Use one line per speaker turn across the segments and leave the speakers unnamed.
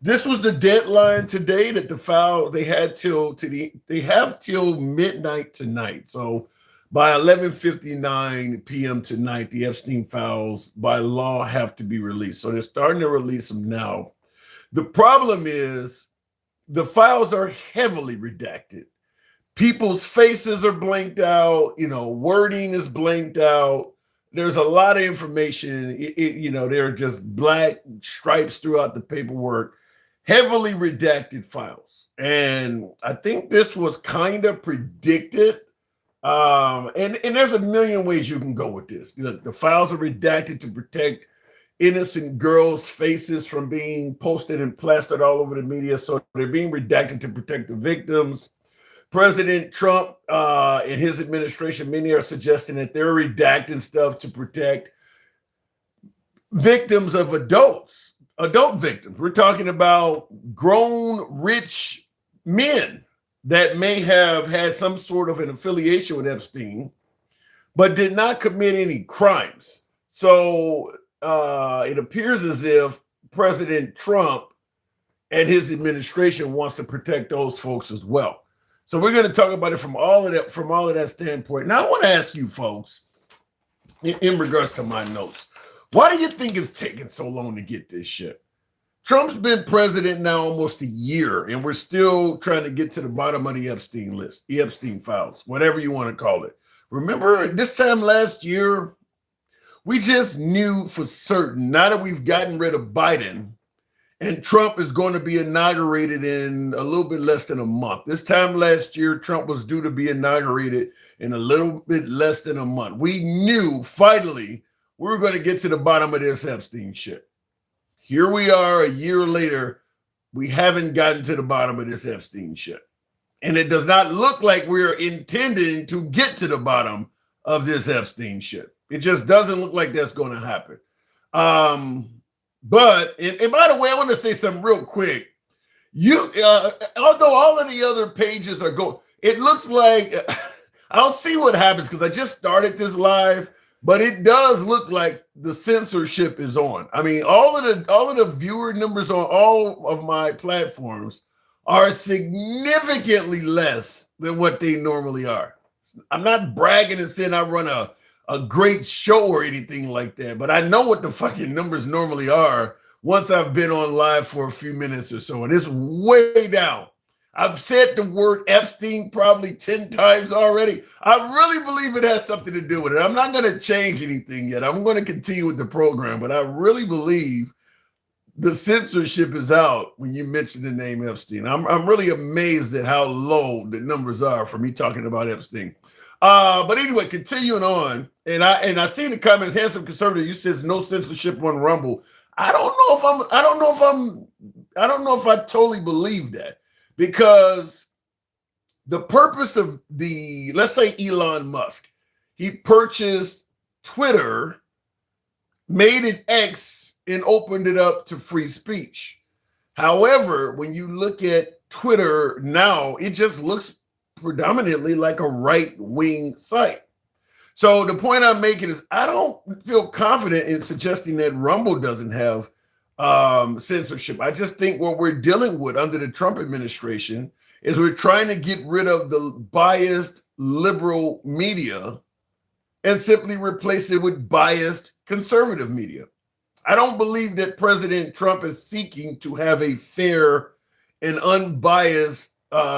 This was the deadline today that the file they had they have till midnight tonight. So by 11:59 p.m. tonight, the Epstein files by law have to be released. So they're starting to release them now. The problem is the files are heavily redacted. People's faces are blanked out, wording is blanked out. There's a lot of information. There are just black stripes throughout the paperwork, heavily redacted files. And I think this was kind of predicted. And there's a million ways you can go with this. The files are redacted to protect innocent girls' faces from being posted and plastered all over the media. So they're being redacted to protect the victims. President Trump and his administration, many are suggesting that they're redacting stuff to protect victims of adult victims. We're talking about grown, rich men that may have had some sort of an affiliation with Epstein, but did not commit any crimes. So it appears as if President Trump and his administration wants to protect those folks as well. So we're going to talk about it from all of that standpoint. Now I want to ask you folks, in regards to my notes, why do you think it's taking so long to get this shit? Trump's been president now almost a year, and we're still trying to get to the bottom of the Epstein list, the Epstein files, whatever you want to call it. Remember this time last year, we just knew for certain, now that we've gotten rid of Biden, and Trump is going to be inaugurated in a little bit less than a month. This time last year, Trump was due to be inaugurated in a little bit less than a month. We knew finally we were going to get to the bottom of this Epstein shit. Here we are a year later. We haven't gotten to the bottom of this Epstein shit. And it does not look like we're intending to get to the bottom of this Epstein shit. It just doesn't look like that's going to happen. But by the way, I want to say something real quick. Although all of the other pages are going, it looks like I'll see what happens because I just started this live, but it does look like the censorship is on. I mean, all of the viewer numbers on all of my platforms are significantly less than what they normally are. I'm not bragging and saying I run a great show or anything like that, but I know what the fucking numbers normally are once I've been on live for a few minutes or so, and it's way down. I've said the word Epstein probably 10 times already. I really believe it has something to do with it. I'm not going to change anything yet. I'm going to continue with the program, but I really believe the censorship is out when you mention the name Epstein. I'm really amazed at how low the numbers are for me talking about Epstein. But anyway, continuing on, and I see in the comments, handsome conservative, you says no censorship on Rumble. I don't know if I totally believe that, because the purpose of let's say Elon Musk, he purchased Twitter, made it X, and opened it up to free speech. However, when you look at Twitter now, it just looks predominantly like a right-wing site. So the point I'm making is I don't feel confident in suggesting that Rumble doesn't have censorship. I just think what we're dealing with under the Trump administration is we're trying to get rid of the biased liberal media and simply replace it with biased conservative media. I don't believe that President Trump is seeking to have a fair and unbiased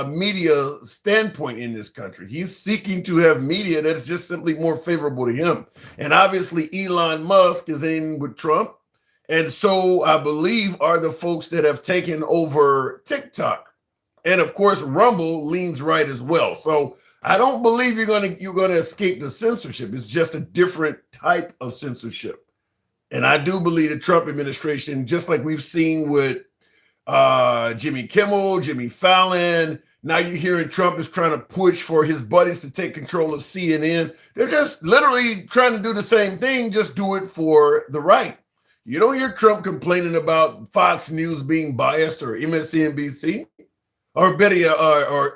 media standpoint in this country. He's seeking to have media that's just simply more favorable to him. And obviously Elon Musk is in with Trump. And so I believe are the folks that have taken over TikTok. And of course, Rumble leans right as well. So I don't believe you're gonna escape the censorship. It's just a different type of censorship. And I do believe the Trump administration, just like we've seen with Jimmy Kimmel, Jimmy Fallon. Now you're hearing Trump is trying to push for his buddies to take control of CNN. They're just literally trying to do the same thing, just do it for the right. You don't hear Trump complaining about Fox News being biased or MSNBC or Betty or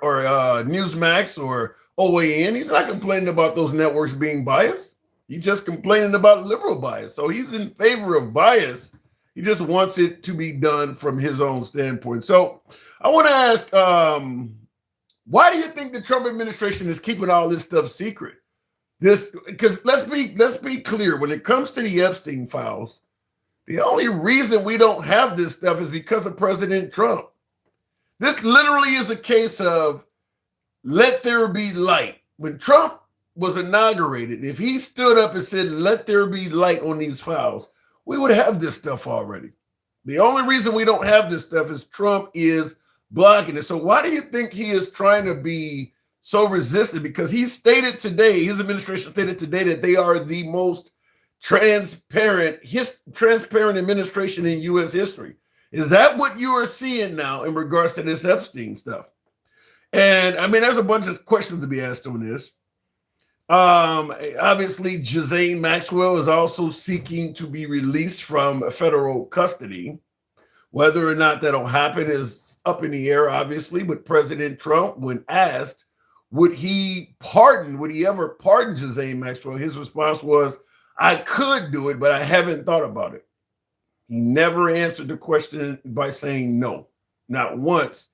Newsmax or OAN. He's not complaining about those networks being biased. He's just complaining about liberal bias. So he's in favor of bias He just wants it to be done from his own standpoint. So I want to ask, why do you think the Trump administration is keeping all this stuff secret? Because let's be clear, when it comes to the Epstein files, the only reason we don't have this stuff is because of President Trump. This literally is a case of let there be light. When Trump was inaugurated, if he stood up and said, let there be light on these files, we would have this stuff already. The only reason we don't have this stuff is Trump is blocking it. So why do you think he is trying to be so resistant? Because he stated today, his administration stated today, that they are the most transparent administration in U.S. history. Is that what you are seeing now in regards to this Epstein stuff? And I mean, there's a bunch of questions to be asked on this. Obviously, Ghislaine Maxwell is also seeking to be released from federal custody. Whether or not that'll happen is up in the air, obviously. But President Trump, when asked, would he ever pardon Ghislaine Maxwell? His response was, I could do it, but I haven't thought about it. He never answered the question by saying no. Not once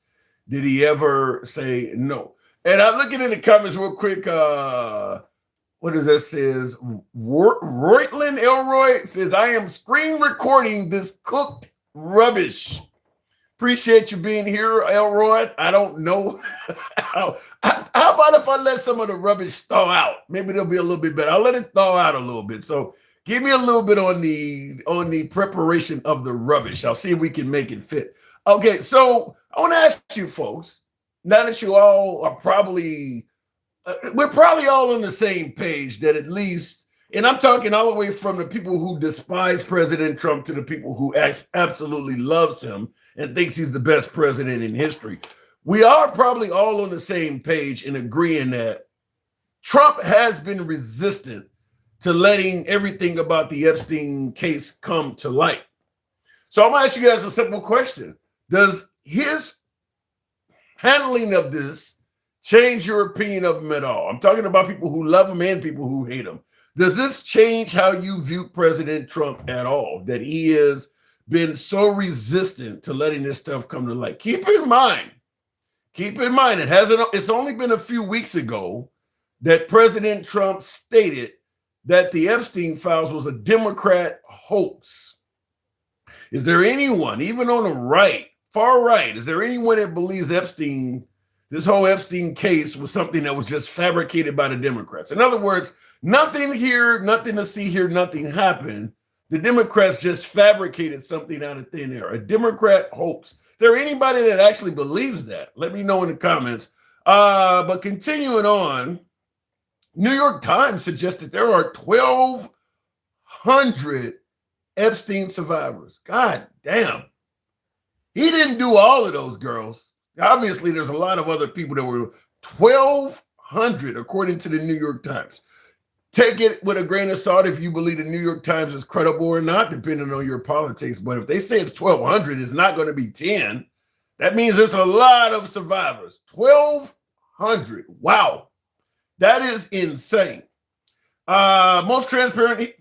did he ever say no. And I'm looking in the comments real quick. What does that says? Roytland Elroy says, I am screen recording this cooked rubbish. Appreciate you being here, Elroy. I don't know. How about if I let some of the rubbish thaw out? Maybe they'll be a little bit better. I'll let it thaw out a little bit. So give me a little bit on the preparation of the rubbish. I'll see if we can make it fit. Okay, so I want to ask you folks, now that you all are we're probably all on the same page, that at least, and I'm talking all the way from the people who despise President Trump to the people who absolutely loves him and thinks he's the best president in history. We are probably all on the same page in agreeing that Trump has been resistant to letting everything about the Epstein case come to light. So I'm going to ask you guys a simple question. Does his handling of this change your opinion of him at all? I'm talking about people who love him and people who hate him. Does this change how you view President Trump at all, that he has been so resistant to letting this stuff come to light? Keep in mind, it's only been a few weeks ago that President Trump stated that the Epstein Files was a Democrat hoax. Is there anyone, even on the right, far right, is there anyone that believes this whole Epstein case was something that was just fabricated by the Democrats? In other words, nothing here, nothing to see here, nothing happened. The Democrats just fabricated something out of thin air, a Democrat hoax. Is there anybody that actually believes that? Let me know in the comments. But continuing on, New York Times suggested there are 1,200 Epstein survivors. God damn. He didn't do all of those, girls. Obviously, there's a lot of other people that were 1,200, according to the New York Times. Take it with a grain of salt if you believe the New York Times is credible or not, depending on your politics. But if they say it's 1,200, it's not going to be 10. That means it's a lot of survivors. 1,200. Wow. That is insane. Most transparent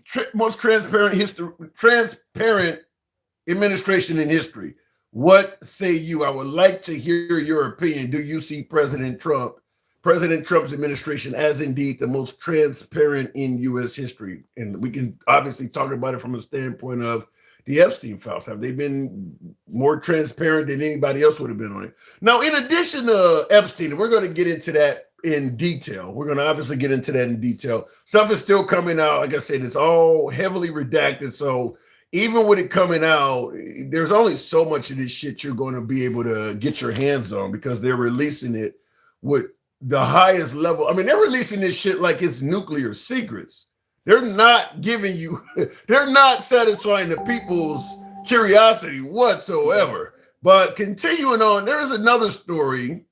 administration in history. What say you? I would like to hear your opinion. Do you see President Trump's administration as indeed the most transparent in U.S. history? And we can obviously talk about it from a standpoint of the Epstein Files. Have they been more transparent than anybody else would have been on it? Now, in addition to Epstein, we're going to get into that in detail. We're going to obviously get into that in detail. Stuff is still coming out. Like I said, it's all heavily redacted. So even with it coming out, there's only so much of this shit you're going to be able to get your hands on, because they're releasing it with the highest level. I mean, they're releasing this shit like it's nuclear secrets. They're not giving you, they're not satisfying the people's curiosity whatsoever. But continuing on, there is another story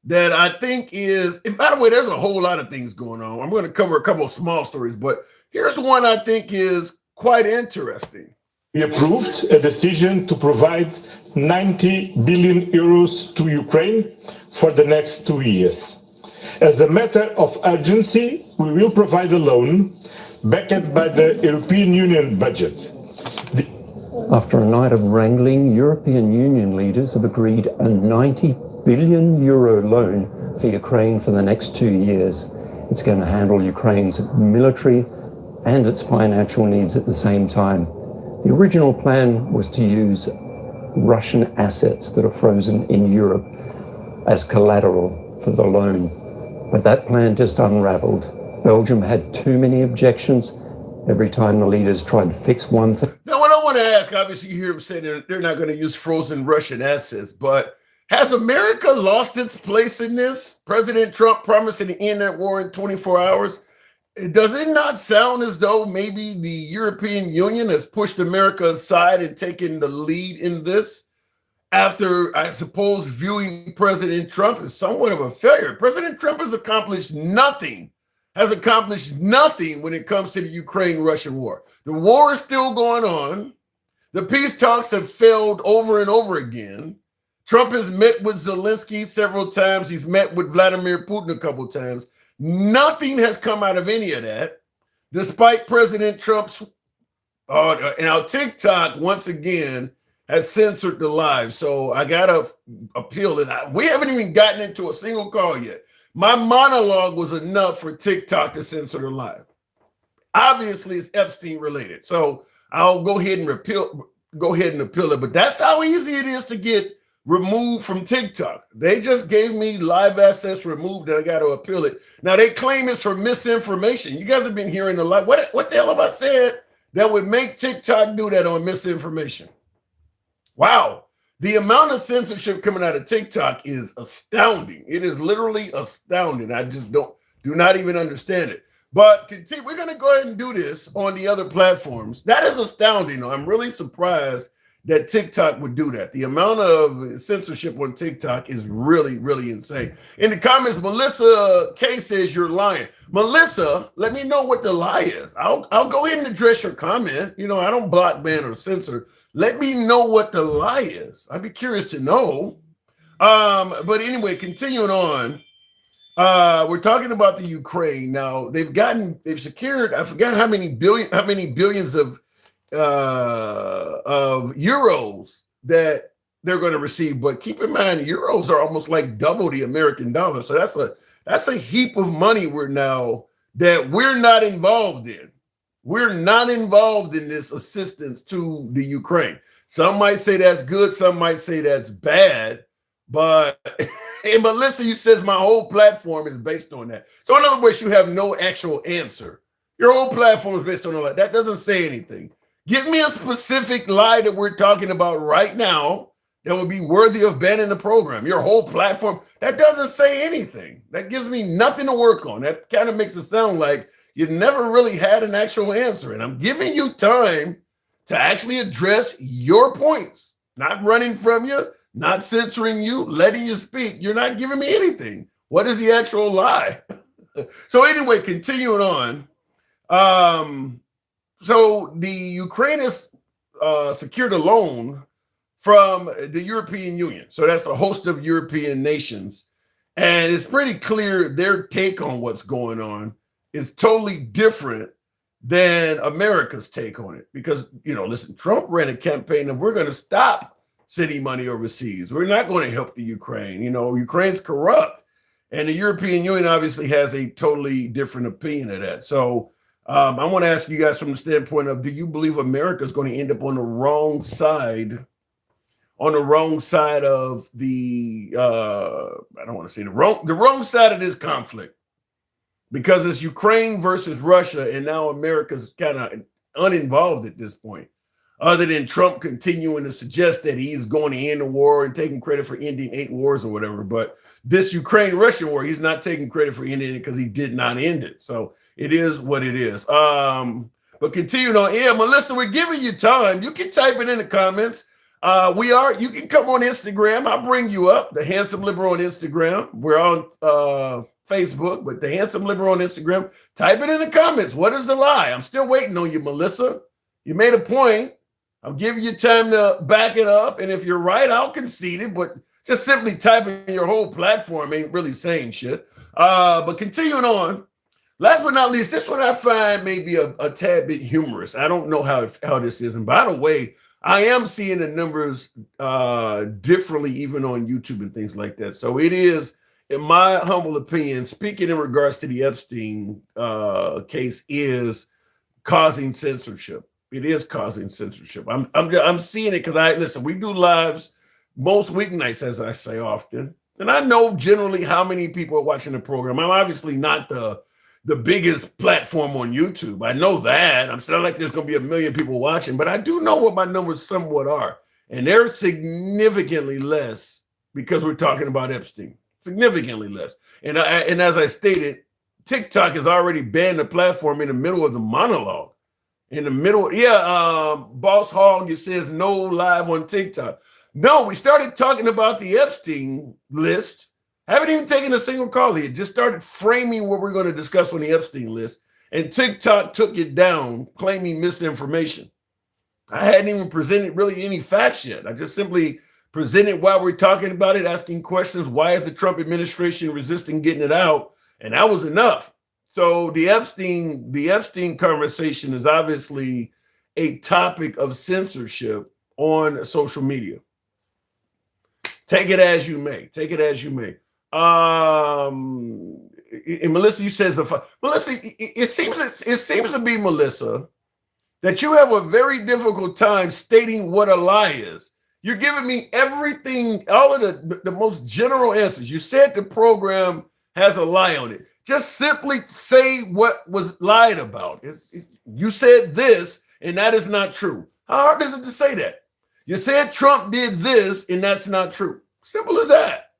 that I think is, and by the way, there's a whole lot of things going on. I'm going to cover a couple of small stories, but here's one I think is quite interesting.
We approved a decision to provide 90 billion euros to Ukraine for the next 2 years. As a matter of urgency, we will provide a loan backed by the European Union budget.
After a night of wrangling, European Union leaders have agreed a 90 billion euro loan for Ukraine for the next 2 years. It's going to handle Ukraine's military and its financial needs at the same time. The original plan was to use Russian assets that are frozen in Europe as collateral for the loan. But that plan just unraveled. Belgium had too many objections. Every time the leaders tried to fix one thing.
Now, what I want to ask, obviously, you hear them say they're not going to use frozen Russian assets, but has America lost its place in this? President Trump promising to end that war in 24 hours. Does it not sound as though maybe the European Union has pushed America aside and taken the lead in this after, I suppose, viewing President Trump as somewhat of a failure? President Trump has accomplished nothing when it comes to the Ukraine-Russian war. The war is still going on. The peace talks have failed over and over again. Trump has met with Zelensky several times. He's met with Vladimir Putin a couple times. Nothing has come out of any of that, despite President Trump's, now TikTok, once again, has censored the live. So I got to appeal it. We haven't even gotten into a single call yet. My monologue was enough for TikTok to censor the live. Obviously, it's Epstein related. So I'll go ahead and appeal it. But that's how easy it is to get removed from TikTok. They just gave me live access removed, and I got to appeal it. Now they claim it's for misinformation. You guys have been hearing a lot. What the hell have I said that would make TikTok do that on misinformation? Wow. The amount of censorship coming out of TikTok is astounding. It is literally astounding. I just do not even understand it. But continue, we're going to go ahead and do this on the other platforms. That is astounding. I'm really surprised that TikTok would do that. The amount of censorship on TikTok is really, really insane. In the comments, Melissa K says you're lying. Melissa, let me know what the lie is. I'll go ahead and address your comment. I don't block, ban, or censor. Let me know what the lie is. I'd be curious to know. But anyway, continuing on, we're talking about the Ukraine. Now they've secured, I forgot how many billions of euros that they're going to receive, but keep in mind euros are almost like double the American dollar, so that's a heap of money we're not involved in. We're not involved in this assistance to the Ukraine. Some might say that's good, some might say that's bad, but and Melissa, you says my whole platform is based on that. So in other words, you have no actual answer. Your whole platform is based on all that. That doesn't say anything. Give me a specific lie that we're talking about right now that would be worthy of banning the program. Your whole platform, that doesn't say anything. That gives me nothing to work on. That kind of makes it sound like you never really had an actual answer. And I'm giving you time to actually address your points, not running from you, not censoring you, letting you speak. You're not giving me anything. What is the actual lie? So anyway, continuing on. So the Ukraine has secured a loan from the European Union. So that's a host of European nations. And it's pretty clear their take on what's going on is totally different than America's take on it. Because, listen, Trump ran a campaign of we're going to stop sending money overseas. We're not going to help the Ukraine. Ukraine's corrupt. And the European Union obviously has a totally different opinion of that. So I want to ask you guys from the standpoint of, do you believe America is going to end up on the wrong side of the, I don't want to say the wrong side of this conflict? Because it's Ukraine versus Russia, and now America's kind of uninvolved at this point, other than Trump continuing to suggest that he's going to end the war and taking credit for ending 8 wars or whatever. But this Ukraine-Russian war, he's not taking credit for ending it because he did not end it. So it is what it is. But continuing on, Melissa, we're giving you time. You can type it in the comments. You can come on Instagram. I'll bring you up. The Handsome Liberal on Instagram. We're on Facebook, but the Handsome Liberal on Instagram. Type it in the comments. What is the lie? I'm still waiting on you, Melissa. You made a point. I'm giving you time to back it up. And if you're right, I'll concede it. But just simply typing your whole platform ain't really saying shit. But continuing on. Last but not least, this one I find maybe a tad bit humorous. I don't know how this is. And by the way, I am seeing the numbers differently, even on YouTube and things like that. So it is, in my humble opinion, speaking in regards to the Epstein case, is causing censorship. It is causing censorship. I'm seeing it because listen. We do lives most weeknights, as I say often, and I know generally how many people are watching the program. I'm obviously not the biggest platform on YouTube. I know that. I'm still like there's going to be 1 million people watching, but I do know what my numbers somewhat are, and they're significantly less because we're talking about Epstein. Significantly less, and as I stated, TikTok has already banned the platform in the middle of the monologue. In the middle, Boss Hog, it says no live on TikTok. No, we started talking about the Epstein list. Haven't even taken a single call yet. Just started framing what we're going to discuss on the Epstein list. And TikTok took it down, claiming misinformation. I hadn't even presented really any facts yet. I just simply presented why we're talking about it, asking questions. Why is the Trump administration resisting getting it out? And that was enough. So the Epstein conversation is obviously a topic of censorship on social media. Take it as you may. Take it as you may. And Melissa, you says Melissa, it seems to be, Melissa, that you have a very difficult time stating what a lie is. You're giving me everything, all of the most general answers. You said the program has a lie on it. Just simply say what was lied about. You said this, and that is not true. How hard is it to say that? You said Trump did this, and that's not true. Simple as that.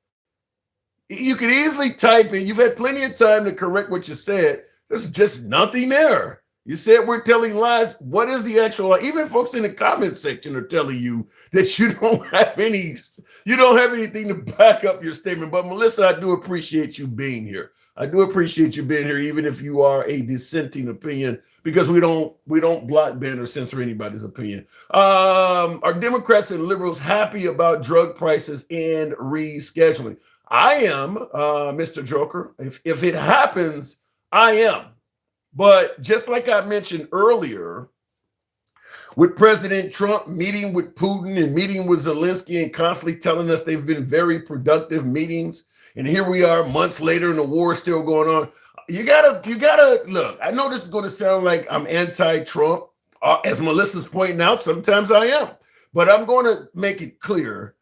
You could easily type in. You've had plenty of time to correct what you said. There's just nothing there. You said we're telling lies. What is the actual lie? Even folks in the comment section are telling you that you don't have anything to back up your statement. But Melissa, I do appreciate you being here. I do appreciate you being here, even if you are a dissenting opinion, because we don't block, ban, or censor anybody's opinion. Are Democrats and liberals happy about drug prices and rescheduling? I am, Mr. Joker. If it happens, I am. But just like I mentioned earlier, with President Trump meeting with Putin and meeting with Zelensky and constantly telling us they've been very productive meetings, and here we are months later and the war is still going on. You gotta look. I know this is going to sound like I'm anti-Trump, as Melissa's pointing out. Sometimes I am, but I'm going to make it clear.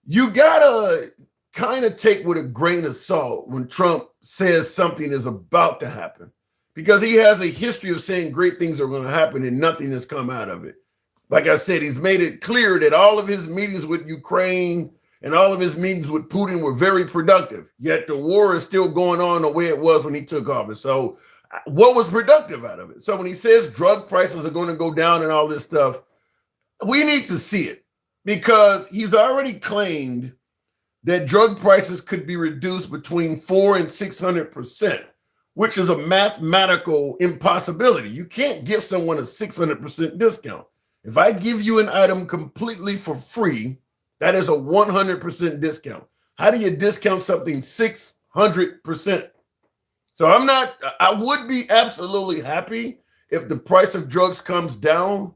You gotta kind of take with a grain of salt when Trump says something is about to happen, because he has a history of saying great things are going to happen and nothing has come out of it. Like I said, he's made it clear that all of his meetings with Ukraine and all of his meetings with Putin were very productive, yet the war is still going on the way it was when he took office. So what was productive out of it? So when he says drug prices are going to go down and all this stuff, we need to see it, because he's already claimed that drug prices could be reduced between 400% and 600%, which is a mathematical impossibility. You can't give someone a 600% discount. If I give you an item completely for free, that is a 100% discount. How do you discount something 600%? So I would be absolutely happy if the price of drugs comes down,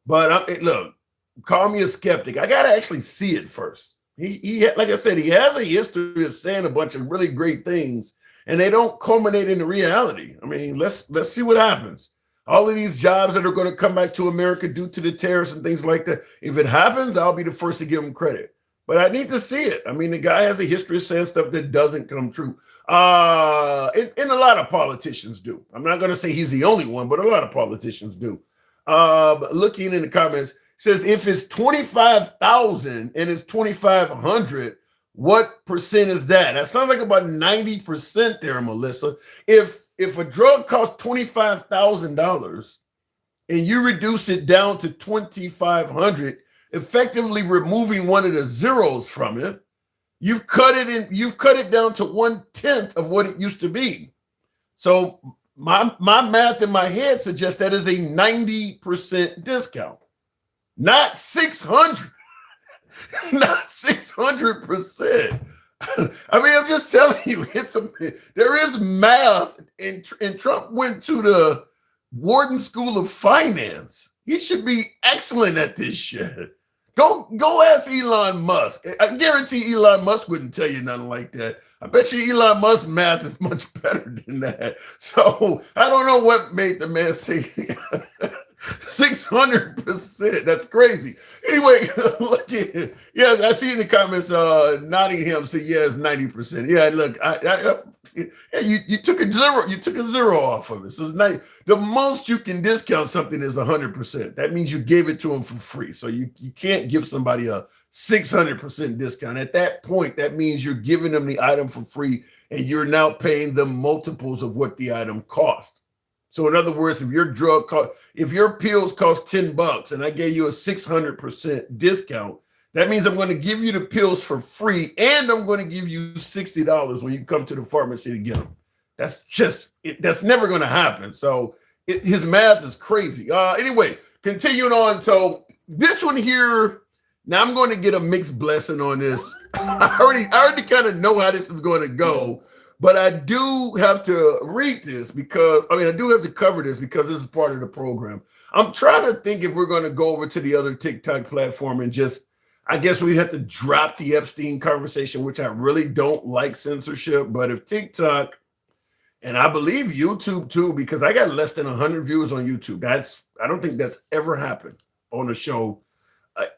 but look, call me a skeptic. I got to actually see it first. He like I said, he has a history of saying a bunch of really great things, and they don't culminate into reality. I mean, let's see what happens. All of these jobs that are going to come back to America due to the tariffs and things like that. If it happens, I'll be the first to give him credit. But I need to see it. I mean, the guy has a history of saying stuff that doesn't come true. And a lot of politicians do. I'm not going to say he's the only one, but a lot of politicians do. Looking in the comments, says if it's 25,000 and it's 2,500, what percent is that? That sounds like about 90% there, Melissa. If a drug costs $25,000 and you reduce it down to 2,500, effectively removing one of the zeros from it, you've cut it down to 1/10 of what it used to be. So my math in my head suggests that is a 90% discount, not 600, not 600%. I mean, I'm just telling you, there is math, and Trump went to the Wharton School of Finance. He should be excellent at this shit. Go ask Elon Musk. I guarantee Elon Musk wouldn't tell you nothing like that. I bet you Elon Musk's math is much better than that. So I don't know what made the man say 600%. That's crazy. Anyway, look at it. Yeah, I see in the comments, Nottingham said, yeah, it's 90%. Yeah, look, yeah, you took a zero. You took a zero off of it. So it's nice. The most you can discount something is 100%. That means you gave it to them for free. So you can't give somebody a 600% discount. At that point, that means you're giving them the item for free, and you're now paying them multiples of what the item cost. So in other words, if your pills cost $10 and I gave you a 600% discount, that means I'm going to give you the pills for free, and I'm going to give you $60 when you come to the pharmacy to get them. That's never going to happen. So his math is crazy. Anyway, continuing on. So this one here, now I'm going to get a mixed blessing on this. I already kind of know how this is going to go, but I do have to read this because, I do have to cover this because this is part of the program. I'm trying to think if we're going to go over to the other TikTok platform and just, I guess we have to drop the Epstein conversation, which I really don't like censorship. But if TikTok, and I believe YouTube too, because I got less than 100 viewers on YouTube. I don't think that's ever happened on a show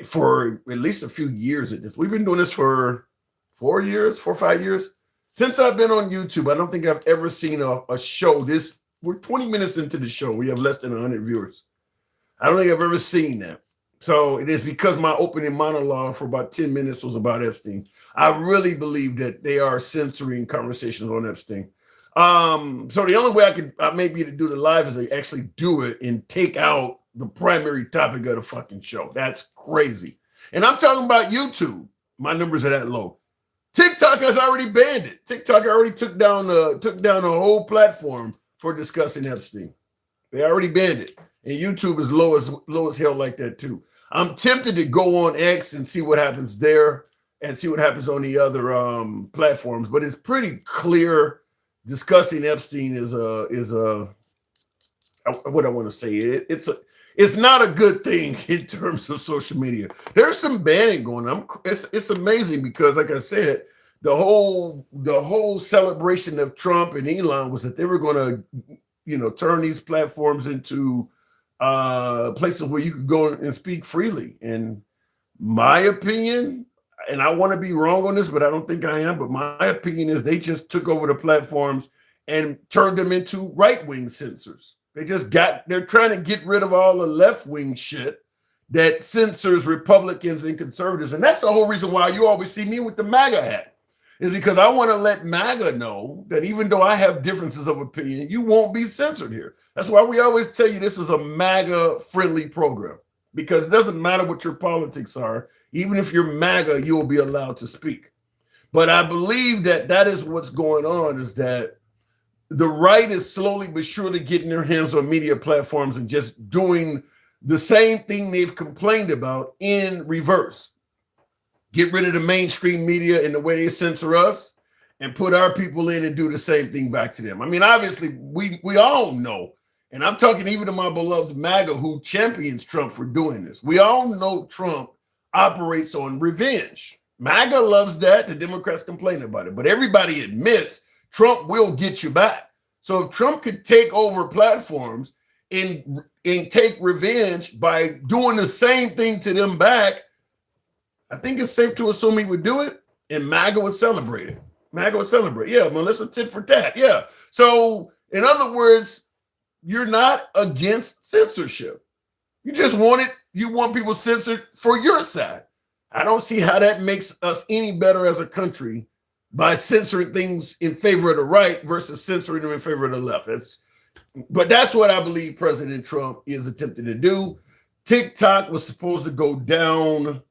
for at least a few years at this. We've been doing this for 4 or 5 years. Since I've been on YouTube, I don't think I've ever seen a show we're 20 minutes into the show. We have less than 100 viewers. I don't think I've ever seen that. So it is because my opening monologue for about 10 minutes was about Epstein. I really believe that they are censoring conversations on Epstein. So the only way I may be to do the live is they actually do it and take out the primary topic of the fucking show. That's crazy. And I'm talking about YouTube. My numbers are that low. TikTok has already banned it. TikTok already took down a whole platform for discussing Epstein. They already banned it. And YouTube is low as hell like that too. I'm tempted to go on X and see what happens there and see what happens on the other platforms. But it's pretty clear discussing Epstein is what I want to say. It's not a good thing in terms of social media. There's some banning going on. It's amazing because, like I said, the whole celebration of Trump and Elon was that they were going to, turn these platforms into places where you could go and speak freely. And my opinion, and I want to be wrong on this, but I don't think I am, but my opinion is they just took over the platforms and turned them into right-wing censors. They're trying to get rid of all the left-wing shit that censors Republicans and conservatives. And that's the whole reason why you always see me with the MAGA hat, is because I want to let MAGA know that even though I have differences of opinion, you won't be censored here. That's why we always tell you this is a MAGA-friendly program, because it doesn't matter what your politics are. Even if you're MAGA, you'll be allowed to speak. But I believe that is what's going on, is that the right is slowly but surely getting their hands on media platforms and just doing the same thing they've complained about in reverse. Get rid of the mainstream media in the way they censor us and put our people in and do the same thing back to them. Obviously, we all know, and I'm talking even to my beloved MAGA who champions Trump for doing this. We all know Trump operates on revenge. MAGA loves that. The Democrats complain about it, but everybody admits Trump will get you back. So if Trump could take over platforms and take revenge by doing the same thing to them back, I think it's safe to assume he would do it, and MAGA would celebrate it. MAGA would celebrate. Yeah, Melissa, tit for tat. Yeah. So in other words, you're not against censorship. You want people censored for your side. I don't see how that makes us any better as a country by censoring things in favor of the right versus censoring them in favor of the left. But that's what I believe President Trump is attempting to do. TikTok was supposed to go down.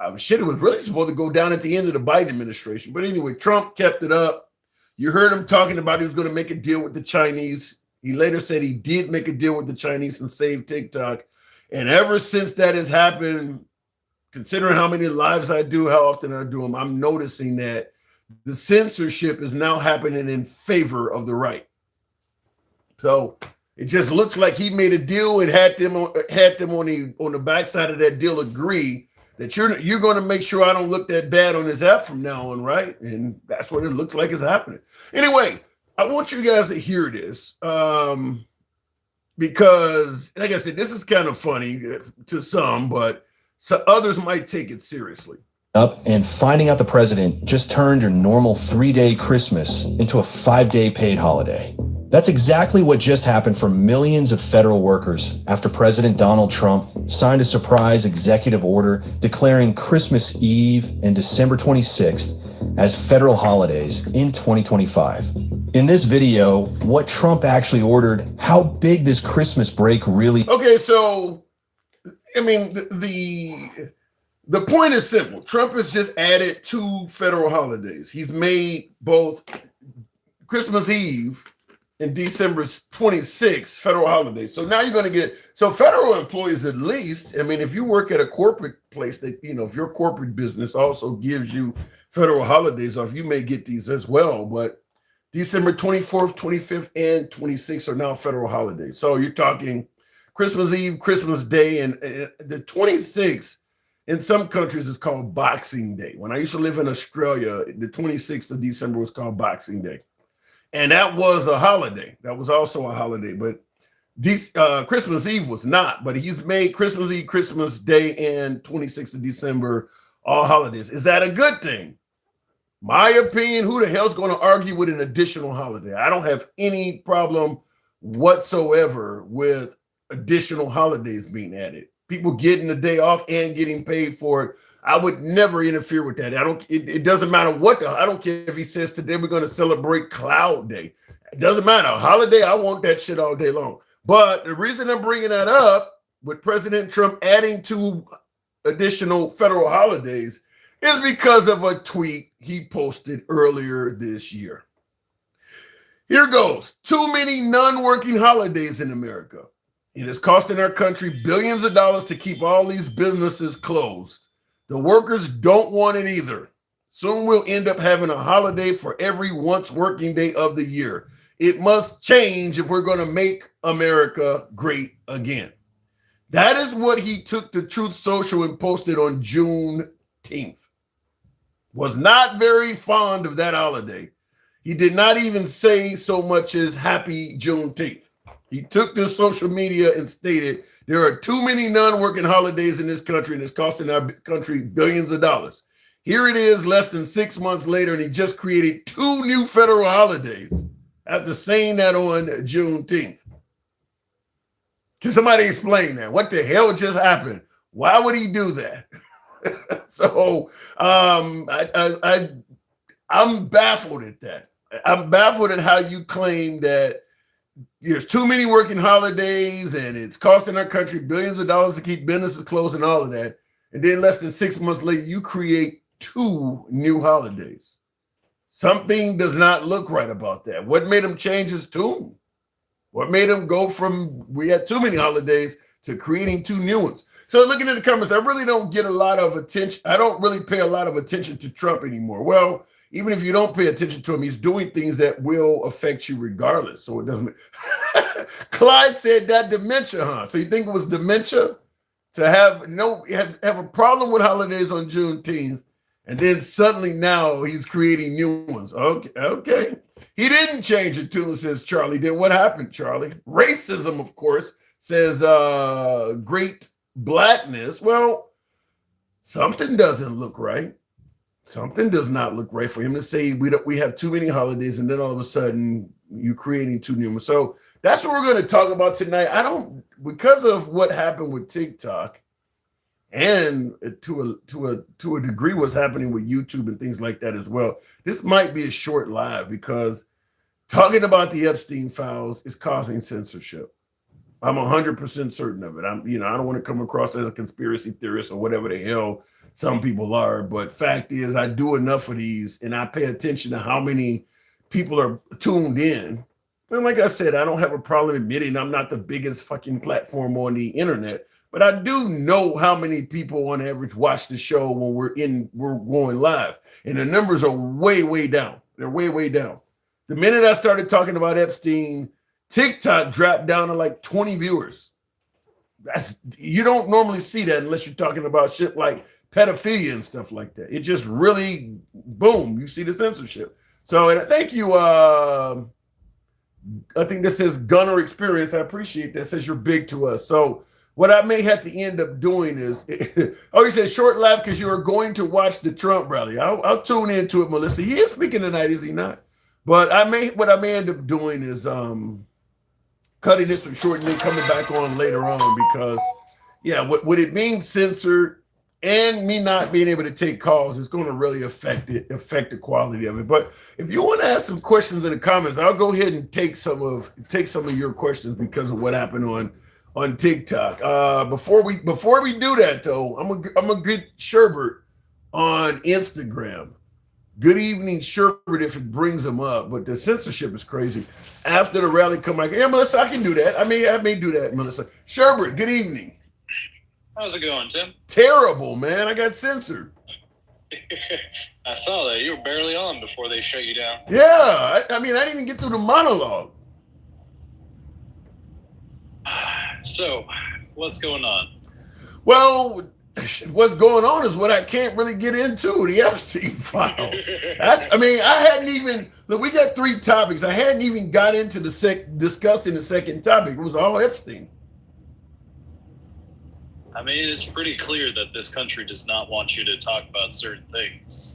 It was really supposed to go down at the end of the Biden administration. But anyway, Trump kept it up. You heard him talking about he was going to make a deal with the Chinese. He later said he did make a deal with the Chinese and save TikTok. And ever since that has happened, considering how many lives I do, how often I do them, I'm noticing that the censorship is now happening in favor of the right. So It just looks like he made a deal and had them on the backside of that deal agree that you're going to make sure I don't look that bad on this app from now on, right? And that's what it looks like is happening. Anyway, I want you guys to hear this because, like I said, this is kind of funny to some, but others might take it seriously.
Up and finding out the president just turned your normal 3-day Christmas into a 5-day paid holiday. That's exactly what just happened for millions of federal workers after President Donald Trump signed a surprise executive order declaring Christmas Eve and December 26th as federal holidays in 2025. In this video, what Trump actually ordered, how big this Christmas break really...
Okay, so, I mean, the point is simple. Trump has just added 2 federal holidays. He's made both Christmas Eve and December 26th federal holidays. So now you're going to get, so federal employees at least, I mean, if you work at a corporate place that, you know, if your corporate business also gives you federal holidays off, you may get these as well. But December 24th, 25th, and 26th are now federal holidays. So you're talking Christmas Eve, Christmas Day, and the 26th in some countries is called Boxing Day. When I used to live in Australia, the 26th of December was called Boxing Day. And that was a holiday. That was also a holiday, but Christmas Eve was not. But he's made Christmas Eve, Christmas Day, and 26th of December all holidays. Is that a good thing? My opinion, who the hell's going to argue with an additional holiday? I don't have any problem whatsoever with additional holidays being added. People getting a day off and getting paid for it. I would never interfere with that. It doesn't matter I don't care if he says today we're going to celebrate Cloud Day. It doesn't matter. A holiday, I want that shit all day long. But the reason I'm bringing that up with President Trump adding 2 additional federal holidays is because of a tweet he posted earlier this year. Here goes. Too many non-working holidays in America. It is costing our country billions of dollars to keep all these businesses closed. The workers don't want it either. Soon we'll end up having a holiday for every once working day of the year. It must change if we're going to make America great again. That is what he took to Truth Social and posted on Juneteenth. Was not very fond of that holiday. He did not even say so much as Happy Juneteenth. He took to social media and stated, there are too many non-working holidays in this country and it's costing our country billions of dollars. Here it is less than 6 months later and he just created 2 new federal holidays after saying that on Juneteenth. Can somebody explain that? What the hell just happened? Why would he do that? So I'm baffled at that. I'm baffled at how you claim that there's too many working holidays and it's costing our country billions of dollars to keep businesses closed and all of that. And then less than 6 months later, you create 2 new holidays. Something does not look right about that. What made him change his tune? What made him go from we had too many holidays to creating 2 new ones? So looking at the comments, I really don't get a lot of attention. I don't really pay a lot of attention to Trump anymore. Well, even if you don't pay attention to him, he's doing things that will affect you regardless. So it doesn't. Clyde said that dementia, huh? So you think it was dementia to have a problem with holidays on Juneteenth, and then suddenly now he's creating new ones. Okay. He didn't change the tune, says Charlie. Then what happened, Charlie? Racism, of course, says great blackness. Well, something doesn't look right. Something does not look right for him to say we have too many holidays and then all of a sudden you creating 2 new ones. So that's what we're going to talk about tonight. Because of what happened with TikTok and to a degree what's happening with YouTube and things like that as well. This might be a short live because talking about the Epstein Files is causing censorship. I'm 100% certain of it. I don't want to come across as a conspiracy theorist or whatever the hell some people are, but fact is I do enough of these and I pay attention to how many people are tuned in. And like I said, I don't have a problem admitting I'm not the biggest fucking platform on the internet, but I do know how many people on average watch the show when we're going live. And the numbers are way, way down. They're way, way down. The minute I started talking about Epstein, TikTok dropped down to like 20 viewers. You don't normally see that unless you're talking about shit like pedophilia and stuff like that. It just really, boom, you see the censorship. So, and thank you. I think this says Gunner Experience. I appreciate that. It says you're big to us. So what I may have to end up doing is, oh, he said short laugh because you are going to watch the Trump rally. I'll tune into it, Melissa. He is speaking tonight, is he not? But what I may end up doing is cutting this one short and then coming back on later on because, yeah, what it means censored and me not being able to take calls is going to really affect the quality of it. But if you want to ask some questions in the comments, I'll go ahead and take some of your questions because of what happened on TikTok. Before we do that though, I'm gonna get Sherbert on Instagram. Good evening, Sherbert, if it brings him up. But the censorship is crazy. After the rally, come back. Yeah, Melissa, I can do that. I may do that, Melissa. Sherbert, good evening.
How's it going, Tim?
Terrible, man. I got censored.
I saw that. You were barely on before they shut you down.
Yeah. I mean, I didn't even get through the monologue.
So, what's going on?
Well, what's going on is what I can't really get into, the Epstein Files. I hadn't even, look, we got 3 topics. I hadn't even got into discussing the second topic. It was all Epstein.
I mean, it's pretty clear that this country does not want you to talk about certain things.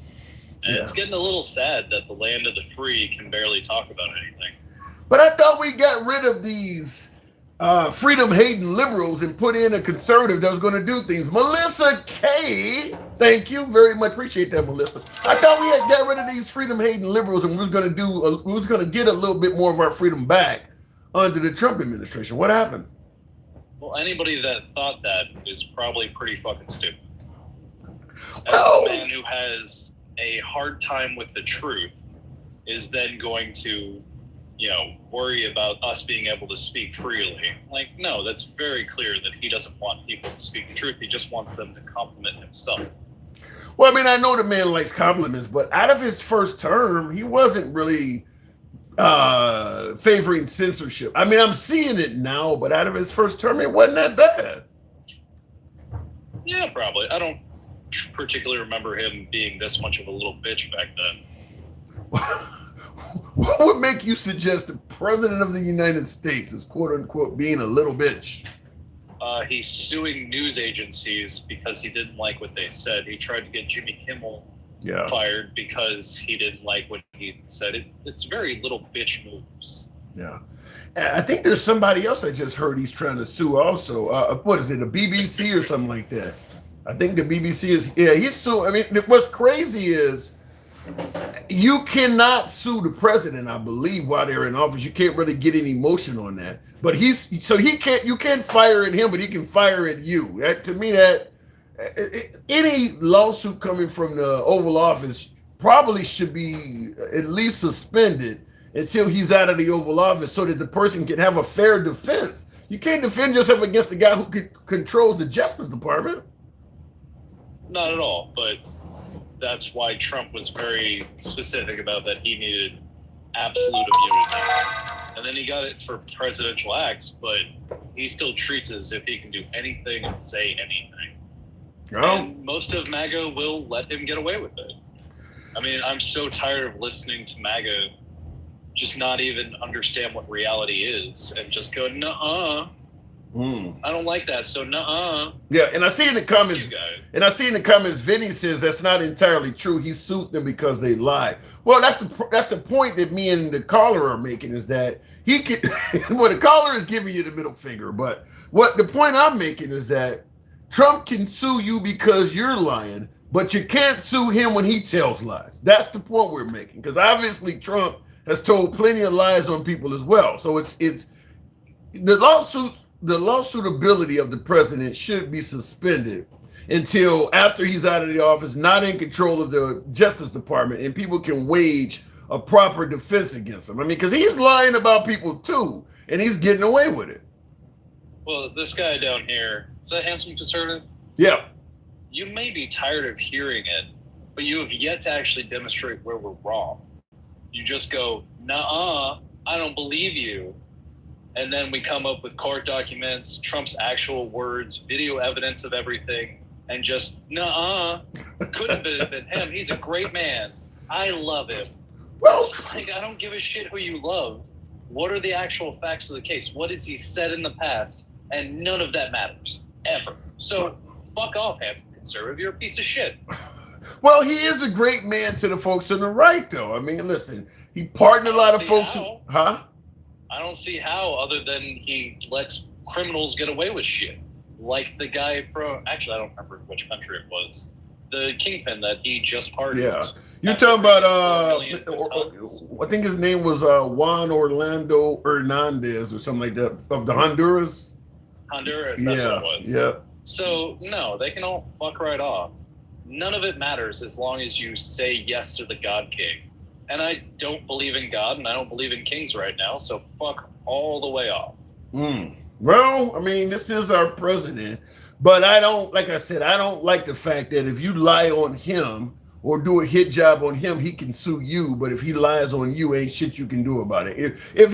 And It's getting a little sad that the land of the free can barely talk about anything.
But I thought we got rid of these freedom-hating liberals and put in a conservative that was going to do things. Melissa K, thank you very much. Appreciate that, Melissa. I thought we had got rid of these freedom-hating liberals and we was going to get a little bit more of our freedom back under the Trump administration. What happened?
Well, anybody that thought that is probably pretty fucking stupid. As
Oh.
a man who has a hard time with the truth is then going to, worry about us being able to speak freely. Like, no, that's very clear that he doesn't want people to speak the truth. He just wants them to compliment himself.
Well, I mean, I know the man likes compliments, but out of his first term, he wasn't really favoring censorship. I mean, I'm seeing it now, but out of his first term, it wasn't that bad.
Yeah, probably. I don't particularly remember him being this much of a little bitch back then.
What would make you suggest the president of the United States is quote unquote being a little bitch?
He's suing news agencies because he didn't like what they said. He tried to get Jimmy Kimmel fired because he didn't like what he said. It's very little bitch moves.
Yeah. I think there's somebody else I just heard he's trying to sue also. What is it, a BBC or something like that? I think the BBC is, he's suing. I mean, what's crazy is you cannot sue the president, I believe, while they're in office. You can't really get any motion on that. But you can't fire at him, but he can fire at you. To me, any lawsuit coming from the Oval Office probably should be at least suspended until he's out of the Oval Office so that the person can have a fair defense. You can't defend yourself against the guy who controls the Justice Department.
Not at all, but that's why Trump was very specific about that he needed absolute immunity. And then he got it for presidential acts, but he still treats it as if he can do anything and say anything.
Oh.
And most of MAGA will let him get away with it. I mean, I'm so tired of listening to MAGA just not even understand what reality is and just go, nuh-uh. I don't like that, so nuh-uh.
Yeah, and I see in the comments, Vinny says that's not entirely true. He sued them because they lied. Well, that's the point that me and the caller are making, is that he can. Well, the caller is giving you the middle finger, but what the point I'm making is that Trump can sue you because you're lying, but you can't sue him when he tells lies. That's the point we're making, because obviously Trump has told plenty of lies on people as well. So it's the lawsuitability of the president should be suspended until after he's out of the office, not in control of the Justice Department, and people can wage a proper defense against him. I mean, because he's lying about people too, and he's getting away with it.
Well, this guy down here, is that handsome conservative?
Yeah.
You may be tired of hearing it, but you have yet to actually demonstrate where we're wrong. You just go, nuh-uh, I don't believe you. And then we come up with court documents, Trump's actual words, video evidence of everything, and just, nuh-uh, couldn't have been him. He's a great man. I love him.
Well,
It's like, I don't give a shit who you love. What are the actual facts of the case? What has he said in the past? And none of that matters, ever. So, fuck off, Hampton Conservative. You're a piece of shit.
well, he is a great man to the folks on the right, though. I mean, listen, he pardoned a lot of folks.
I don't see how, other than he lets criminals get away with shit. Like the guy from, actually, I don't remember which country it was. The kingpin that he just pardoned.
Yeah. You're talking about, I think his name was Juan Orlando Hernandez or something like that, of the Honduras.
Honduras, that's what it was.
Yeah.
So, no, they can all fuck right off. None of it matters as long as you say yes to the God King. And I don't believe in God, and I don't believe in kings right now, so fuck all the way off.
Well, I mean, this is our president, but I don't, like I said, I don't like the fact that if you lie on him or do a hit job on him, he can sue you. But if he lies on you, ain't shit you can do about it. If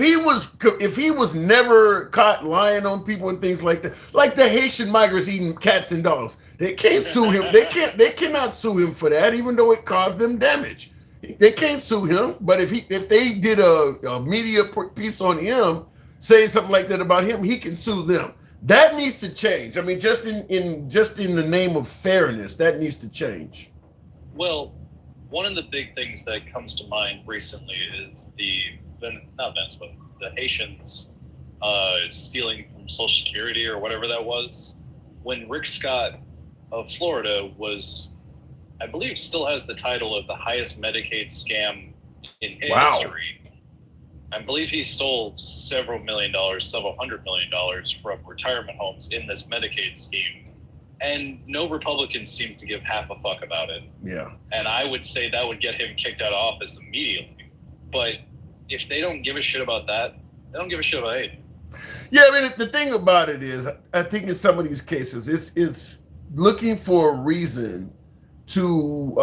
he was never caught lying on people and things like that, like the Haitian migrants eating cats and dogs, they can't sue him. They cannot sue him for that, even though it caused them damage. They can't sue him. But if they did a media piece on him saying something like that about him, he can sue them. That needs to change. I mean, just in the name of fairness, that needs to change.
Well, one of the big things that comes to mind recently is the Haitians stealing from Social Security or whatever that was. When Rick Scott of Florida was, I believe, still has the title of the highest Medicaid scam in history. I believe he stole several $100 million from retirement homes in this Medicaid scheme. And no Republican seems to give half a fuck about it.
Yeah.
And I would say that would get him kicked out of office immediately. But if they don't give a shit about that, they don't give a shit about anything.
Yeah, I mean, the thing about it is, I think in some of these cases, it's looking for a reason to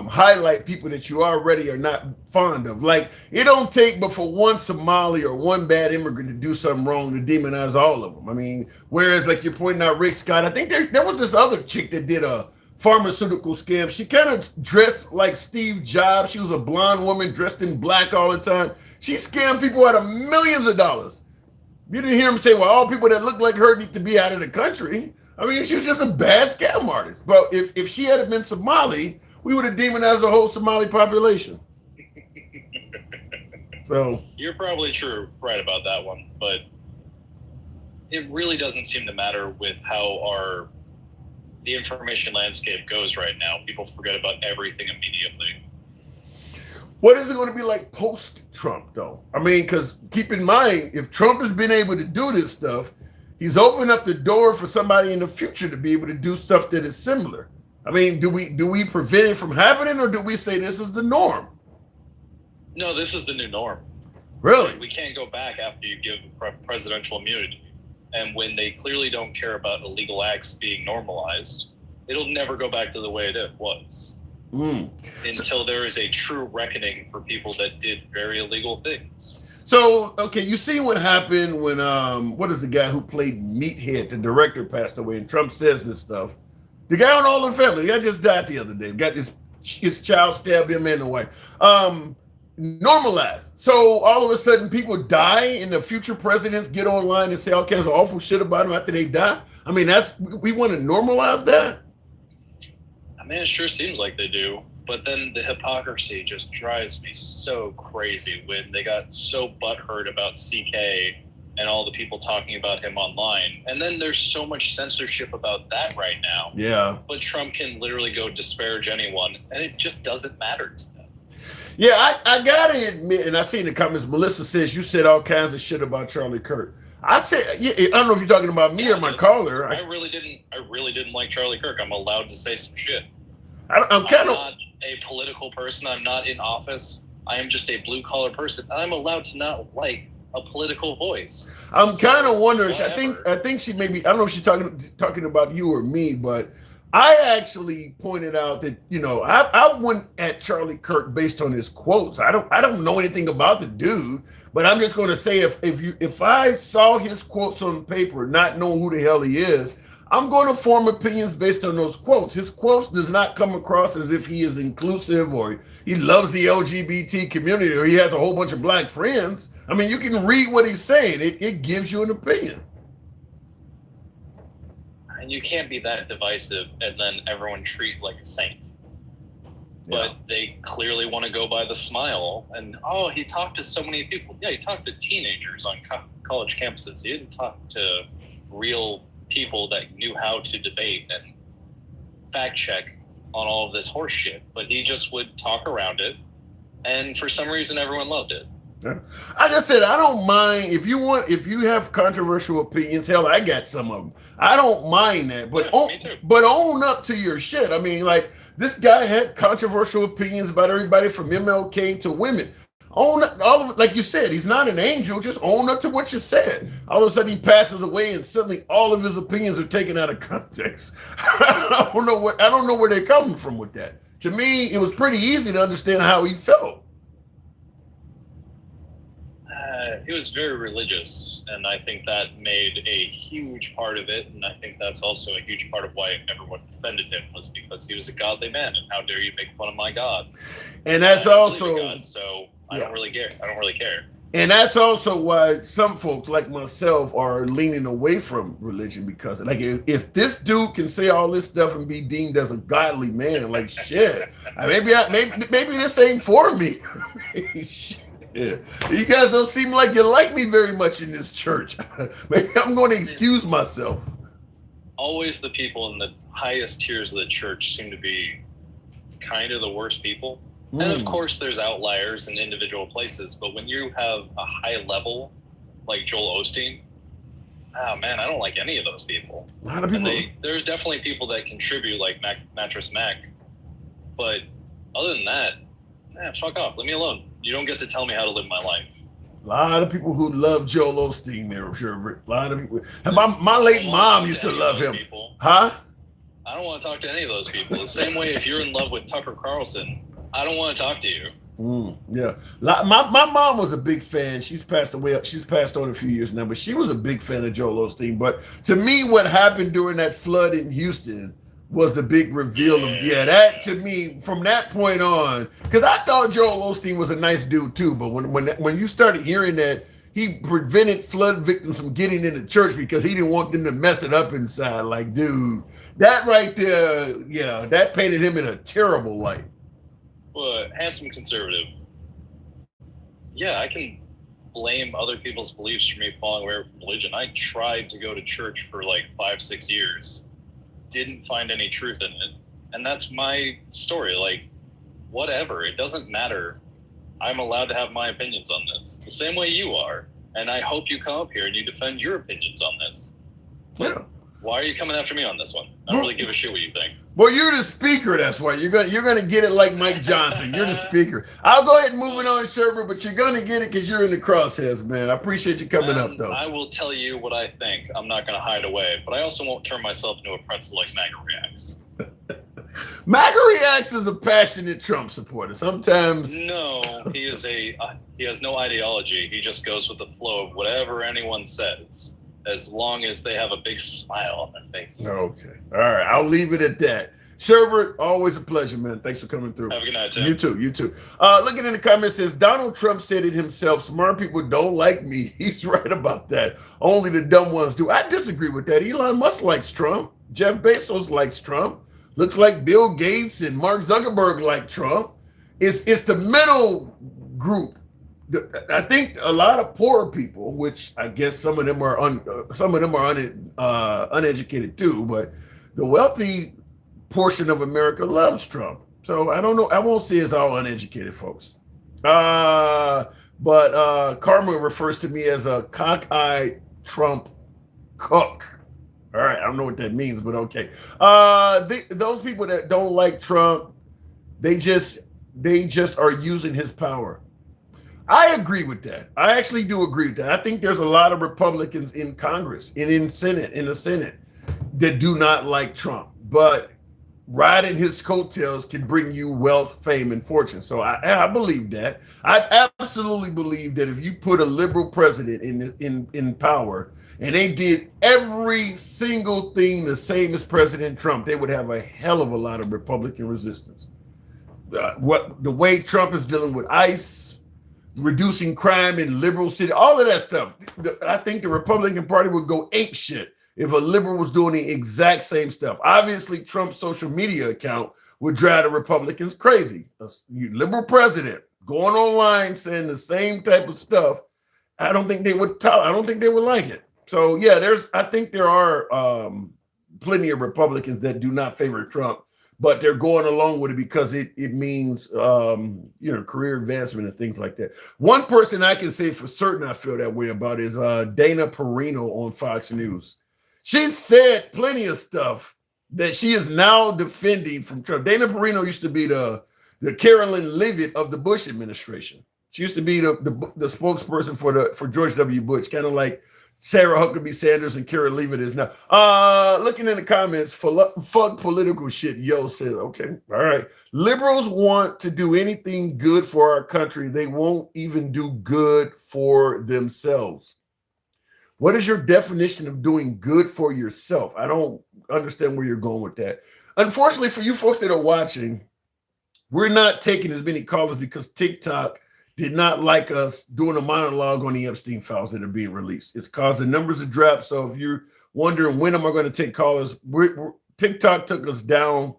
highlight people that you already are not fond of. Like, it don't take but for one Somali or one bad immigrant to do something wrong to demonize all of them. I mean, whereas like you're pointing out Rick Scott, I think there was this other chick that did a pharmaceutical scam. She kind of dressed like Steve Jobs. She was a blonde woman dressed in black all the time. She scammed people out of millions of dollars. You didn't hear him say, well, all people that look like her need to be out of the country. I mean, she was just a bad scam artist. But if she had been Somali, we would have demonized the whole Somali population. So
you're probably right about that one, but it really doesn't seem to matter with how the information landscape goes right now. People forget about everything immediately.
What is it going to be like post-Trump, though? I mean, because keep in mind, if Trump has been able to do this stuff, he's opened up the door for somebody in the future to be able to do stuff that is similar. I mean, do we prevent it from happening, or do we say this is the norm?
No, this is the new norm.
Really?
We can't go back after you give presidential immunity. And when they clearly don't care about illegal acts being normalized, it'll never go back to the way it was. Until there is a true reckoning for people that did very illegal things.
So, okay, you see what happened when, what is the guy who played Meathead, the director, passed away, and Trump says this stuff. The guy on All in the Family, the guy just died the other day. Got his child stabbed him in the way. Normalized. So all of a sudden people die and the future presidents get online and say all kinds of awful shit about them after they die. I mean, we want to normalize that.
I mean, it sure seems like they do. But then the hypocrisy just drives me so crazy when they got so butthurt about CK and all the people talking about him online. And then there's so much censorship about that right now.
Yeah.
But Trump can literally go disparage anyone, and it just doesn't matter to them.
Yeah, I gotta admit, and I see in the comments, Melissa says you said all kinds of shit about Charlie Kirk. I said, I don't know if you're talking about me or my caller.
I really didn't like Charlie Kirk. I'm allowed to say some shit.
I'm
not a political person. I'm not in office. I am just a blue collar person. I'm allowed to not like a political voice.
I'm kind of wondering. I think she may be. I don't know if she's talking about you or me, but I actually pointed out that, I went at Charlie Kirk based on his quotes. I don't know anything about the dude, but I'm just going to say if I saw his quotes on paper, not knowing who the hell he is, I'm going to form opinions based on those quotes. His quotes does not come across as if he is inclusive or he loves the LGBT community or he has a whole bunch of black friends. I mean, you can read what he's saying. It gives you an opinion.
And you can't be that divisive and then everyone treat like a saint. But they clearly want to go by the smile. And, oh, he talked to so many people. Yeah, he talked to teenagers on college campuses. He didn't talk to real people that knew how to debate and fact check on all of this horse shit. But he just would talk around it. And for some reason, everyone loved it.
Yeah. Like I said, I don't mind if you have controversial opinions. Hell, I got some of them. I don't mind that, but
me too.
But own up to your shit. I mean, like this guy had controversial opinions about everybody from MLK to women. Own all of it, like you said. He's not an angel. Just own up to what you said. All of a sudden, he passes away, and suddenly all of his opinions are taken out of context. I don't know where they're coming from with that. To me, it was pretty easy to understand how he felt.
He was very religious, and I think that made a huge part of it. And I think that's also a huge part of why everyone defended him, was because he was a godly man. And how dare you make fun of my God?
And that's also
God, so I don't really care. I don't really care.
And that's also why some folks like myself are leaning away from religion, because like if this dude can say all this stuff and be deemed as a godly man, like shit, maybe this ain't for me. Yeah. You guys don't seem like you like me very much in this church. Maybe I'm going to excuse myself.
Always the people in the highest tiers of the church seem to be kind of the worst people. And of course there's outliers in individual places, but when you have a high level like Joel Osteen, oh man, I don't like any of those people.
A lot of people.
And there's definitely people that contribute, like Mattress Mac, but other than that, fuck off, leave me alone. You don't get to tell me how to live my life.
A lot of people who love Joel Osteen there, sure. A lot of people. My late mom used to love him. Huh?
I don't want to talk to any of those people. The same way if you're in love with Tucker Carlson, I don't want to talk to you.
Yeah. My mom was a big fan. She's passed away. She's passed on a few years now, but she was a big fan of Joel Osteen. But to me, what happened during that flood in Houston was the big reveal of that to me from that point on, because I thought Joel Osteen was a nice dude too, but when you started hearing that he prevented flood victims from getting into church because he didn't want them to mess it up inside, like dude, that right there, that painted him in a terrible light.
Well, handsome conservative. Yeah, I can blame other people's beliefs for me falling away from religion. I tried to go to church for like 5-6 years. Didn't find any truth in it, and that's my story. Like, whatever, it doesn't matter. I'm allowed to have my opinions on this the same way you are, and I hope you come up here and you defend your opinions on this.
Yeah.
Why are you coming after me on this one? I don't really give a shit what you think.
Well, you're the speaker. That's why you're gonna get it like Mike Johnson. You're the speaker. I'll go ahead and move it on, Sherbert, but you're gonna get it because you're in the crosshairs, man. I appreciate you coming up, though.
I will tell you what I think. I'm not gonna hide away, but I also won't turn myself into a pretzel like MAGA Reacts.
MAGA Reacts is a passionate Trump supporter. Sometimes.
No, he has no ideology. He just goes with the flow of whatever anyone says, as long as they have a big smile on their face.
Okay. All right. I'll leave it at that. Sherbert, always a pleasure, man. Thanks for coming through.
Have a good night, Tim.
You too. You too. Looking in the comments, says Donald Trump said it himself. Smart people don't like me. He's right about that. Only the dumb ones do. I disagree with that. Elon Musk likes Trump. Jeff Bezos likes Trump. Looks like Bill Gates and Mark Zuckerberg like Trump. It's the middle group. I think a lot of poor people, which I guess some of them are uneducated too, but the wealthy portion of America loves Trump. So I don't know. I won't say it's all uneducated folks. But Karma refers to me as a cockeyed Trump cook. All right, I don't know what that means, but okay. Those people that don't like Trump, they just are using his power. I agree with that. I actually do agree with that. I think there's a lot of Republicans in Congress and in the Senate that do not like Trump. But riding his coattails can bring you wealth, fame, and fortune. So I believe that. I absolutely believe that if you put a liberal president in power and they did every single thing the same as President Trump, they would have a hell of a lot of Republican resistance. The way Trump is dealing with ICE, reducing crime in liberal city, all of that stuff. I think the Republican Party would go ape shit if a liberal was doing the exact same stuff. Obviously, Trump's social media account would drive the Republicans crazy. A liberal president going online saying the same type of stuff. I don't think they would like it. So yeah, I think there are plenty of Republicans that do not favor Trump, but they're going along with it because it means career advancement and things like that. One person I can say for certain I feel that way about is Dana Perino on Fox News. She said plenty of stuff that she is now defending from Trump. Dana Perino used to be the Carolyn Leavitt of the Bush administration. She used to be the spokesperson for George W. Bush, kind of like Sarah Huckabee Sanders and Carolyn Leavitt is now. Looking in the comments, fuck political shit. Yo says, okay, all right. Liberals want to do anything good for our country. They won't even do good for themselves. What is your definition of doing good for yourself? I don't understand where you're going with that. Unfortunately, for you folks that are watching, we're not taking as many callers because TikTok did not like us doing a monologue on the Epstein Files that are being released. It's caused the numbers to drop. So if you're wondering when am I going to take callers, TikTok took us down,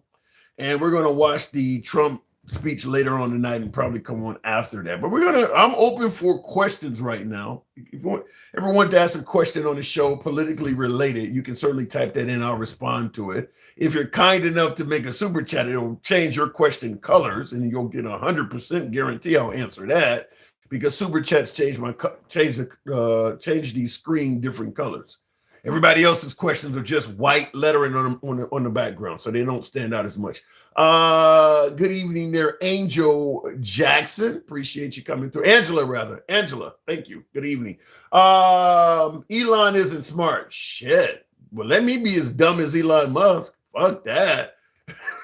and we're going to watch the Trump speech later on tonight and probably come on after that. But I'm open for questions right now. If you ever want to ask a question on the show politically related, you can certainly type that in. I'll respond to it. If you're kind enough to make a super chat, it'll change your question colors and you'll get 100% guarantee I'll answer that, because super chats change the screen different colors. Everybody else's questions are just white lettering on the background, so they don't stand out as much. Good evening there, Angel Jackson. Appreciate you coming through. Angela, thank you. Good evening. Elon isn't smart. Shit. Well, let me be as dumb as Elon Musk. Fuck that.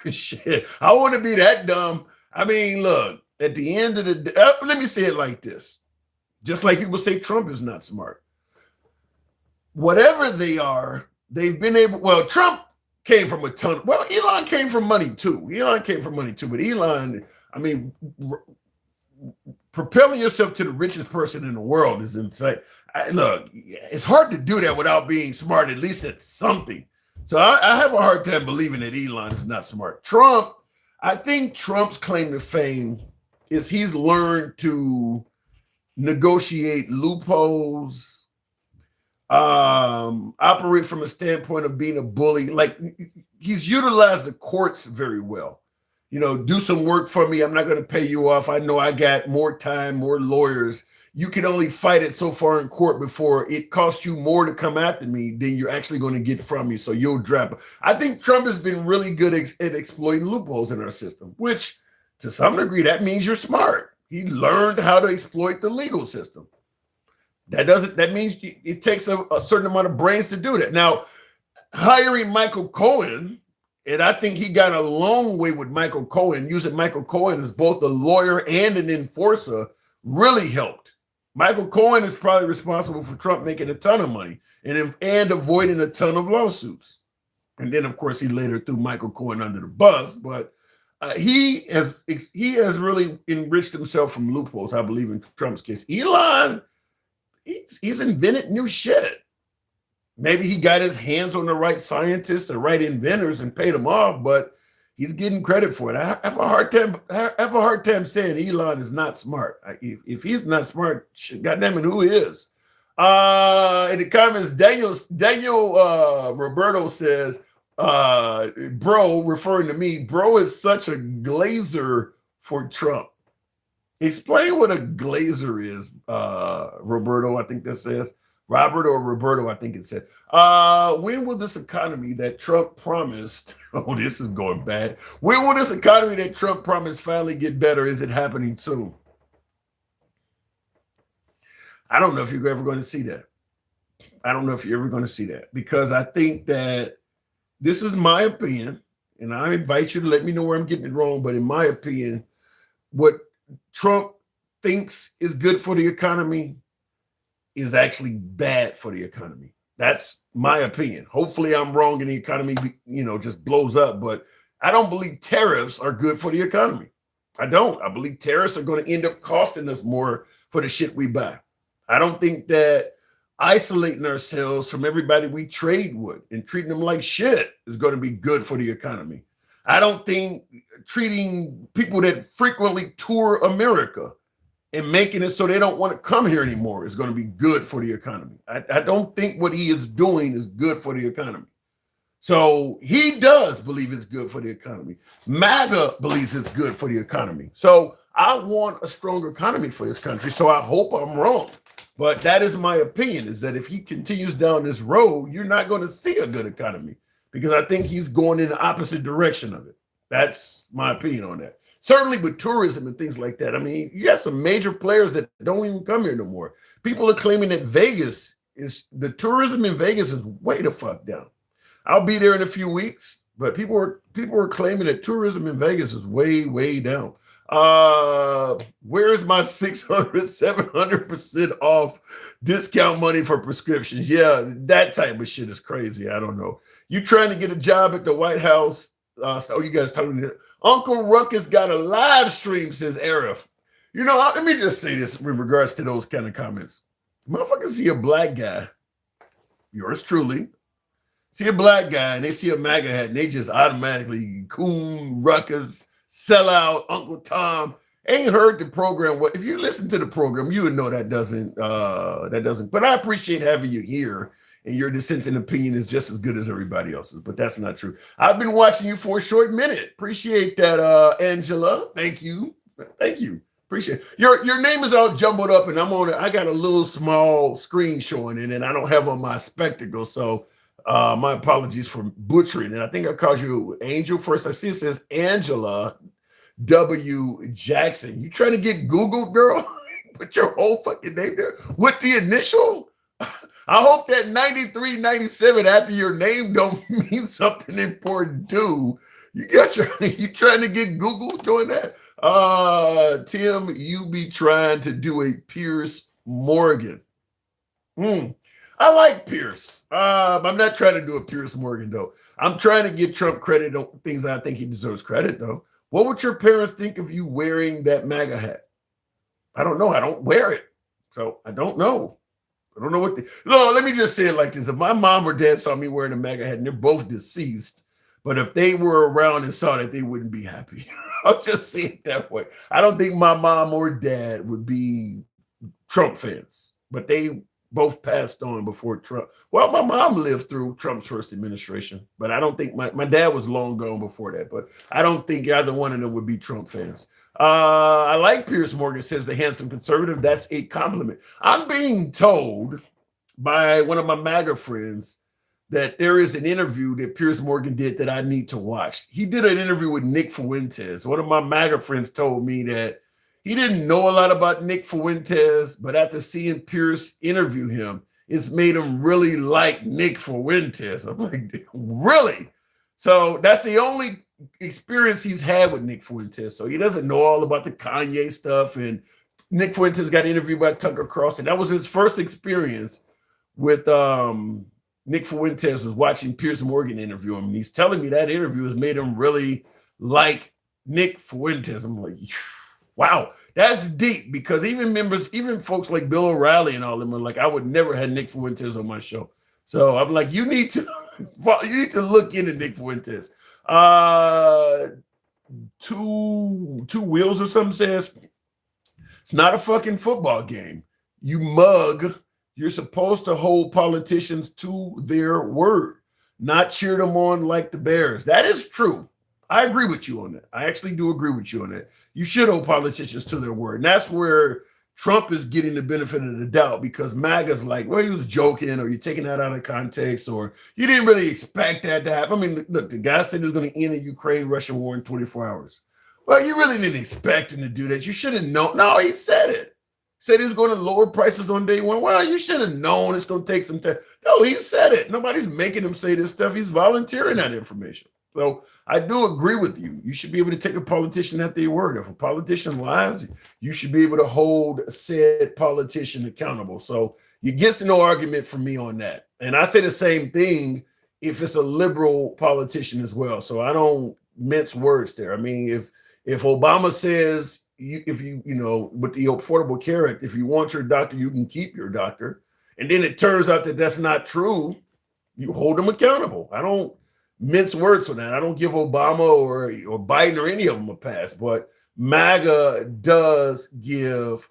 Shit. I want to be that dumb. I mean, look, at the end of the day, let me say it like this. Just like people say Trump is not smart. Whatever they are, they've been able. Well, Trump came from a ton. Well, Elon came from money too. But Elon, I mean, propelling yourself to the richest person in the world is insane. Look, it's hard to do that without being smart, at least at something. So I have a hard time believing that Elon is not smart. Trump, I think Trump's claim to fame is he's learned to negotiate loopholes, operate from a standpoint of being a bully. Like, he's utilized the courts very well. You know, do some work for me. I'm not going to pay you off. I know I got more time, more lawyers. You can only fight it so far in court before it costs you more to come after me than you're actually going to get from me. So you'll drop. I think Trump has been really good at exploiting loopholes in our system, which to some degree, that means you're smart. He learned how to exploit the legal system. That means it takes a certain amount of brains to do that. Now, hiring Michael Cohen, and I think he got a long way with Michael Cohen, using Michael Cohen as both a lawyer and an enforcer, really helped. Michael Cohen is probably responsible for Trump making a ton of money and avoiding a ton of lawsuits. And then, of course, he later threw Michael Cohen under the bus, but he has really enriched himself from loopholes, I believe, in Trump's case. Elon, he's invented new shit. Maybe he got his hands on the right scientists, the right inventors, and paid them off, but he's getting credit for it. I have a hard time saying Elon is not smart. If he's not smart, goddamn it, who is? In the comments, Daniel Roberto says, bro, referring to me, bro is such a glazer for Trump. Explain what a glazer is, Roberto, I think that says. Robert or Roberto, I think it said. When will this economy that Trump promised, oh, this is going bad. When will this economy that Trump promised finally get better? Is it happening soon? I don't know if you're ever going to see that. Because I think that this is my opinion, and I invite you to let me know where I'm getting it wrong, but in my opinion, what Trump thinks is good for the economy is actually bad for the economy. That's my opinion. Hopefully I'm wrong and the economy, just blows up, but I don't believe tariffs are good for the economy. I don't. I believe tariffs are going to end up costing us more for the shit we buy. I don't think that isolating ourselves from everybody we trade with and treating them like shit is going to be good for the economy. I don't think treating people that frequently tour America and making it so they don't want to come here anymore is going to be good for the economy. I don't think what he is doing is good for the economy. So he does believe it's good for the economy. MAGA believes it's good for the economy. So I want a stronger economy for this country. So I hope I'm wrong. But that is my opinion, is that if he continues down this road, you're not going to see a good economy, because I think he's going in the opposite direction of it. That's my opinion on that. Certainly with tourism and things like that. I mean, you got some major players that don't even come here no more. People are claiming that the tourism in Vegas is way the fuck down. I'll be there in a few weeks, but people are claiming that tourism in Vegas is way, way down. Where's my 600, 700% off discount money for prescriptions? Yeah, that type of shit is crazy. I don't know. You trying to get a job at the White House? You guys talking to Uncle Ruckus got a live stream, says Arif. Let me just say this in regards to those kind of comments. Motherfuckers see a black guy, yours truly, see a black guy, and they see a MAGA hat, and they just automatically coon, Ruckus, sellout, Uncle Tom. Ain't heard the program. Well, if you listen to the program, you would know that doesn't. But I appreciate having you here, and your dissenting opinion is just as good as everybody else's. But that's not true. I've been watching you for a short minute. Appreciate that, Angela. Thank you. Appreciate it. Your name is all jumbled up, and I got a little small screen showing it, and I don't have on my spectacles, so. My apologies for butchering it. I think I called you Angel first. I see it says Angela W. Jackson. You trying to get Googled, girl? Put your whole fucking name there with the initial. I hope that 93, 97 after your name don't mean something important too. You trying to get Googled doing that? Tim, you be trying to do a Pierce Morgan. I like Pierce. I'm not trying to do a Pierce Morgan, though. I'm trying to give Trump credit on things I think he deserves credit, though. What would your parents think of you wearing that MAGA hat? I don't know. I don't wear it. So I don't know. I don't know what no, let me just say it like this. If my mom or dad saw me wearing a MAGA hat, and they're both deceased, but if they were around and saw that, they wouldn't be happy. I'll just say it that way. I don't think my mom or dad would be Trump fans, but they both passed on before Trump. Well, my mom lived through Trump's first administration, but I don't think my dad was long gone before that, but I don't think either one of them would be Trump fans. I like Pierce Morgan, says the handsome conservative. That's a compliment. I'm being told by one of my MAGA friends that there is an interview that Pierce Morgan did that I need to watch. He did an interview with Nick Fuentes. One of my MAGA friends told me that he didn't know a lot about Nick Fuentes, but after seeing Pierce interview him, it's made him really like Nick Fuentes. I'm like, really? So that's the only experience he's had with Nick Fuentes. So he doesn't know all about the Kanye stuff. And Nick Fuentes got interviewed by Tucker Carlson. That was his first experience with Nick Fuentes, was watching Pierce Morgan interview him. And he's telling me that interview has made him really like Nick Fuentes. I'm like, wow, that's deep, because even folks like Bill O'Reilly and all them are like, I would never have Nick Fuentes on my show. So I'm like, you need to look into Nick Fuentes. Two wheels or something says it's not a fucking football game. You mug. You're supposed to hold politicians to their word, not cheer them on like the Bears. That is true. I agree with you on that. I actually do agree with you on that. You should hold politicians to their word. And that's where Trump is getting the benefit of the doubt, because MAGA's like, well, he was joking, or you're taking that out of context, or you didn't really expect that to happen. I mean, look, the guy said he was going to end the Ukraine-Russia war in 24 hours. Well, you really didn't expect him to do that. You should have known. No, he said it. Said he was going to lower prices on day one. Well, you should have known it's going to take some time. No, he said it. Nobody's making him say this stuff. He's volunteering that information. So I do agree with you. You should be able to take a politician at their word. If a politician lies, you should be able to hold said politician accountable. So you get no argument from me on that. And I say the same thing if it's a liberal politician as well. So I don't mince words there. I mean, if Obama says if you know with the Affordable Care Act, if you want your doctor, you can keep your doctor, and then it turns out that that's not true, you hold them accountable. I don't mince words on that. I don't give Obama or Biden or any of them a pass, but MAGA does give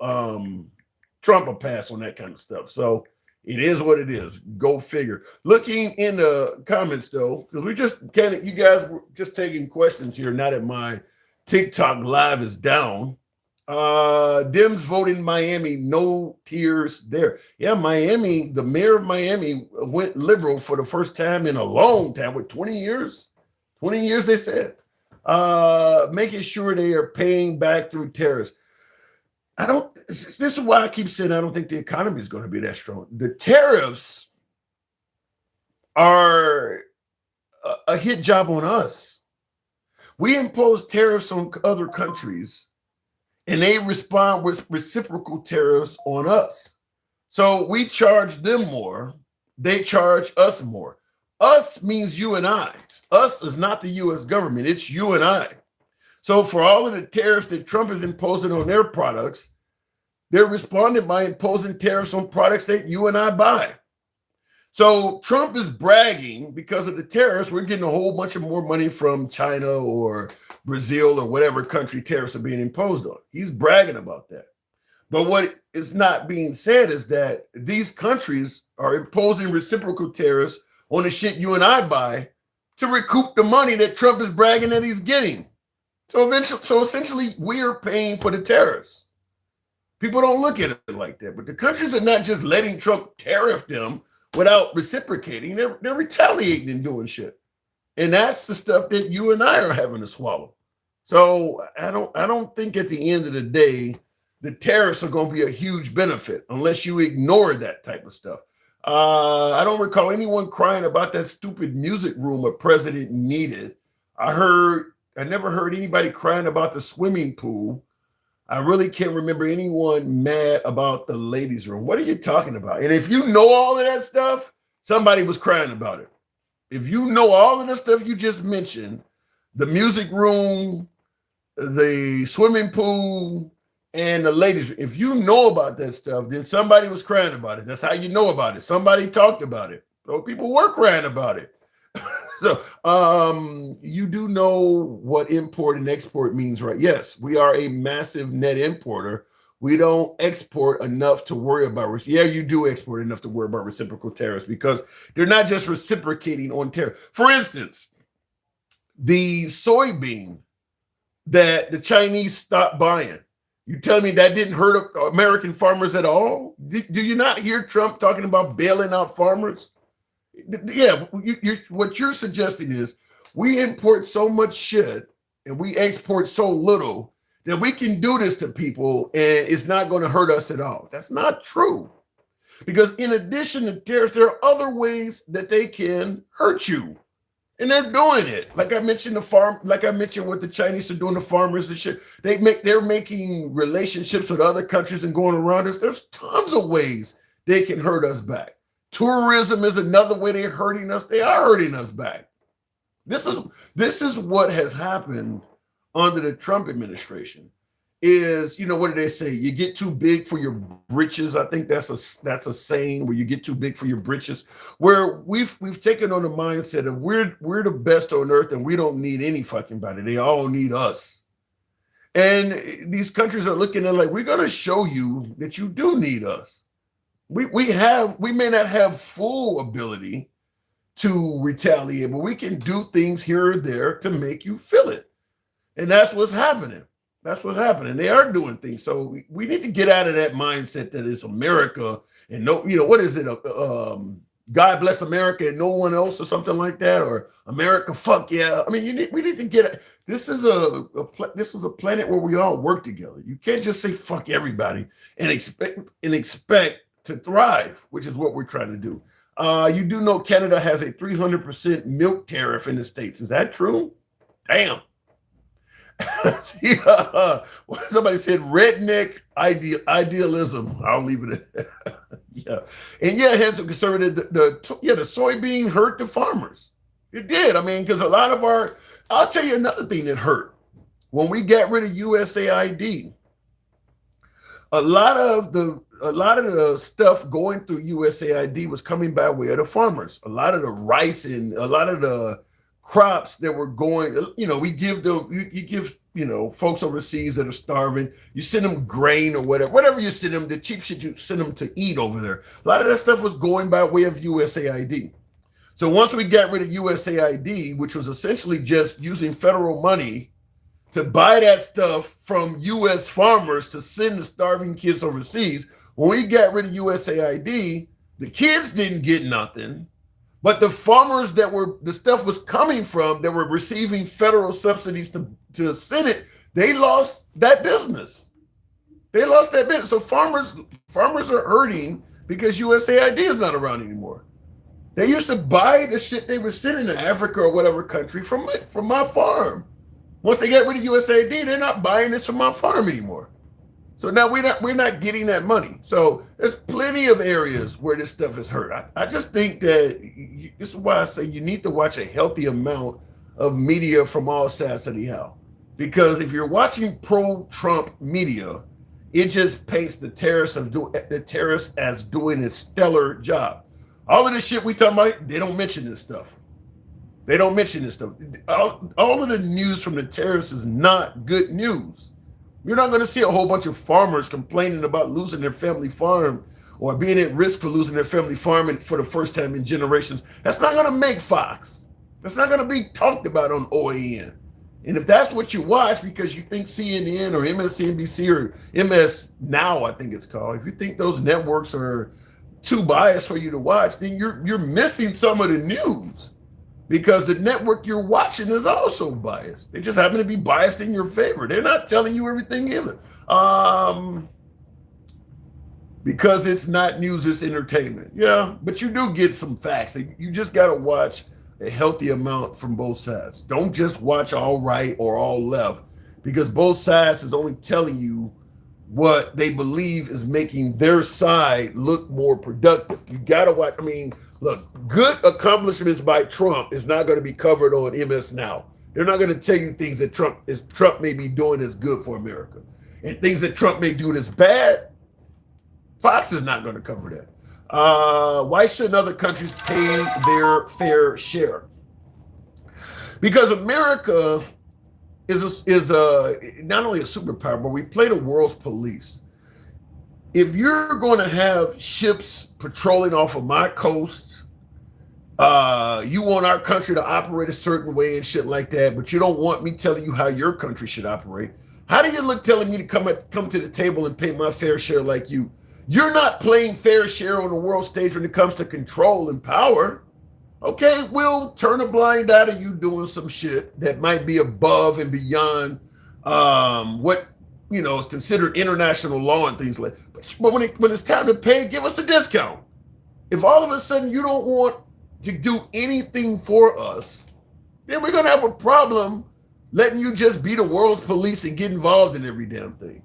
Trump a pass on that kind of stuff. So it is what it is. Go figure. Looking in the comments though, because you guys were just taking questions here. Now that my TikTok live is down. Dems voting Miami, no tears there. Yeah, Miami, the mayor of Miami went liberal for the first time in a long time, with 20 years. 20 years, they said. Making sure they are paying back through tariffs. This is why I keep saying I don't think the economy is going to be that strong. The tariffs are a hit job on us. We impose tariffs on other countries, and they respond with reciprocal tariffs on us. So we charge them more. They charge us more. Us means you and I. Us is not the U.S. government. It's you and I. So for all of the tariffs that Trump is imposing on their products, they're responding by imposing tariffs on products that you and I buy. So Trump is bragging because of the tariffs. We're getting a whole bunch of more money from China or Brazil or whatever country tariffs are being imposed on. He's bragging about that. But what is not being said is that these countries are imposing reciprocal tariffs on the shit you and I buy to recoup the money that Trump is bragging that he's getting. So essentially, we are paying for the tariffs. People don't look at it like that. But the countries are not just letting Trump tariff them without reciprocating. They're retaliating and doing shit. And that's the stuff that you and I are having to swallow. So I don't think at the end of the day, the tariffs are going to be a huge benefit unless you ignore that type of stuff. I don't recall anyone crying about that stupid music room a president needed. I never heard anybody crying about the swimming pool. I really can't remember anyone mad about the ladies' room. What are you talking about? And if you know all of that stuff, somebody was crying about it. If you know all of the stuff you just mentioned, the music room, the swimming pool, and the ladies' room, if you know about that stuff, then somebody was crying about it. That's how you know about it. Somebody talked about it. So people were crying about it. So you do know what import and export means, right? Yes, we are a massive net importer. We don't export enough to worry about. Yeah, you do export enough to worry about reciprocal tariffs because they're not just reciprocating on tariff. For instance, the soybean that the Chinese stopped buying, you telling me that didn't hurt American farmers at all? Do you not hear Trump talking about bailing out farmers? Yeah, what you're suggesting is we import so much shit and we export so little that we can do this to people and it's not going to hurt us at all. That's not true. Because in addition to tariffs, there are other ways that they can hurt you. And they're doing it. Like I mentioned what the Chinese are doing to farmers and shit. They're making relationships with other countries and going around us. There's tons of ways they can hurt us back. Tourism is another way they're hurting us. They are hurting us back. This is what has happened under the Trump administration. Is, what do they say? You get too big for your britches. I think that's a saying where you get too big for your britches. Where we've taken on the mindset of we're the best on earth and we don't need any fucking body. They all need us. And these countries are looking at like, we're gonna show you that you do need us. We may not have full ability to retaliate, but we can do things here or there to make you feel it. And that's what's happening. That's what's happening. They are doing things. So we need to get out of that mindset that it's America and what is it? God bless America and no one else or something like that, or America, fuck yeah. I mean, we need to get this is a planet where we all work together. You can't just say fuck everybody and expect to thrive, which is what we're trying to do. You do know Canada has a 300% milk tariff in the States. Is that true? Damn. See, somebody said redneck idealism. I'll leave it at that. Yeah. And yeah, it has some conservative, the soybean hurt the farmers. It did. I mean, because a lot of I'll tell you another thing that hurt. When we got rid of USAID, a lot of the stuff going through USAID was coming by way of the farmers. A lot of the rice and a lot of the crops that were going, we give them, you give, folks overseas that are starving, you send them grain or whatever you send them, the cheap shit you send them to eat over there. A lot of that stuff was going by way of USAID. So once we got rid of USAID, which was essentially just using federal money to buy that stuff from U.S. farmers to send the starving kids overseas, when we got rid of USAID, the kids didn't get nothing, but the farmers the stuff was coming from, that were receiving federal subsidies to send it, they lost that business. They lost that business. So farmers are hurting because USAID is not around anymore. They used to buy the shit they were sending to Africa or whatever country from my farm. Once they get rid of USAID, they're not buying this from my farm anymore. So now we're not getting that money. So there's plenty of areas where this stuff is hurt. I just think that this is why I say you need to watch a healthy amount of media from all sides of the aisle. Because if you're watching pro-Trump media, it just paints the terrorists as doing a stellar job. All of this shit we talking about, they don't mention this stuff. They don't mention this stuff. All of the news from the terrorists is not good news. You're not going to see a whole bunch of farmers complaining about losing their family farm or being at risk for losing their family farm for the first time in generations. That's not going to make Fox. That's not going to be talked about on OAN. And if that's what you watch because you think CNN or MSNBC or MS Now, I think it's called, if you think those networks are too biased for you to watch, then you're missing some of the news. Because the network you're watching is also biased. They just happen to be biased in your favor. They're not telling you everything either. Because it's not news, it's entertainment. Yeah, but you do get some facts. You just got to watch a healthy amount from both sides. Don't just watch all right or all left, because both sides is only telling you what they believe is making their side look more productive. You got to watch. I mean, look, good accomplishments by Trump is not going to be covered on MS Now. They're not going to tell you things that Trump may be doing that's good for America. And things that Trump may do that's bad, Fox is not going to cover that. Why shouldn't other countries pay their fair share? Because America is not only a superpower, but we play the world's police. If you're going to have ships patrolling off of my coast, you want our country to operate a certain way and shit like that, but you don't want me telling you how your country should operate. How do you look telling me to come to the table and pay my fair share like you? You're not playing fair share on the world stage when it comes to control and power. Okay, we'll turn a blind eye to you doing some shit that might be above and beyond what is considered international law and things like that. But when it's time to pay, give us a discount. If all of a sudden you don't want to do anything for us, then we're going to have a problem letting you just be the world's police and get involved in every damn thing.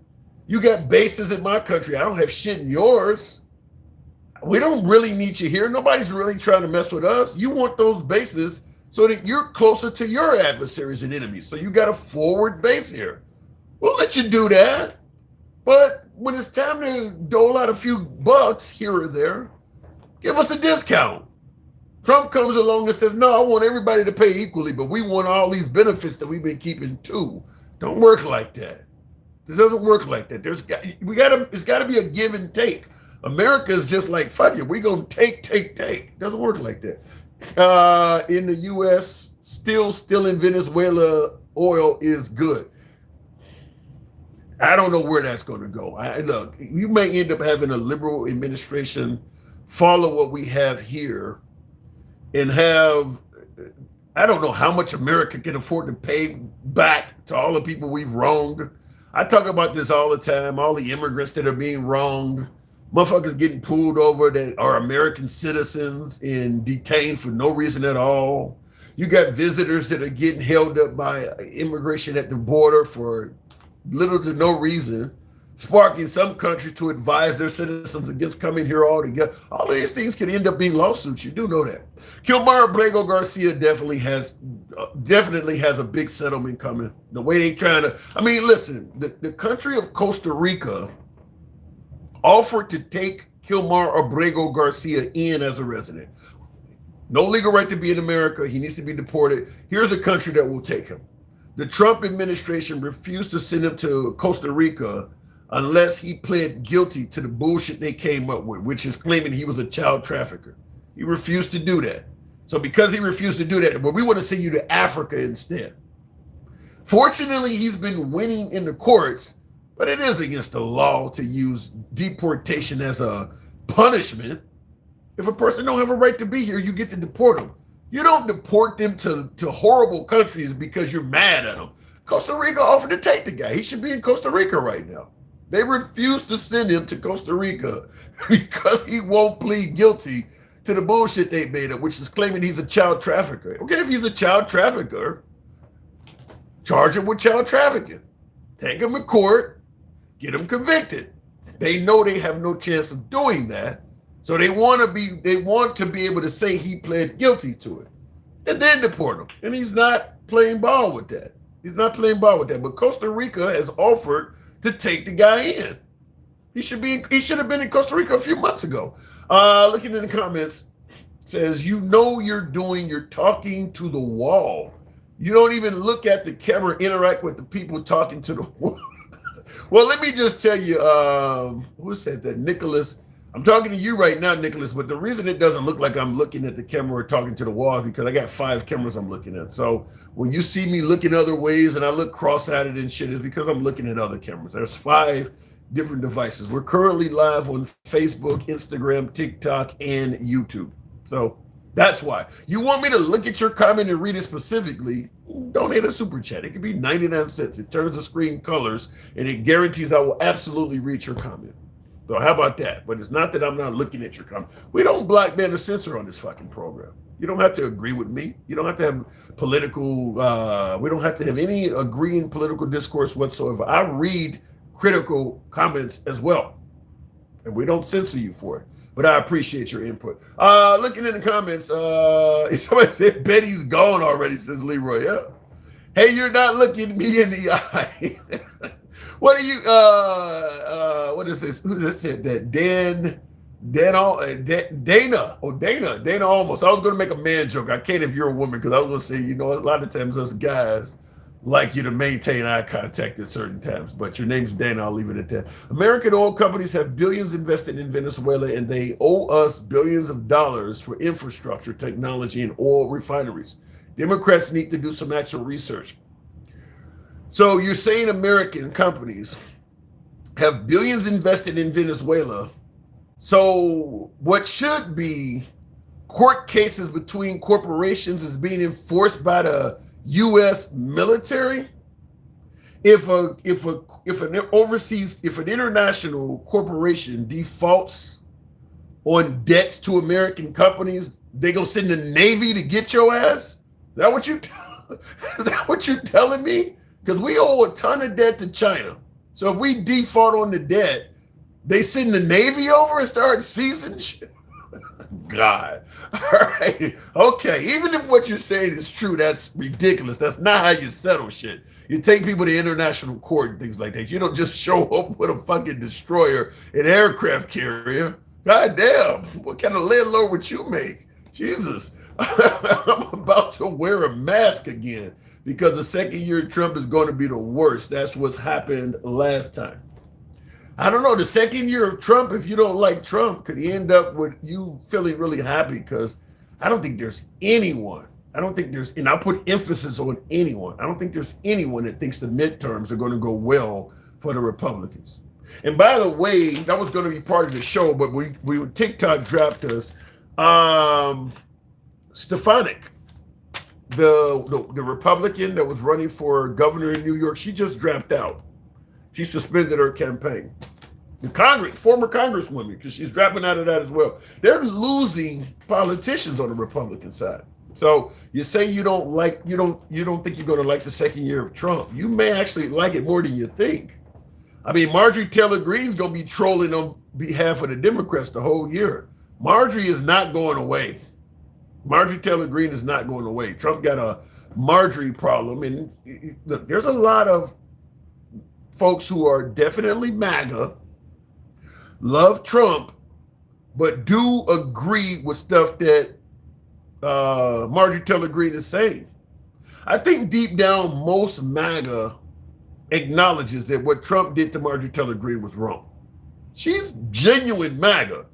You got bases in my country. I don't have shit in yours. We don't really need you here. Nobody's really trying to mess with us. You want those bases so that you're closer to your adversaries and enemies. So you got a forward base here. We'll let you do that. But when it's time to dole out a few bucks here or there, give us a discount. Trump comes along and says, no, I want everybody to pay equally, but we want all these benefits that we've been keeping too. Don't work like that. This doesn't work like that. It's got to be a give and take. America is just like, fuck it, we're going to take. It doesn't work like that. In the U.S., still in Venezuela, oil is good. I don't know where that's going to go. Look, you may end up having a liberal administration follow what we have here and have, I don't know how much America can afford to pay back to all the people we've wronged. I talk about this all the time, all the immigrants that are being wronged, Motherfuckers getting pulled over that are American citizens and detained for no reason at all. You got visitors that are getting held up by immigration at the border for little to no reason, sparking some countries to advise their citizens against coming here altogether. All of these things can end up being lawsuits. You do know that. Kilmar Abrego Garcia definitely has a big settlement coming. The way they trying to, I mean, listen, the country of Costa Rica offered to take Kilmar Abrego Garcia in as a resident. No legal right to be in America. He needs to be deported. Here's a country that will take him. The Trump administration refused to send him to Costa Rica unless he pled guilty to the bullshit they came up with, which is claiming he was a child trafficker. He refused to do that. So because he refused to do that, well, we want to send you to Africa instead. Fortunately, he's been winning in the courts, but it is against the law to use deportation as a punishment. If a person don't have a right to be here, you get to deport them. You don't deport them to horrible countries because you're mad at them. Costa Rica offered to take the guy. He should be in Costa Rica right now. They refused to send him to Costa Rica because he won't plead guilty to the bullshit they made up, which is claiming he's a child trafficker. Okay, if he's a child trafficker, charge him with child trafficking. Take him to court, get him convicted. They know they have no chance of doing that. So they want to be able to say he pled guilty to it and then deport him. And he's not playing ball with that. He's not playing ball with that. But Costa Rica has offered to take the guy in. He should have been in Costa Rica a few months ago. Looking in the comments, says, you're talking to the wall. You don't even look at the camera, interact with the people talking to the wall. Well, let me just tell you, who said that? Nicholas. I'm talking to you right now, Nicholas, but the reason it doesn't look like I'm looking at the camera or talking to the wall is because I got 5 cameras I'm looking at. So when you see me looking other ways and I look cross-eyed and shit, is because I'm looking at other cameras. There's 5 different devices. We're currently live on Facebook, Instagram, TikTok, and YouTube. So that's why. You want me to look at your comment and read it specifically, donate a super chat. It could be 99 cents. It turns the screen colors, and it guarantees I will absolutely read your comment. So how about that? But it's not that I'm not looking at your comment. We don't blackmail or censor on this fucking program. You don't have to agree with me. You don't have to have political, we don't have to have any agreeing political discourse whatsoever. I read critical comments as well. And we don't censor you for it. But I appreciate your input. Looking in the comments, somebody said Betty's gone already, says Leroy. Yeah. Hey, you're not looking me in the eye. What are you, what is this? Who just said that? Dana almost. I was going to make a man joke. I can't if you're a woman, because I was going to say, you know, a lot of times us guys like you to maintain eye contact at certain times, but your name's Dana, I'll leave it at that. American oil companies have billions invested in Venezuela, and they owe us billions of dollars for infrastructure, technology, and oil refineries. Democrats need to do some actual research. So you're saying American companies have billions invested in Venezuela. So what should be court cases between corporations is being enforced by the U.S. military? If an international corporation defaults on debts to American companies, they gonna send the Navy to get your ass? Is that what you're telling me? Because we owe a ton of debt to China. So if we default on the debt, they send the Navy over and start seizing shit? God. All right. Okay. Even if what you're saying is true, that's ridiculous. That's not how you settle shit. You take people to international court and things like that. You don't just show up with a fucking destroyer, an aircraft carrier. God damn. What kind of landlord would you make? Jesus. I'm about to wear a mask again, because the second year Trump is going to be the worst. That's what's happened last time. I don't know, the second year of Trump, if you don't like Trump, could end up with you feeling really happy, because I don't think there's anyone, and I put emphasis on anyone, I don't think there's anyone that thinks the midterms are going to go well for the Republicans. And by the way, that was going to be part of the show, but we TikTok dropped us. Stefanik, the Republican that was running for governor in New York, she just dropped out. She suspended her campaign. The former Congresswoman, because she's dropping out of that as well. They're losing politicians on the Republican side. So you say you don't think you're going to like the second year of Trump. You may actually like it more than you think. I mean, Marjorie Taylor Greene's going to be trolling on behalf of the Democrats the whole year. Marjorie is not going away. Marjorie Taylor Greene is not going away. Trump got a Marjorie problem. And look, there's a lot of folks who are definitely MAGA, love Trump, but do agree with stuff that Marjorie Taylor Greene is saying. I think deep down, most MAGA acknowledges that what Trump did to Marjorie Taylor Greene was wrong. She's genuine MAGA.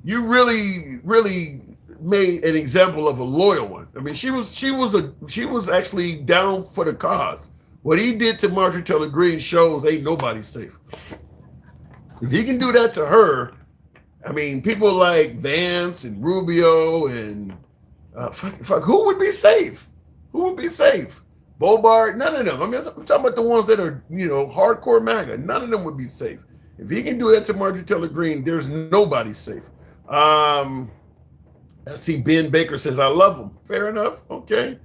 You really, really made an example of a loyal one. I mean, she was actually down for the cause. What he did to Marjorie Taylor Greene shows ain't nobody safe. If he can do that to her, I mean, people like Vance and Rubio and who would be safe? Who would be safe? Bobart, none of them. I mean, I'm talking about the ones that are, hardcore MAGA. None of them would be safe. If he can do that to Marjorie Taylor Greene, there's nobody safe. I see Ben Baker says, I love him. Fair enough. Okay.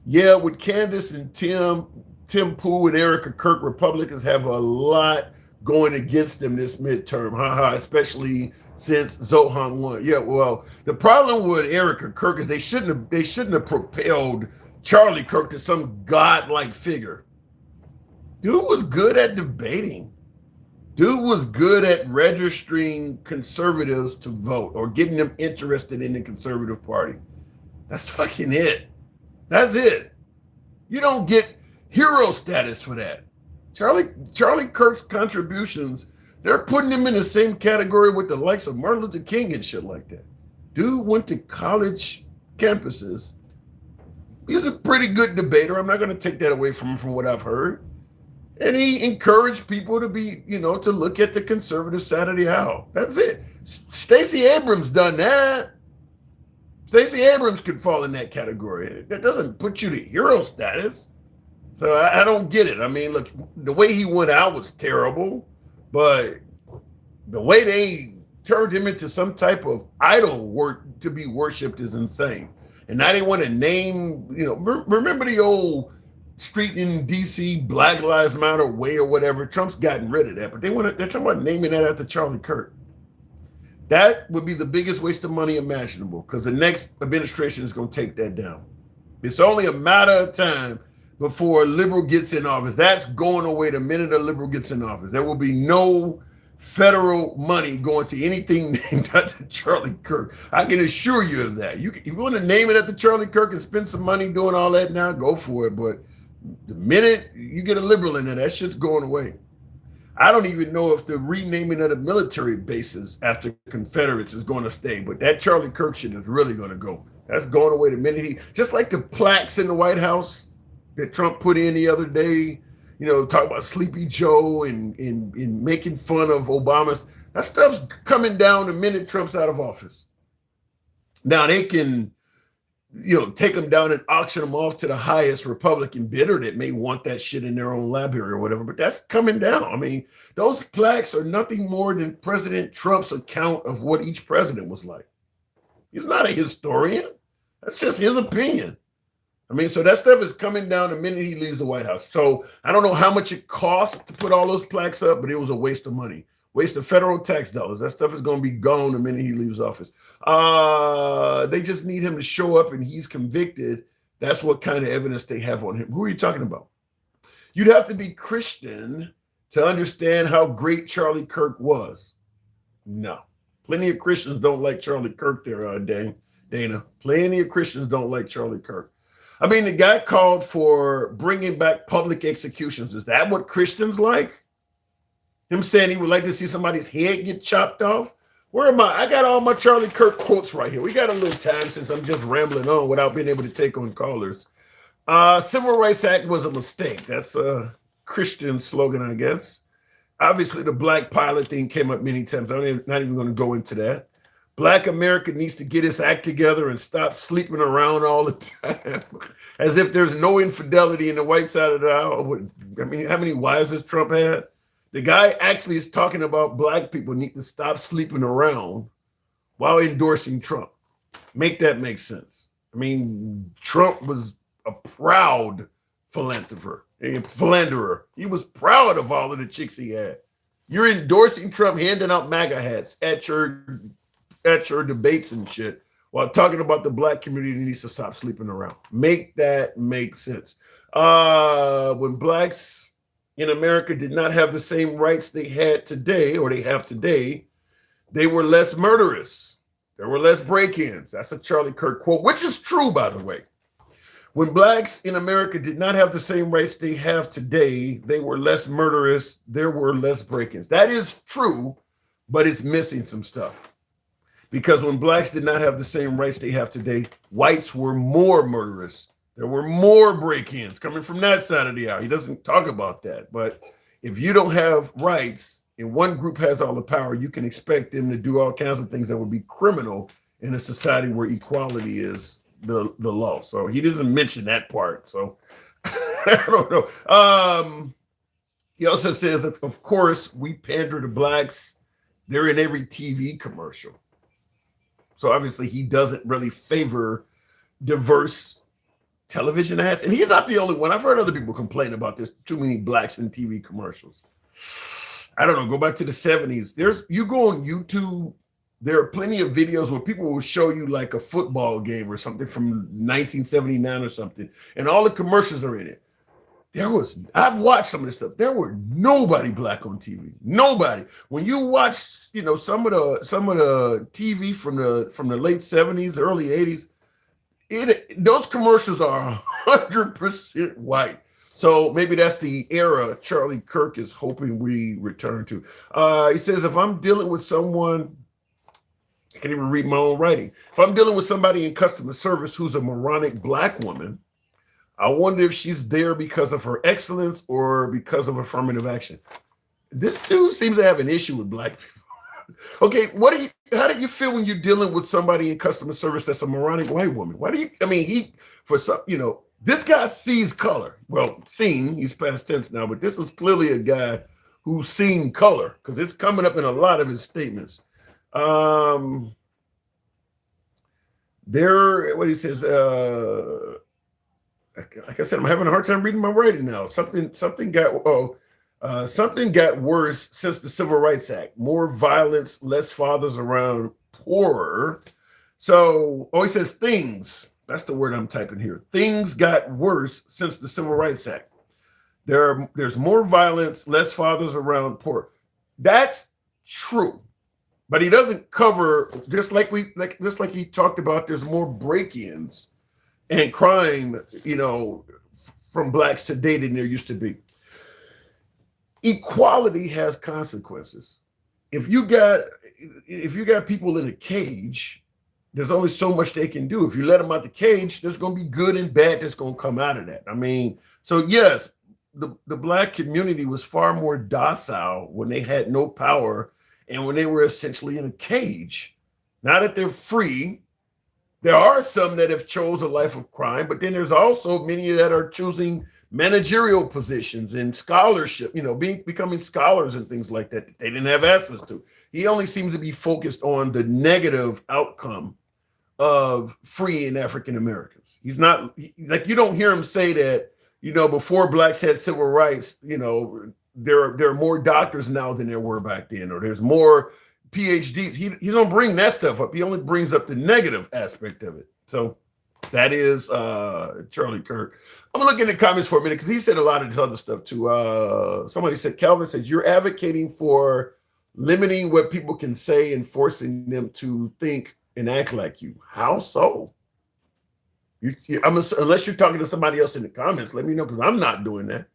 Yeah, with Candace and Tim Pool and Erica Kirk, Republicans have a lot going against them this midterm. Especially since Zohan won. Yeah, well, the problem with Erica Kirk is they shouldn't have propelled Charlie Kirk to some godlike figure. Dude was good at debating. Dude was good at registering conservatives to vote or getting them interested in the conservative party. That's fucking it. That's it. You don't get hero status for that. Charlie Kirk's contributions, they're putting him in the same category with the likes of Martin Luther King and shit like that. Dude went to college campuses. He's a pretty good debater. I'm not going to take that away from him from what I've heard. And he encouraged people to be, to look at the conservative side of the aisle. That's it. Stacey Abrams done that. Stacey Abrams could fall in that category. That doesn't put you to hero status. So I don't get it. I mean, look, the way he went out was terrible, but the way they turned him into some type of idol to be worshipped is insane. And now they want to name, remember the old street in DC, Black Lives Matter way or whatever. Trump's gotten rid of that, but they're talking about naming that after Charlie Kirk. That would be the biggest waste of money imaginable because the next administration is going to take that down. It's only a matter of time before a liberal gets in office. That's going away the minute a liberal gets in office. There will be no federal money going to anything named after Charlie Kirk. I can assure you of that. If you want to name it after Charlie Kirk and spend some money doing all that now, go for it. But the minute you get a liberal in there, that shit's going away. I don't even know if the renaming of the military bases after Confederates is going to stay, but that Charlie Kirk shit is really going to go. That's going away the minute just like the plaques in the White House that Trump put in the other day, talk about Sleepy Joe and making fun of Obama's. That stuff's coming down the minute Trump's out of office. Now they can, take them down and auction them off to the highest Republican bidder that may want that shit in their own library or whatever, but that's coming down. I mean, those plaques are nothing more than President Trump's account of what each president was like. He's not a historian. That's just his opinion. I mean, so that stuff is coming down the minute he leaves the White House. So I don't know how much it costs to put all those plaques up, but it was a waste of money, waste of federal tax dollars. That stuff is going to be gone the minute he leaves office. They just need him to show up and he's convicted. That's what kind of evidence they have on him. Who are you talking about? You'd have to be Christian to understand how great Charlie Kirk was. No. Plenty of Christians don't like Charlie Kirk there, Dana. Plenty of Christians don't like Charlie Kirk. I mean, the guy called for bringing back public executions. Is that what Christians like? Him saying he would like to see somebody's head get chopped off? Where am I? I got all my Charlie Kirk quotes right here. We got a little time since I'm just rambling on without being able to take on callers. Civil Rights Act was a mistake. That's a Christian slogan, I guess. Obviously, the black pilot thing came up many times. I'm not even going to go into that. Black America needs to get its act together and stop sleeping around all the time as if there's no infidelity in the white side of the aisle. I mean, how many wives has Trump had? The guy actually is talking about black people need to stop sleeping around while endorsing Trump. Make that make sense. I mean, Trump was a proud philanderer. He was proud of all of the chicks he had. You're endorsing Trump, handing out MAGA hats at your debates and shit, while talking about the black community needs to stop sleeping around. Make that make sense. When blacks in America did not have the same rights they had today, or they have today, they were less murderous. There were less break-ins. That's a Charlie Kirk quote, which is true, by the way. When blacks in America did not have the same rights they have today, they were less murderous. There were less break-ins. That is true, but it's missing some stuff. Because when blacks did not have the same rights they have today, whites were more murderous. There were more break-ins coming from that side of the aisle. He doesn't talk about that. But if you don't have rights and one group has all the power, you can expect them to do all kinds of things that would be criminal in a society where equality is the law. So he doesn't mention that part. So I don't know. He also says that, of course, we pander to blacks. They're in every TV commercial. So obviously he doesn't really favor diverse television ads. And he's not the only one. I've heard other people complain about there's too many blacks in TV commercials. I don't know. Go back to the 70s. You go on YouTube, there are plenty of videos where people will show you like a football game or something from 1979 or something, and all the commercials are in it. I've watched some of this stuff. There were nobody black on TV. Nobody. When you watch, some of the TV from the late 70s, early 80s, those commercials are 100% white. So maybe that's the era Charlie Kirk is hoping we return to. He says, if I'm dealing with someone, I can't even read my own writing. If I'm dealing with somebody in customer service who's a moronic black woman, I wonder if she's there because of her excellence or because of affirmative action. This dude seems to have an issue with black people. Okay, how do you feel when you're dealing with somebody in customer service that's a moronic white woman? This guy sees color. Well, he's past tense now, but this is clearly a guy who's seen color because it's coming up in a lot of his statements. What he says, like I said, I'm having a hard time reading my writing now. Something got worse since the Civil Rights Act. More violence, less fathers around, poorer. So, he says things. That's the word I'm typing here. Things got worse since the Civil Rights Act. There's more violence, less fathers around, poor. That's true. But he doesn't cover, just like he talked about, there's more break-ins and crime, from blacks today than there used to be. Equality has consequences. If you got people in a cage, there's only so much they can do. If you let them out the cage, there's going to be good and bad that's going to come out of that. I mean, so yes, the black community was far more docile when they had no power and when they were essentially in a cage. Now that they're free, there are some that have chose a life of crime, but then there's also many that are choosing managerial positions and scholarship, becoming scholars and things like that they didn't have access to. He only seems to be focused on the negative outcome of freeing African Americans. He's not you don't hear him say that, before blacks had civil rights, there are more doctors now than there were back then, or there's more PhDs. He don't bring that stuff up. He only brings up the negative aspect of it. So that is Charlie Kirk. I'm gonna look in the comments for a minute because he said a lot of this other stuff too. Somebody said, Calvin says, you're advocating for limiting what people can say and forcing them to think and act like you. How so? Unless you're talking to somebody else in the comments, let me know, because I'm not doing that.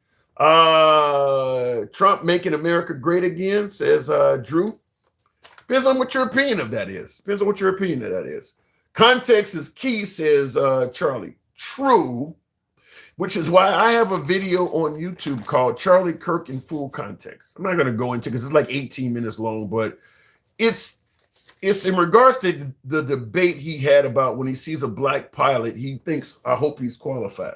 Trump making America great again, says Drew. Depends on what your opinion of that is. Context is key, says Charlie. True, which is why I have a video on YouTube called Charlie Kirk in Full Context. I'm not going to go into it because it's like 18 minutes long, but it's in regards to the debate he had about when he sees a black pilot, he thinks, I hope he's qualified.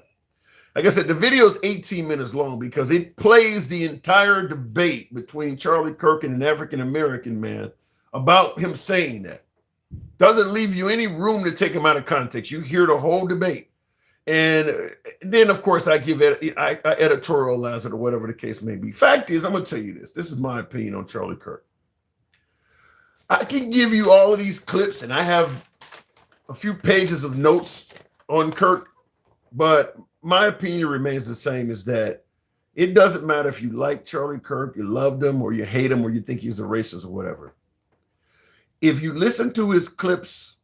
Like I said, the video is 18 minutes long because it plays the entire debate between Charlie Kirk and an African-American man about him saying that. Doesn't leave you any room to take him out of context. You hear the whole debate. And then, of course, I editorialize it or whatever the case may be. Fact is, I'm going to tell you this. This is my opinion on Charlie Kirk. I can give you all of these clips, and I have a few pages of notes on Kirk, but my opinion remains the same, is that it doesn't matter if you like Charlie Kirk, you loved him, or you hate him, or you think he's a racist or whatever. If you listen to his clips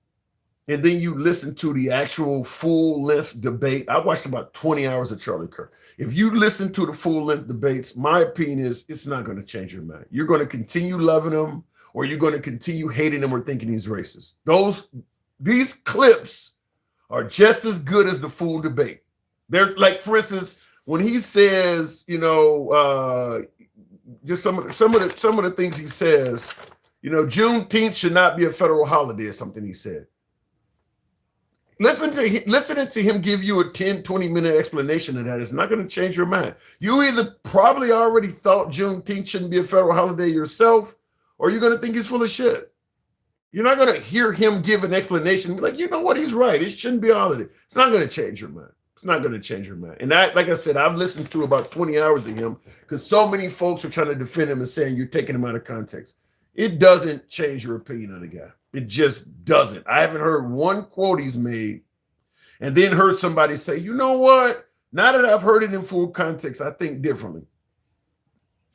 and then you listen to the actual full-length debate, I watched about 20 hours of Charlie Kirk. If you listen to the full-length debates, my opinion is it's not going to change your mind. You're going to continue loving him, or you're going to continue hating him or thinking he's racist. These clips are just as good as the full debate. There's, like, for instance, when he says, just some of the things he says, Juneteenth should not be a federal holiday or something he said. Listening to him give you a 10, 20-minute explanation of that is not going to change your mind. You either probably already thought Juneteenth shouldn't be a federal holiday yourself, or you're going to think he's full of shit. You're not going to hear him give an explanation like, you know what, he's right. It shouldn't be a holiday. It's not going to change your mind. It's not going to change your mind. And like I said, I've listened to about 20 hours of him because so many folks are trying to defend him and saying you're taking him out of context. It doesn't change your opinion of the guy. It just doesn't. I haven't heard one quote he's made and then heard somebody say, you know what? Now that I've heard it in full context, I think differently.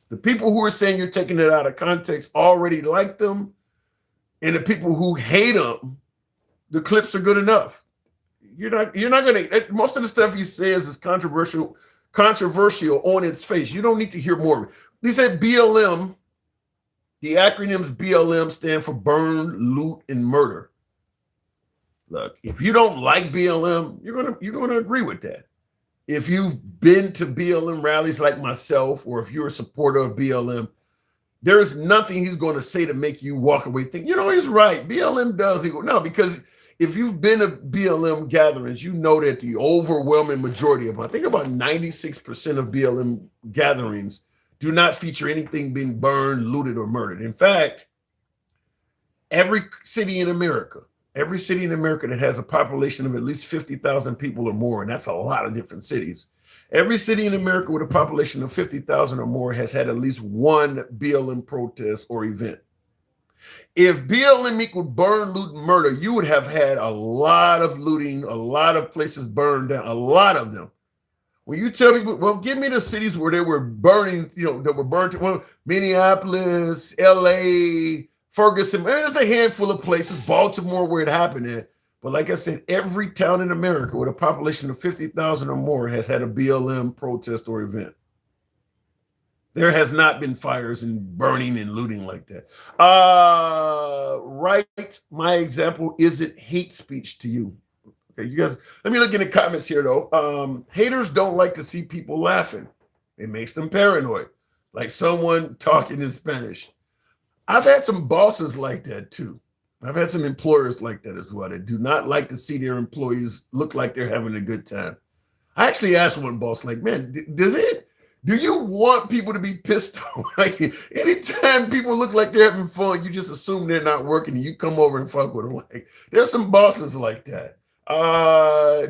The people who are saying you're taking it out of context already like them, and the people who hate them, the clips are good enough. You're not going to, most of the stuff he says is controversial on its face. You don't need to hear more of it. He said BLM, the acronyms BLM stand for burn, loot, and murder. Look, if you don't like BLM, you're gonna agree with that. If you've been to BLM rallies like myself, or if you're a supporter of BLM, there is nothing he's going to say to make you walk away thinking, he's right. BLM does equal. No, because if you've been to BLM gatherings, you know that the overwhelming majority of, I think about 96% of BLM gatherings do not feature anything being burned, looted, or murdered. In fact, every city in America that has a population of at least 50,000 people or more, and that's a lot of different cities. Every city in America with a population of 50,000 or more has had at least one BLM protest or event. If BLM equaled burn, loot, and murder, you would have had a lot of looting, a lot of places burned down, a lot of them. When you tell people, well, give me the cities where they were burning, that were burnt, well, Minneapolis, LA, Ferguson, there's a handful of places, Baltimore where it happened at. But like I said, every town in America with a population of 50,000 or more has had a BLM protest or event. There has not been fires and burning and looting like that. Right, my example isn't hate speech to you. Okay, you guys, let me look in the comments here though. Haters don't like to see people laughing. It makes them paranoid, like someone talking in Spanish. I've had some bosses like that too. I've had some employers like that as well that do not like to see their employees look like they're having a good time. I actually asked one boss, like, man, do you want people to be pissed off? Like, anytime people look like they're having fun, you just assume they're not working and you come over and fuck with them. Like, there's some bosses like that.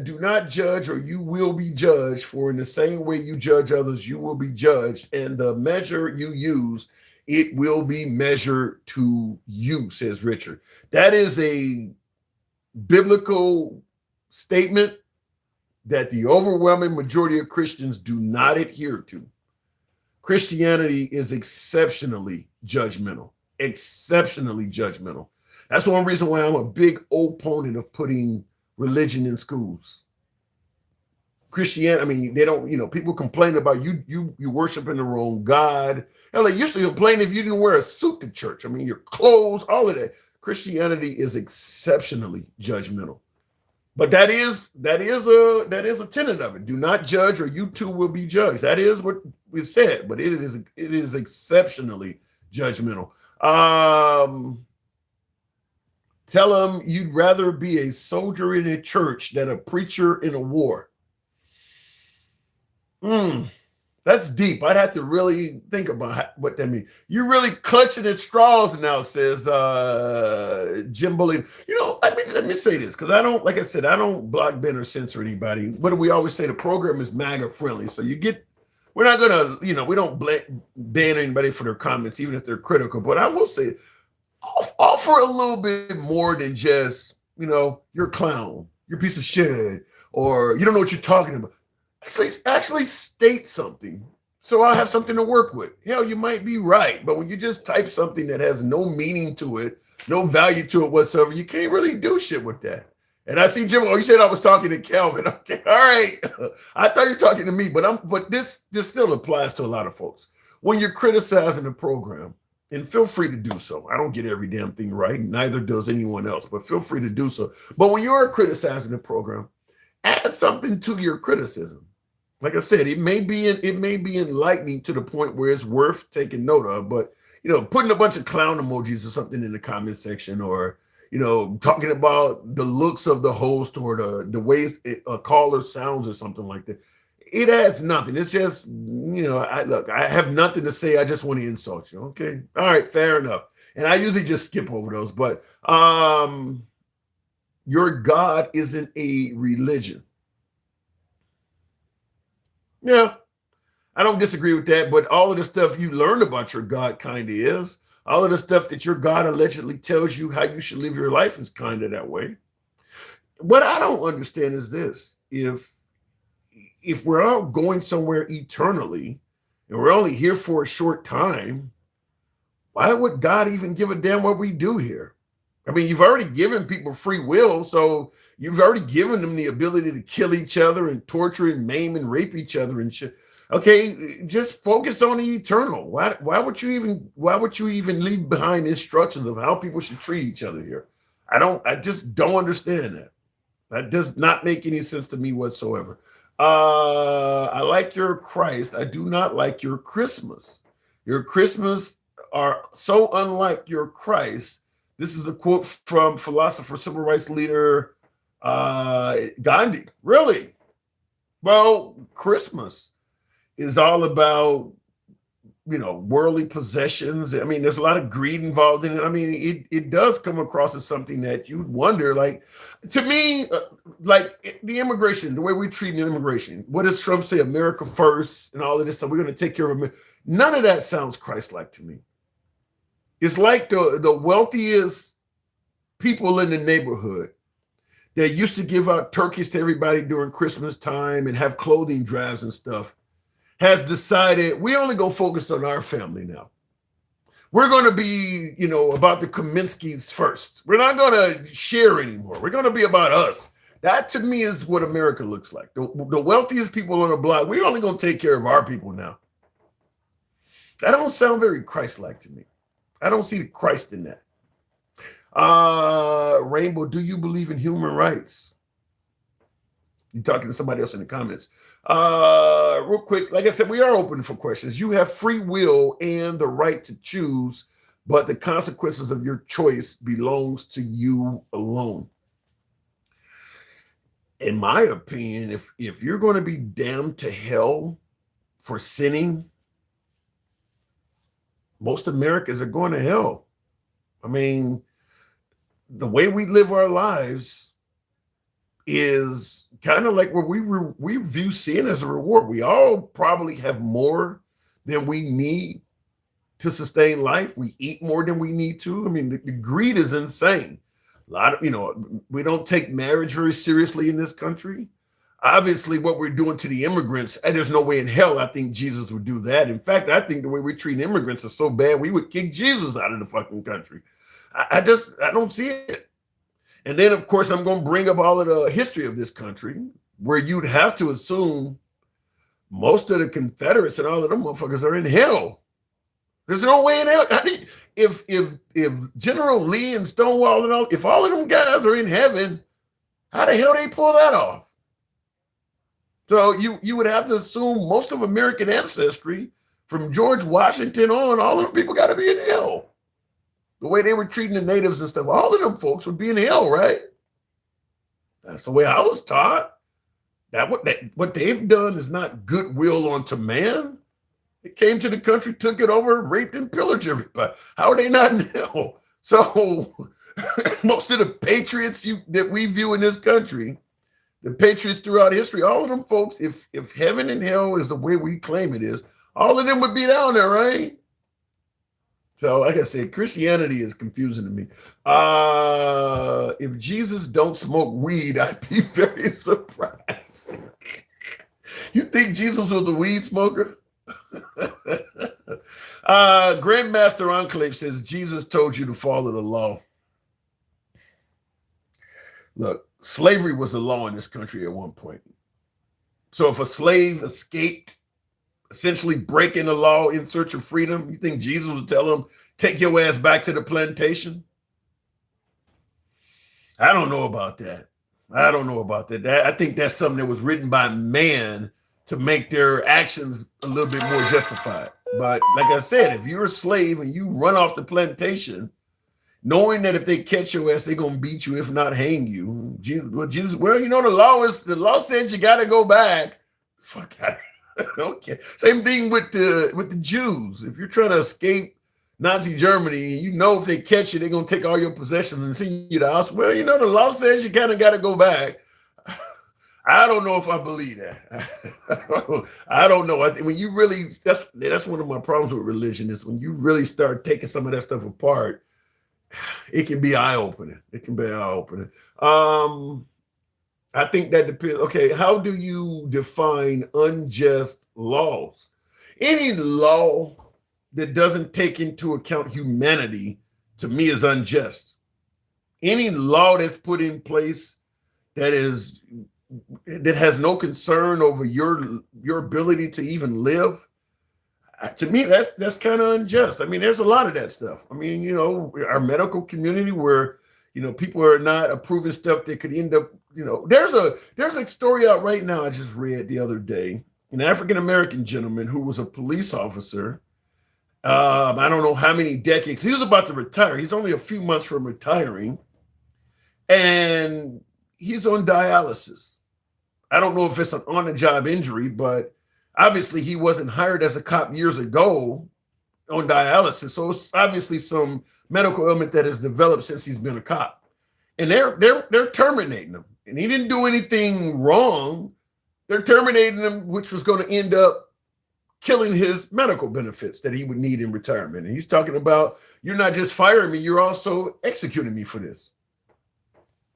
Do not judge or you will be judged, for in the same way you judge others, you will be judged. And the measure you use, it will be measured to you, says Richard. That is a biblical statement that the overwhelming majority of Christians do not adhere to. Christianity is exceptionally judgmental, exceptionally judgmental. That's one reason why I'm a big opponent of putting religion in schools. Christianity, they don't, people complain about you worshiping the wrong God. And they used to complain if you didn't wear a suit to church. Your clothes, all of that. Christianity is exceptionally judgmental. But that is a tenet of it. Do not judge or you too will be judged. That is what we said, but it is exceptionally judgmental. Tell them you'd rather be a soldier in a church than a preacher in a war. Mm, that's deep. I'd have to really think about what that means. You're really clutching at straws now, says Jim Bully. Let me say this, because I don't, like I said, I don't block, ban, or censor anybody. What do we always say? The program is MAGA friendly. So we're not gonna, we don't ban anybody for their comments, even if they're critical. But I will say, offer a little bit more than just, you're a clown, you're a piece of shit, or you don't know what you're talking about. Actually state something, so I'll have something to work with. Hell, you might be right, but when you just type something that has no meaning to it, no value to it whatsoever, you can't really do shit with that. And I see Jim. Oh, you said I was talking to Calvin. Okay, all right. I thought you were talking to me, but this still applies to a lot of folks. When you're criticizing the program, and feel free to do so. I don't get every damn thing right, neither does anyone else, but feel free to do so. But when you're criticizing the program, add something to your criticism. Like I said, it may be enlightening to the point where it's worth taking note of, but putting a bunch of clown emojis or something in the comment section, or talking about the looks of the host or the way a caller sounds or something like that, it adds nothing. It's just, I have nothing to say. I just want to insult you. Okay. All right. Fair enough. And I usually just skip over those, but your God isn't a religion. Yeah, I don't disagree with that, but all of the stuff you learn about your God kind of is. All of the stuff that your God allegedly tells you how you should live your life is kind of that way. What I don't understand is this. If we're all going somewhere eternally and we're only here for a short time, why would God even give a damn what we do here? I mean, you've already given people free will, so you've already given them the ability to kill each other and torture and maim and rape each other and shit. Okay, just focus on the eternal. Why would you even leave behind instructions of how people should treat each other here? I just don't understand that. That does not make any sense to me whatsoever. I like your Christ. I do not like your Christmas. Your Christmas are so unlike your Christ. This is a quote from philosopher, civil rights leader Gandhi. Really? Well, Christmas is all about, worldly possessions. I mean, there's a lot of greed involved in it. I mean, it does come across as something that you'd wonder, like, to me, like the immigration, the way we treat the immigration. What does Trump say? America first and all of this stuff. We're going to take care of America. None of that sounds Christ-like to me. It's like the wealthiest people in the neighborhood that used to give out turkeys to everybody during Christmas time and have clothing drives and stuff has decided we only go focus on our family now. We're going to be, about the Kaminskis first. We're not going to share anymore. We're going to be about us. That to me is what America looks like. The wealthiest people on the block, we're only going to take care of our people now. That don't sound very Christ-like to me. I don't see Christ in that. Rainbow, do you believe in human rights? You're talking to somebody else in the comments. Real quick, like I said, we are open for questions. You have free will and the right to choose, but the consequences of your choice belongs to you alone. In my opinion, if you're going to be damned to hell for sinning, most Americans are going to hell. I mean, the way we live our lives is kind of like what we view sin as a reward. We all probably have more than we need to sustain life. We eat more than we need to. I mean, the greed is insane. A lot of, we don't take marriage very seriously in this country. Obviously, what we're doing to the immigrants, and there's no way in hell I think Jesus would do that. In fact, I think the way we're treating immigrants is so bad, we would kick Jesus out of the fucking country. I don't see it. And then, of course, I'm going to bring up all of the history of this country, where you'd have to assume most of the Confederates and all of them motherfuckers are in hell. There's no way in hell. I mean, if General Lee and Stonewall and all, if all of them guys are in heaven, how the hell they pull that off? So you would have to assume most of American ancestry, from George Washington on, all of them people got to be in hell. The way they were treating the natives and stuff, all of them folks would be in hell, right? That's the way I was taught. What they've done is not goodwill unto man. It came to the country, took it over, raped and pillaged everybody. How are they not in hell? So most of the patriots that we view in this country, the patriots throughout history, all of them folks, if heaven and hell is the way we claim it is, all of them would be down there, right? So, like I said, Christianity is confusing to me. If Jesus don't smoke weed, I'd be very surprised. You think Jesus was a weed smoker? Grandmaster Enclave says Jesus told you to follow the law. Look, slavery was a law in this country at one point. So if a slave escaped, essentially breaking the law in search of freedom, you think Jesus would tell him, take your ass back to the plantation? I don't know about that. I think that's something that was written by man to make their actions a little bit more justified. But like I said, if you're a slave and you run off the plantation, knowing that if they catch your ass, they're gonna beat you, if not hang you. Well, you know, the law says you gotta go back. Fuck that. Okay. Same thing with the Jews. If you're trying to escape Nazi Germany, you know if they catch you, they're gonna take all your possessions and send you to house. Well, you know, the law says you kind of gotta go back. I don't know if I believe that. I don't know. I think when you really, that's one of my problems with religion is when you really start taking some of that stuff apart, it can be eye-opening. I think that depends. Okay, how do you define unjust laws? Any law that doesn't take into account humanity, to me, is unjust. Any law that's put in place that has no concern over your ability to even live, to me, that's kind of unjust. I mean, there's a lot of that stuff. I mean, you know, our medical community where, you know, people are not approving stuff that could end up, you know, there's a story out right now I just read the other day. An African-American gentleman who was a police officer. I don't know how many decades. He was about to retire. He's only a few months from retiring. And he's on dialysis. I don't know if it's an on-the-job injury, but obviously he wasn't hired as a cop years ago on dialysis. So it's obviously some medical ailment that has developed since he's been a cop. And they're terminating him. And he didn't do anything wrong. They're terminating him, which was going to end up killing his medical benefits that he would need in retirement. And he's talking about, you're not just firing me, you're also executing me for this.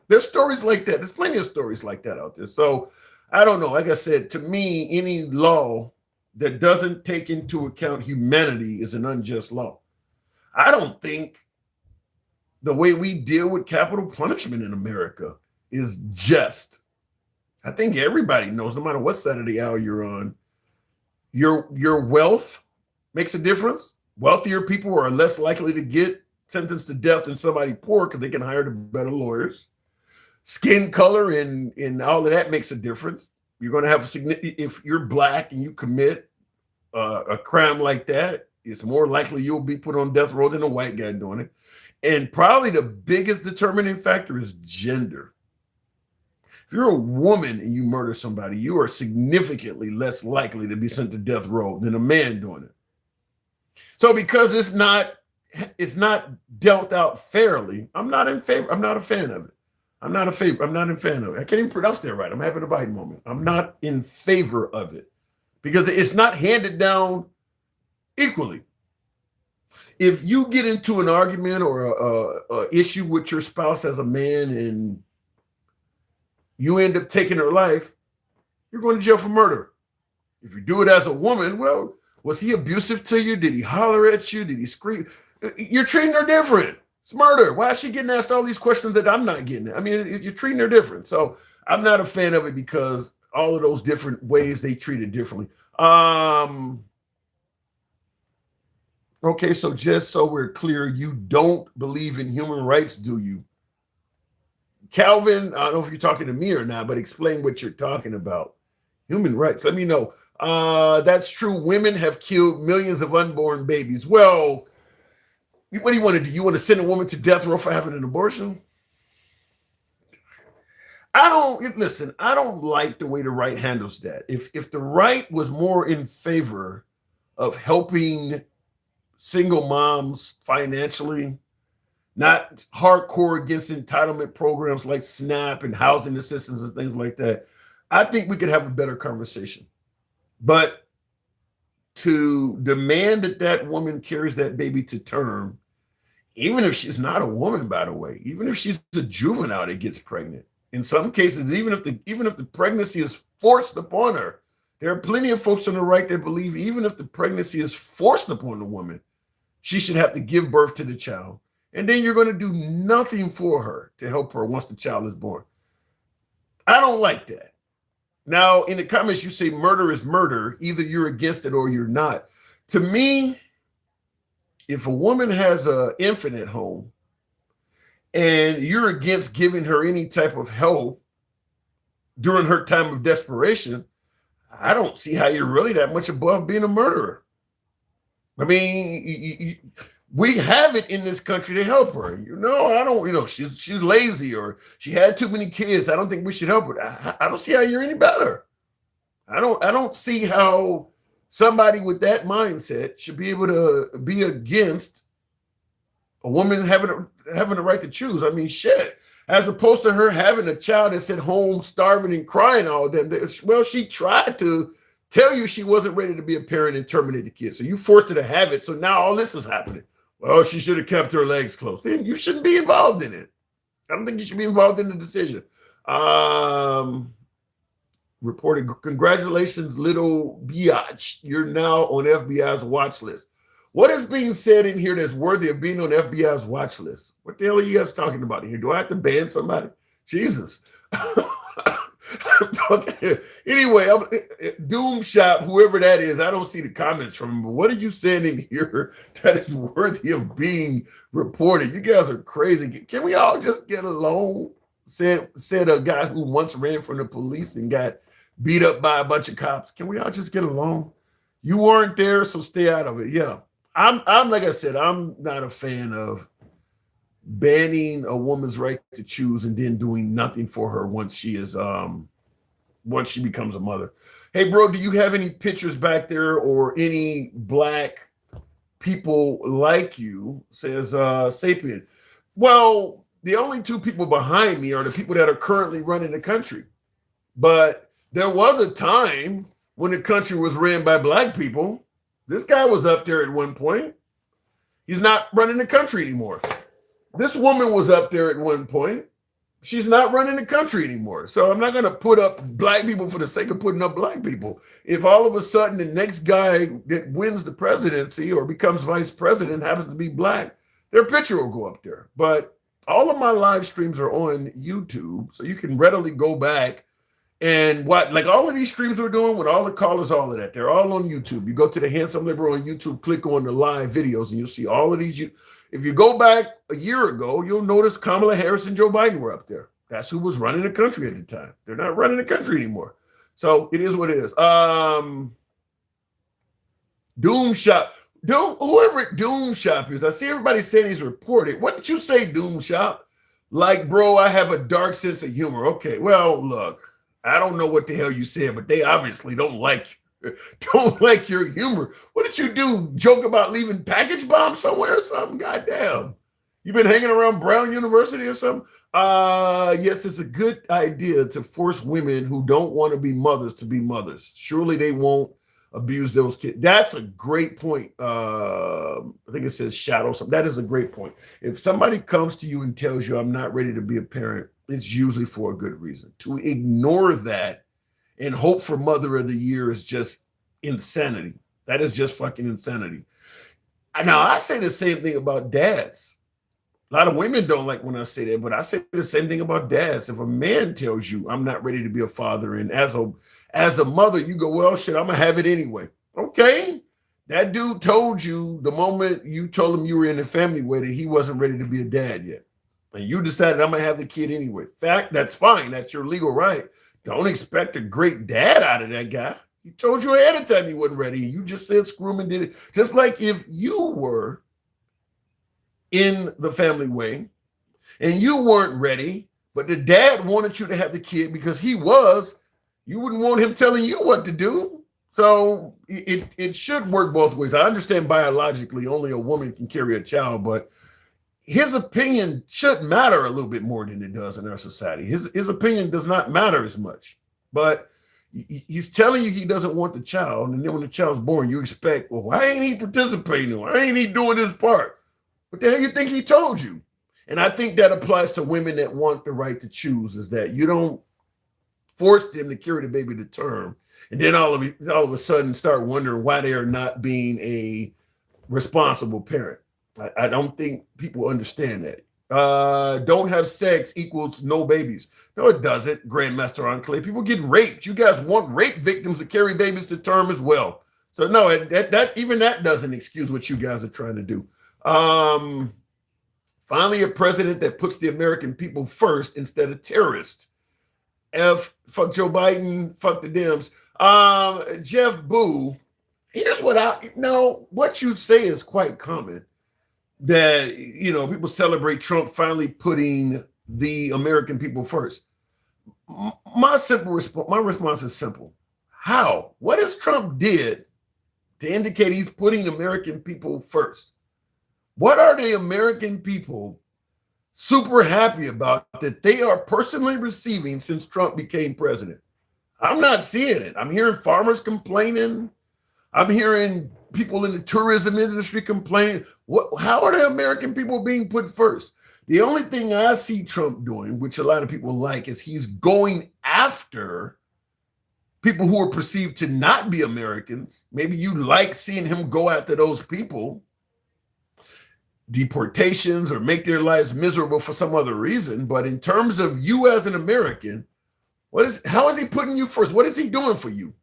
There's stories like that. There's plenty of stories like that out there. So I don't know. Like I said, to me, any law that doesn't take into account humanity is an unjust law. I don't think the way we deal with capital punishment in America is just. I think everybody knows, no matter what side of the aisle you're on, your wealth makes a difference. Wealthier people are less likely to get sentenced to death than somebody poor because they can hire the better lawyers. Skin color and all of that makes a difference. You're going to have if you're black and you commit a crime like that, it's more likely you'll be put on death row than a white guy doing it. And probably the biggest determining factor is gender. If you're a woman and you murder somebody, you are significantly less likely to be sent to death row than a man doing it. So because it's not dealt out fairly, I'm not in favor. I'm not a fan of it. I'm not in fan of it. I can't even pronounce that right. I'm having a Biden moment. I'm not in favor of it because it's not handed down equally. If you get into an argument or a issue with your spouse as a man and you end up taking her life, you're going to jail for murder. If you do it as a woman, well, was he abusive to you? Did he holler at you? Did he scream? You're treating her different. It's murder. Why is she getting asked all these questions that I'm not getting? I mean, you're treating her different. So I'm not a fan of it because all of those different ways they treat it differently. Okay, so just so we're clear, you don't believe in human rights, do you? Calvin, I don't know if you're talking to me or not, but explain what you're talking about. Human rights, let me know. That's true. Women have killed millions of unborn babies. Well, what do you want to do? You want to send a woman to death row for having an abortion? listen, I don't like the way the right handles that. If the right was more in favor of helping single moms financially, not hardcore against entitlement programs like SNAP and housing assistance and things like that, I think we could have a better conversation. But to demand that that woman carries that baby to term, even if she's not a woman, by the way, even if she's a juvenile that gets pregnant, in some cases, even if the pregnancy is forced upon her, there are plenty of folks on the right that believe even if the pregnancy is forced upon the woman, she should have to give birth to the child. And then you're going to do nothing for her to help her once the child is born. I don't like that. Now, in the comments, you say murder is murder. Either you're against it or you're not. To me, if a woman has an infant at home and you're against giving her any type of help during her time of desperation, I don't see how you're really that much above being a murderer. I mean, we have it in this country to help her. I don't, she's lazy or she had too many kids. I don't think we should help her. I don't see how you're any better. I don't see how somebody with that mindset should be able to be against a woman having the right to choose. I mean, shit. As opposed to her having a child that's at home starving and crying all damn day. Well, she tried to tell you she wasn't ready to be a parent and terminate the kid. So you forced her to have it. So now all this is happening. Well, she should have kept her legs closed. Then you shouldn't be involved in it. I don't think you should be involved in the decision. Reported, congratulations, little biatch. You're now on FBI's watch list. What is being said in here that's worthy of being on FBI's watch list? What the hell are you guys talking about here? Do I have to ban somebody? Jesus. Anyway, Doom Shop, whoever that is, I don't see the comments from him. But what are you saying in here that is worthy of being reported? You guys are crazy. Can we all just get along? Said a guy who once ran from the police and got beat up by a bunch of cops. Can we all just get along? You weren't there, so stay out of it. Yeah. I'm like I said, I'm not a fan of banning a woman's right to choose and then doing nothing for her once she becomes a mother. Hey, bro, do you have any pictures back there or any black people like you? Says Sapien. Well, the only two people behind me are the people that are currently running the country. But there was a time when the country was ran by black people. This guy was up there at one point. He's not running the country anymore. This woman was up there at one point. She's not running the country anymore. So I'm not going to put up black people for the sake of putting up black people. If all of a sudden the next guy that wins the presidency or becomes vice president happens to be black, their picture will go up there. But all of my live streams are on YouTube, so you can readily go back and what, like all of these streams we're doing with all the callers, all of that, they're all on YouTube. You go to the Handsome Liberal on YouTube, click on the live videos, and you'll see all of these. If you go back a year ago, you'll notice Kamala Harris and Joe Biden were up there. That's who was running the country at the time. They're not running the country anymore. So it is what it is. Doom Shop. Whoever Doom Shop is, I see everybody saying he's reported. What did you say, Doom Shop? Like, bro, I have a dark sense of humor. Okay, well, look. I don't know what the hell you said, but they obviously don't like your humor. What did you do? Joke about leaving package bombs somewhere or something? Goddamn. You been hanging around Brown University or something? Yes, it's a good idea to force women who don't want to be mothers. Surely they won't abuse those kids. That's a great point. I think it says shadow something. That is a great point. If somebody comes to you and tells you I'm not ready to be a parent, it's usually for a good reason. To ignore that and hope for Mother of the Year is just insanity. That is just fucking insanity. Now, I say the same thing about dads. A lot of women don't like when I say that, but I say the same thing about dads. If a man tells you I'm not ready to be a father, and as a mother, you go, well, shit, I'm gonna have it anyway. Okay. That dude told you the moment you told him you were in the family way that he wasn't ready to be a dad yet. And you decided I'm gonna have the kid anyway. Fact, that's fine. That's your legal right. Don't expect a great dad out of that guy. He told you ahead of time he wasn't ready. You just said screw him and did it. Just like if you were in the family way and you weren't ready, but the dad wanted you to have the kid because you wouldn't want him telling you what to do. So it should work both ways. I understand biologically only a woman can carry a child, but his opinion should matter a little bit more than it does in our society. His opinion does not matter as much, but he's telling you he doesn't want the child, and then when the child's born, you expect, well, why ain't he participating? Why ain't he doing his part? What the hell you think he told you? And I think that applies to women that want the right to choose, is that you don't force them to carry the baby to term, and then all of a sudden start wondering why they are not being a responsible parent. I don't think people understand that. Don't have sex equals no babies. No, it doesn't, Grandmaster Enclave. People get raped. You guys want rape victims to carry babies to term as well. So no, even that doesn't excuse what you guys are trying to do. Finally, a president that puts the American people first instead of terrorists. Fuck Joe Biden, fuck the Dems. Jeff Boo, here's what you say is quite common. That, people celebrate Trump finally putting the American people first. My response is simple. How? What has Trump did to indicate he's putting American people first? What are the American people super happy about that they are personally receiving since Trump became president? I'm not seeing it. I'm hearing farmers complaining. I'm hearing people in the tourism industry complaining. How are the American people being put first? The only thing I see Trump doing, which a lot of people like, is he's going after people who are perceived to not be Americans. Maybe you like seeing him go after those people, deportations, or make their lives miserable for some other reason. But in terms of you as an American, how is he putting you first? What is he doing for you?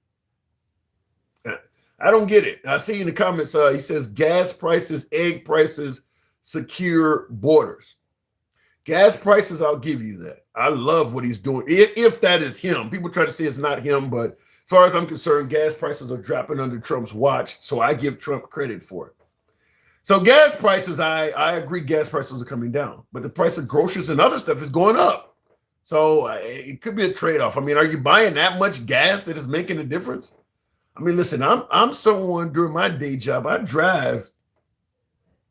I don't get it. I see in the comments, he says gas prices, egg prices, secure borders. Gas prices, I'll give you that. I love what he's doing. If that is him. People try to say it's not him, but as far as I'm concerned, gas prices are dropping under Trump's watch, so I give Trump credit for it. So gas prices, I agree gas prices are coming down, but the price of groceries and other stuff is going up. So it could be a trade-off. I mean, are you buying that much gas that is making a difference? I mean, listen, I'm someone during my day job, I drive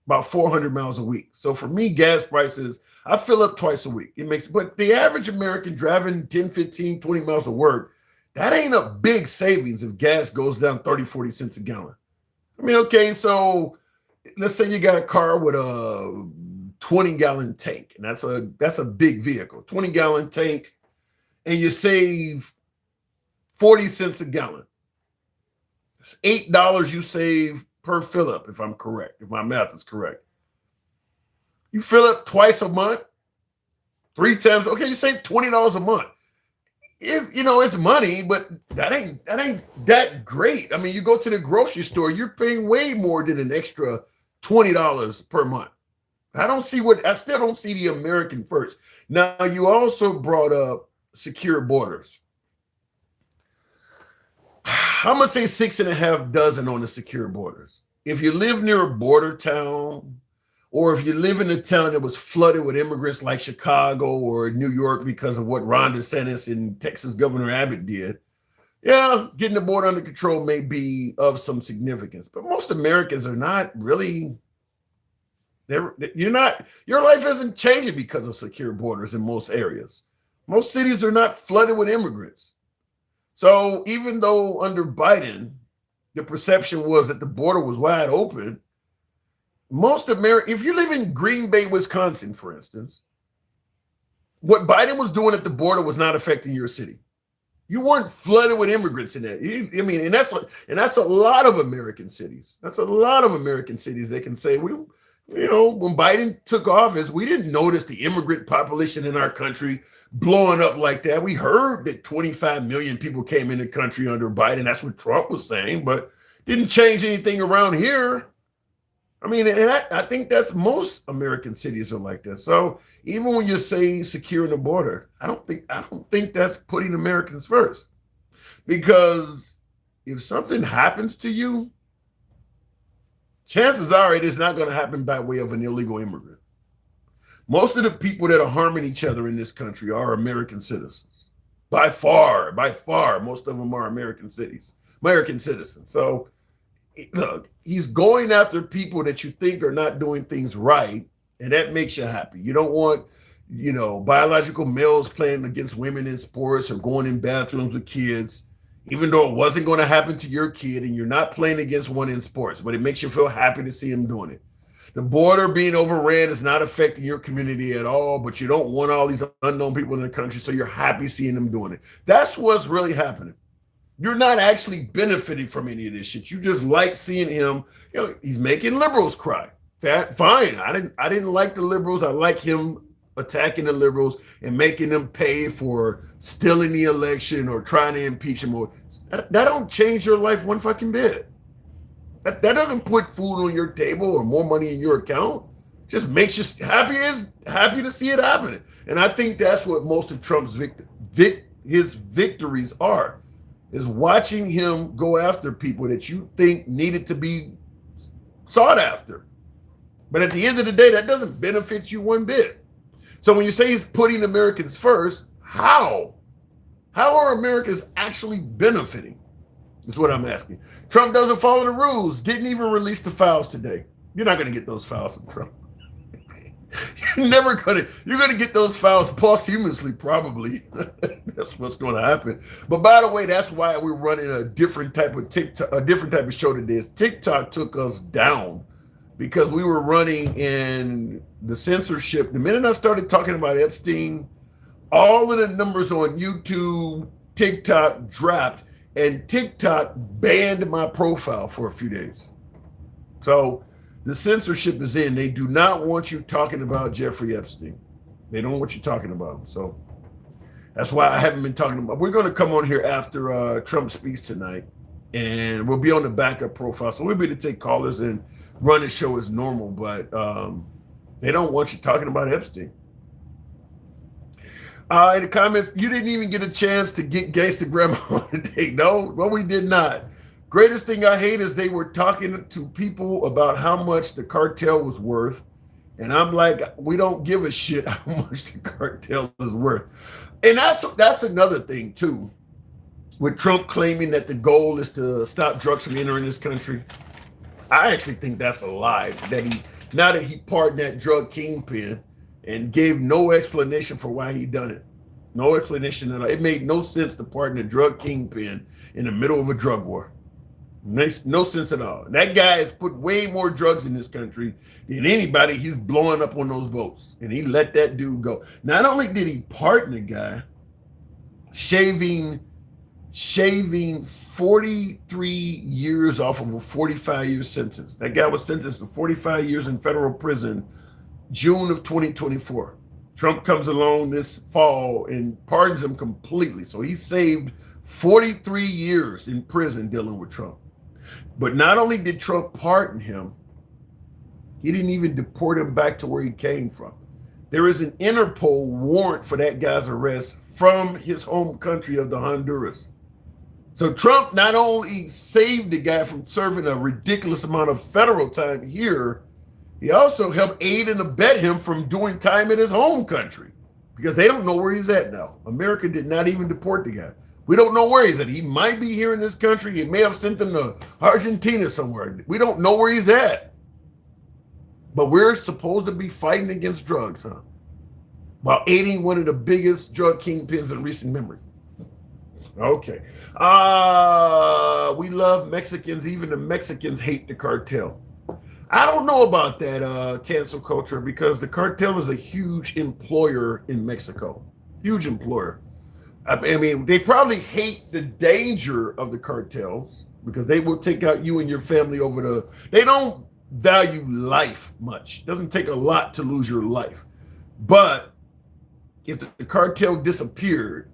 about 400 miles a week. So for me, gas prices, I fill up twice a week. But the average American driving 10, 15, 20 miles to work, that ain't a big savings if gas goes down 30, 40 cents a gallon. I mean, okay, so let's say you got a car with a 20-gallon tank, and that's a big vehicle, 20-gallon tank, and you save 40 cents a gallon. It's $8 you save per fill up, if I'm correct, if my math is correct. You fill up twice a month, 3 times. Okay, you save $20 a month. It's money, but that ain't that great. I mean, you go to the grocery store, you're paying way more than an extra $20 per month. I still don't see the American first. Now, you also brought up secure borders. I'm going to say 6.5 dozen on the secure borders. If you live near a border town, or if you live in a town that was flooded with immigrants like Chicago or New York because of what Ron DeSantis and Texas Governor Abbott did, yeah, getting the border under control may be of some significance. But most Americans are not really, your life isn't changing because of secure borders in most areas. Most cities are not flooded with immigrants. So even though under Biden, the perception was that the border was wide open, if you live in Green Bay, Wisconsin, for instance, what Biden was doing at the border was not affecting your city. You weren't flooded with immigrants in that. And that's a lot of American cities. That's a lot of American cities that can say, when Biden took office, we didn't notice the immigrant population in our country blowing up like that. We heard that 25 million people came in the country under Biden. That's what Trump was saying, but didn't change anything around here. I mean, and I think that's most American cities are like that. So even when you say securing the border, I don't think that's putting Americans first. Because if something happens to you, chances are it is not going to happen by way of an illegal immigrant. Most of the people that are harming each other in this country are American citizens. By far, most of them are American citizens. So look, he's going after people that you think are not doing things right, and that makes you happy. You don't want, biological males playing against women in sports or going in bathrooms with kids, even though it wasn't going to happen to your kid and you're not playing against one in sports, but it makes you feel happy to see him doing it. The border being overran is not affecting your community at all, but you don't want all these unknown people in the country, so you're happy seeing them doing it. That's what's really happening. You're not actually benefiting from any of this shit. You just like seeing him. He's making liberals cry. Fine. I didn't like the liberals. I like him attacking the liberals and making them pay for stealing the election or trying to impeach him. That don't change your life one fucking bit. That doesn't put food on your table or more money in your account. Just makes you happy to see it happening. And I think that's what most of Trump's his victories are, is watching him go after people that you think needed to be sought after. But at the end of the day, that doesn't benefit you one bit. So when you say he's putting Americans first, how? How are Americans actually benefiting? Is what I'm asking. Trump doesn't follow the rules. Didn't even release the files today. You're not going to get those files from Trump. You're going to get those files posthumously, probably. That's what's going to happen. But by the way, that's why we're running a different type of show today. TikTok took us down because we were running in the censorship. The minute I started talking about Epstein, all of the numbers on YouTube, TikTok dropped, and TikTok banned my profile for a few days. So the censorship is in. They do not want you talking about Jeffrey Epstein. They don't want you talking about him. So that's why I haven't been talking about. We're going to come on here after Trump speaks tonight, and we'll be on the backup profile. So we'll be able to take callers and run the show as normal, but they don't want you talking about Epstein. In the comments, you didn't even get a chance to get Gangsta Grandma today. No, well, we did not. Greatest thing I hate is they were talking to people about how much the cartel was worth. And I'm like, we don't give a shit how much the cartel is worth. And that's another thing, too. With Trump claiming that the goal is to stop drugs from entering this country. I actually think that's a lie. Now that he pardoned that drug kingpin and gave no explanation for why he done it. No explanation at all. It made no sense to pardon a drug kingpin in the middle of a drug war. Makes no sense at all. That guy has put way more drugs in this country than anybody. He's blowing up on those boats, and he let that dude go. Not only did he pardon the guy, shaving 43 years off of a 45-year sentence. That guy was sentenced to 45 years in federal prison, June of 2024. Trump comes along this fall and pardons him completely. So he saved 43 years in prison dealing with Trump. But not only did Trump pardon him, he didn't even deport him back to where he came from. There is an Interpol warrant for that guy's arrest from his home country of the Honduras. So Trump not only saved the guy from serving a ridiculous amount of federal time here, he also helped aid and abet him from doing time in his home country because they don't know where he's at now. America did not even deport the guy. We don't know where he's at. He might be here in this country. He may have sent him to Argentina somewhere. We don't know where he's at. But we're supposed to be fighting against drugs, huh? While aiding one of the biggest drug kingpins in recent memory. Okay. We love Mexicans. Even the Mexicans hate the cartel. I don't know about that cancel culture because the cartel is a huge employer in Mexico. Huge employer. I mean, they probably hate the danger of the cartels because they will take out you and your family they don't value life much. It doesn't take a lot to lose your life. But if the cartel disappeared,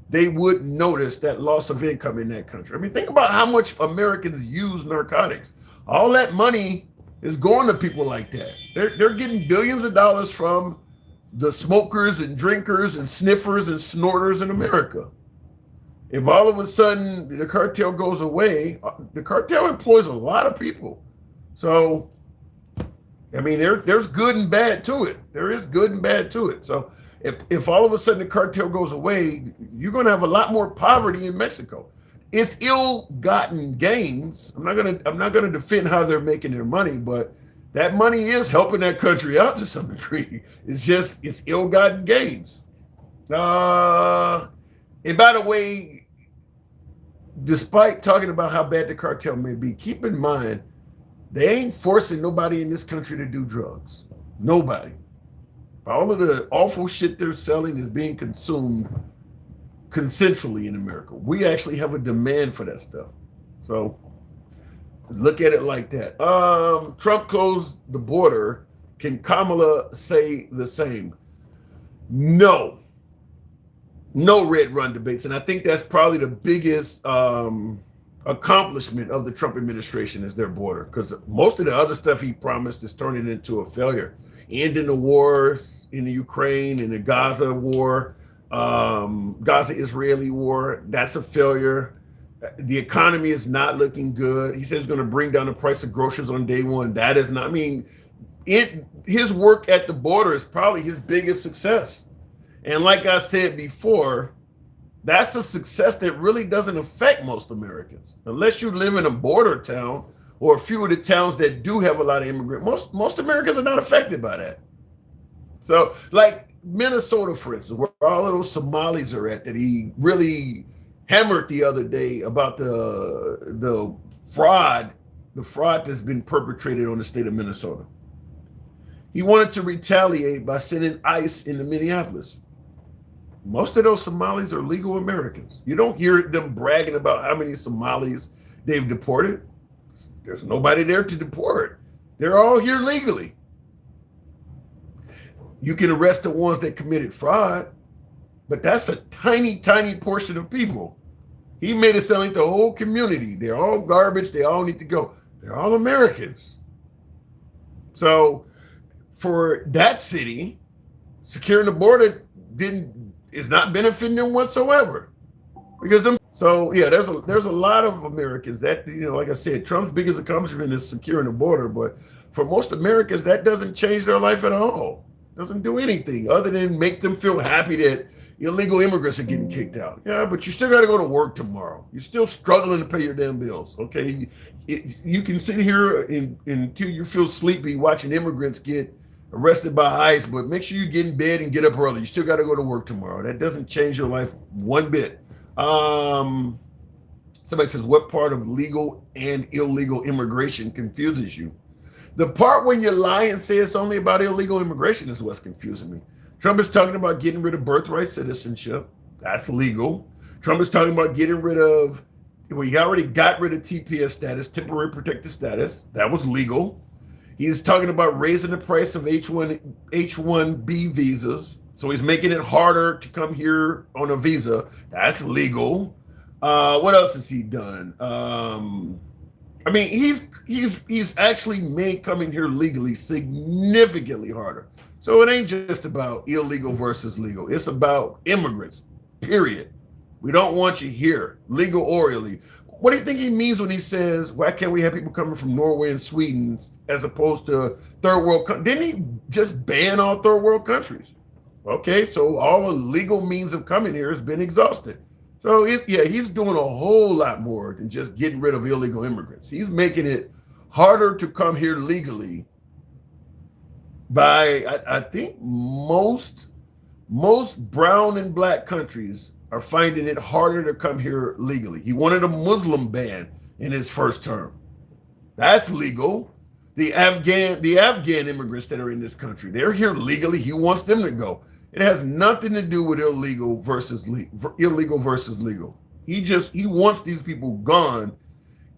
they would notice that loss of income in that country. I mean, think about how much Americans use narcotics. All that money is going to people like that. They're getting billions of dollars from the smokers and drinkers and sniffers and snorters in America. If all of a sudden the cartel goes away, the cartel employs a lot of people. So I mean, there's good and bad to it. There is good and bad to it. So if all of a sudden the cartel goes away, you're going to have a lot more poverty in Mexico. It's ill-gotten gains. I'm not gonna defend how they're making their money, but that money is helping that country out to some degree. It's ill-gotten gains. And by the way, despite talking about how bad the cartel may be, keep in mind they ain't forcing nobody in this country to do drugs. Nobody. All of the awful shit they're selling is being consumed consensually in America. We actually have a demand for that stuff. So look at it like that. Trump closed the border. Can Kamala say the same? No. No red run debates. And I think that's probably the biggest accomplishment of the Trump administration is their border, because most of the other stuff he promised is turning into a failure. Ending the wars in the Ukraine and the Gaza war, Gaza-Israeli war, that's a failure. The economy is not looking good. He says he's going to bring down the price of groceries on day one. That is not, I mean, his work at the border is probably his biggest success. And like I said before, that's a success that really doesn't affect most Americans. Unless you live in a border town or a few of the towns that do have a lot of immigrants, most Americans are not affected by that. So like Minnesota, for instance, where all of those Somalis are at, that he really hammered the other day about the fraud that's been perpetrated on the state of Minnesota. He wanted to retaliate by sending ICE into Minneapolis. Most of those Somalis are legal Americans. You don't hear them bragging about how many Somalis they've deported. There's nobody there to deport. They're all here legally. You can arrest the ones that committed fraud, but that's a tiny, tiny portion of people. He made it sound like the whole community. They're all garbage. They all need to go. They're all Americans. So for that city, securing the border is not benefiting them whatsoever, because them. So yeah, there's a lot of Americans that, like I said, Trump's biggest accomplishment is securing the border, but for most Americans that doesn't change their life at all. Doesn't do anything other than make them feel happy that illegal immigrants are getting kicked out. Yeah, but you still got to go to work tomorrow. You're still struggling to pay your damn bills. Okay, you can sit here until you feel sleepy watching immigrants get arrested by ICE, but make sure you get in bed and get up early. You still got to go to work tomorrow. That doesn't change your life one bit. Somebody says, what part of legal and illegal immigration confuses you? The part when you lie and say it's only about illegal immigration is what's confusing me. Trump is talking about getting rid of birthright citizenship. That's legal. Trump is talking about getting rid of, well, he already got rid of TPS status, temporary protected status. That was legal. He's talking about raising the price of H-1B visas. So he's making it harder to come here on a visa. That's legal. What else has he done? I mean, he's actually made coming here legally significantly harder. So it ain't just about illegal versus legal. It's about immigrants, period. We don't want you here, legal or illegal. What do you think he means when he says, why can't we have people coming from Norway and Sweden as opposed to third world countries? Didn't he just ban all third world countries? Okay, so all the legal means of coming here has been exhausted. So he's doing a whole lot more than just getting rid of illegal immigrants. He's making it harder to come here legally by, I think most brown and black countries are finding it harder to come here legally. He wanted a Muslim ban in his first term. That's legal. The Afghan immigrants that are in this country, they're here legally. He wants them to go. It has nothing to do with illegal versus legal. He wants these people gone,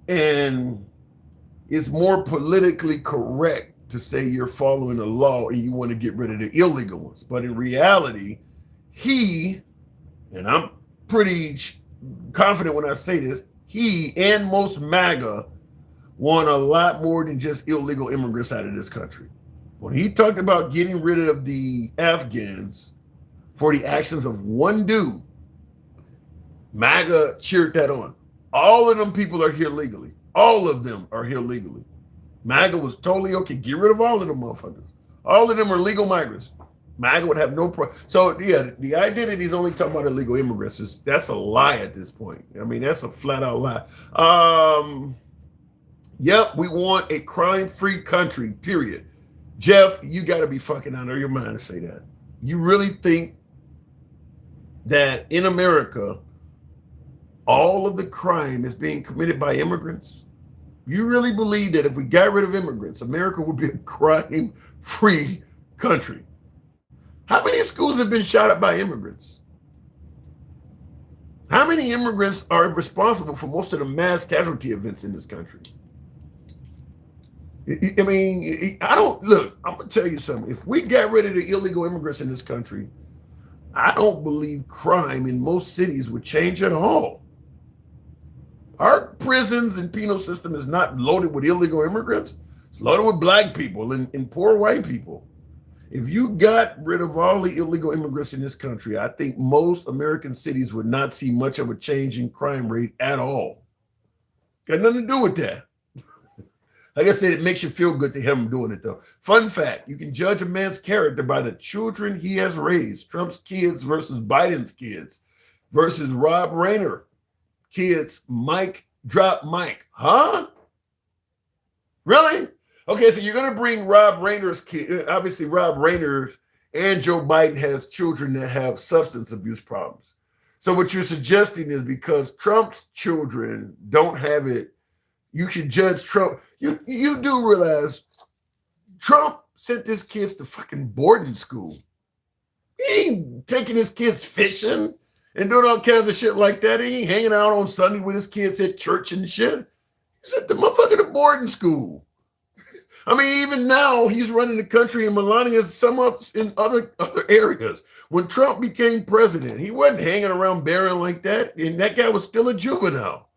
and it's more politically correct to say you're following the law and you want to get rid of the illegal ones. But in reality, and I'm pretty confident when I say this, he and most MAGA want a lot more than just illegal immigrants out of this country. When he talked about getting rid of the Afghans for the actions of one dude, MAGA cheered that on. All of them people are here legally. All of them are here legally. MAGA was totally okay. Get rid of all of them motherfuckers. All of them are legal migrants. MAGA would have no problem. So yeah, the idea that he's only talking about illegal immigrants that's a lie at this point. I mean, that's a flat out lie. Yep, we want a crime-free country, period. Jeff, you got to be fucking out of your mind to say that. You really think that in America, all of the crime is being committed by immigrants? You really believe that if we got rid of immigrants, America would be a crime-free country? How many schools have been shot up by immigrants? How many immigrants are responsible for most of the mass casualty events in this country? I mean, I don't look, I'm gonna tell you something. If we got rid of the illegal immigrants in this country, I don't believe crime in most cities would change at all. Our prisons and penal system is not loaded with illegal immigrants. It's loaded with black people and poor white people. If you got rid of all the illegal immigrants in this country, I think most American cities would not see much of a change in crime rate at all. Got nothing to do with that. Like I said, it makes you feel good to hear him doing it, though. Fun fact, you can judge a man's character by the children he has raised. Trump's kids versus Biden's kids versus Rob Rayner kids. Mike, drop Mike. Huh? Really? Okay, so you're going to bring Rob Rayner's kid. Obviously, Rob Rayner and Joe Biden has children that have substance abuse problems. So what you're suggesting is because Trump's children don't have it, you should judge Trump. You do realize Trump sent his kids to fucking boarding school. He ain't taking his kids fishing and doing all kinds of shit like that. He ain't hanging out on Sunday with his kids at church and shit. He sent the motherfucker to boarding school. I mean, even now he's running the country and Melania's some up in other areas. When Trump became president, he wasn't hanging around Barron like that, and that guy was still a juvenile.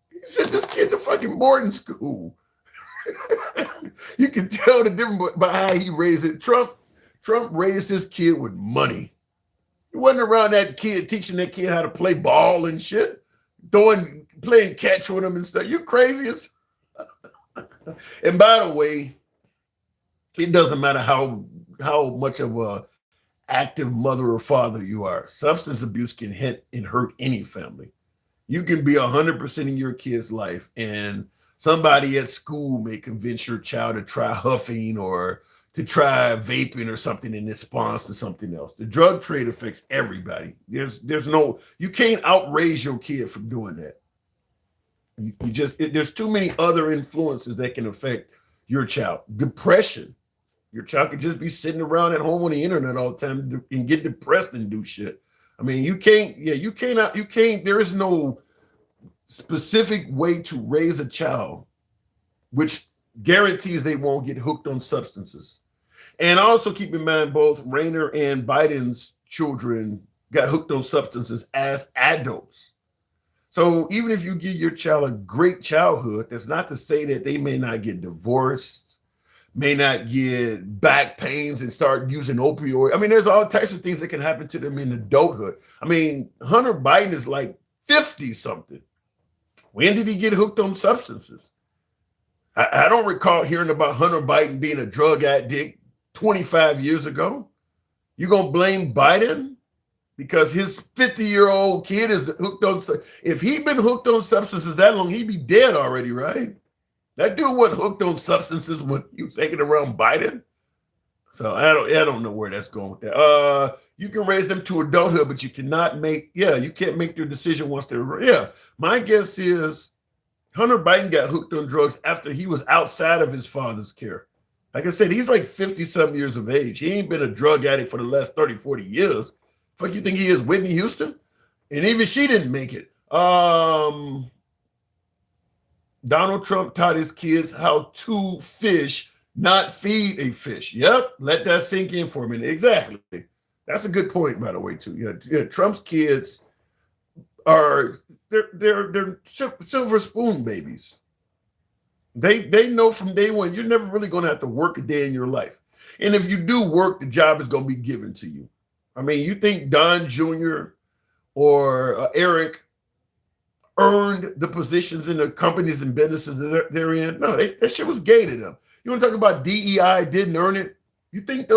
He sent this kid to fucking boarding school. You can tell the difference by how he raised it. Trump raised his kid with money. He wasn't around that kid teaching that kid how to play ball and shit, playing catch with him and stuff. You crazy as. And by the way, it doesn't matter how much of a active mother or father you are. Substance abuse can hit and hurt any family. You can be 100% in your kid's life, and somebody at school may convince your child to try huffing or to try vaping or something in response to something else. The drug trade affects everybody. You can't outraise your kid from doing that. There's too many other influences that can affect your child. Depression. Your child could just be sitting around at home on the internet all the time and get depressed and do shit. I mean, you can't, there is no specific way to raise a child which guarantees they won't get hooked on substances. And also keep in mind, both Rayner and Biden's children got hooked on substances as adults. So even if you give your child a great childhood, that's not to say that they may not get divorced, may not get back pains and start using opioids. I mean, there's all types of things that can happen to them in adulthood. I mean, Hunter Biden is like 50 something. When did he get hooked on substances? I don't recall hearing about Hunter Biden being a drug addict 25 years ago. You gonna blame Biden because his 50-year-old kid is hooked on? If he'd been hooked on substances that long, he'd be dead already, right? That dude wasn't hooked on substances when he was hanging around Biden. So I don't know where that's going with that. You can raise them to adulthood, but you can't make their decision once they're. My guess is Hunter Biden got hooked on drugs after he was outside of his father's care. Like I said, he's like 50-something years of age. He ain't been a drug addict for the last 30, 40 years. Fuck you think he is, Whitney Houston? And even she didn't make it. Donald Trump taught his kids how to fish, not feed a fish. Yep, let that sink in for a minute. Exactly. That's a good point, by the way, too. Yeah, Trump's kids are they're silver spoon babies. They know from day one you're never really going to have to work a day in your life, and if you do work, the job is going to be given to you. I mean, you think Don Jr. or Eric earned the positions in the companies and businesses that they're in. No, that shit was gay to them. You want to talk about DEI didn't earn it? You think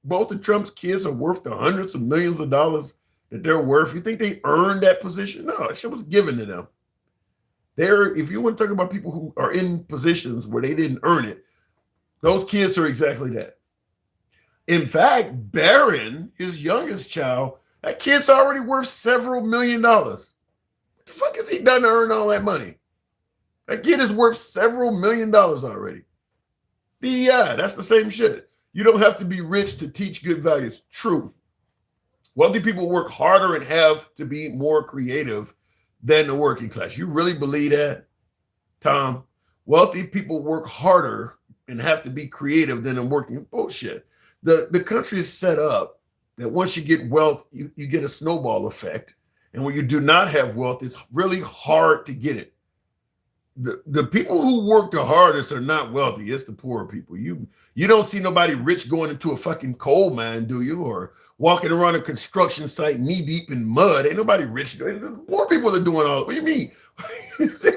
both of Trump's kids are worth the hundreds of millions of dollars that they're worth? You think they earned that position? No, that shit was given to them. If you want to talk about people who are in positions where they didn't earn it, those kids are exactly that. In fact, Barron, his youngest child, that kid's already worth several $million. What the fuck has he done to earn all that money? That kid is worth several $million already. DEI, that's the same shit. You don't have to be rich to teach good values. True. Wealthy people work harder and have to be more creative than the working class. You really believe that, Tom? Wealthy people work harder and have to be creative than the working. Bullshit. The country is set up that once you get wealth, you get a snowball effect. And when you do not have wealth, it's really hard to get it. The people who work the hardest are not wealthy. It's the poor people. You don't see nobody rich going into a fucking coal mine, do you? Or walking around a construction site knee deep in mud. Ain't nobody rich. The poor people are doing all. What do you mean?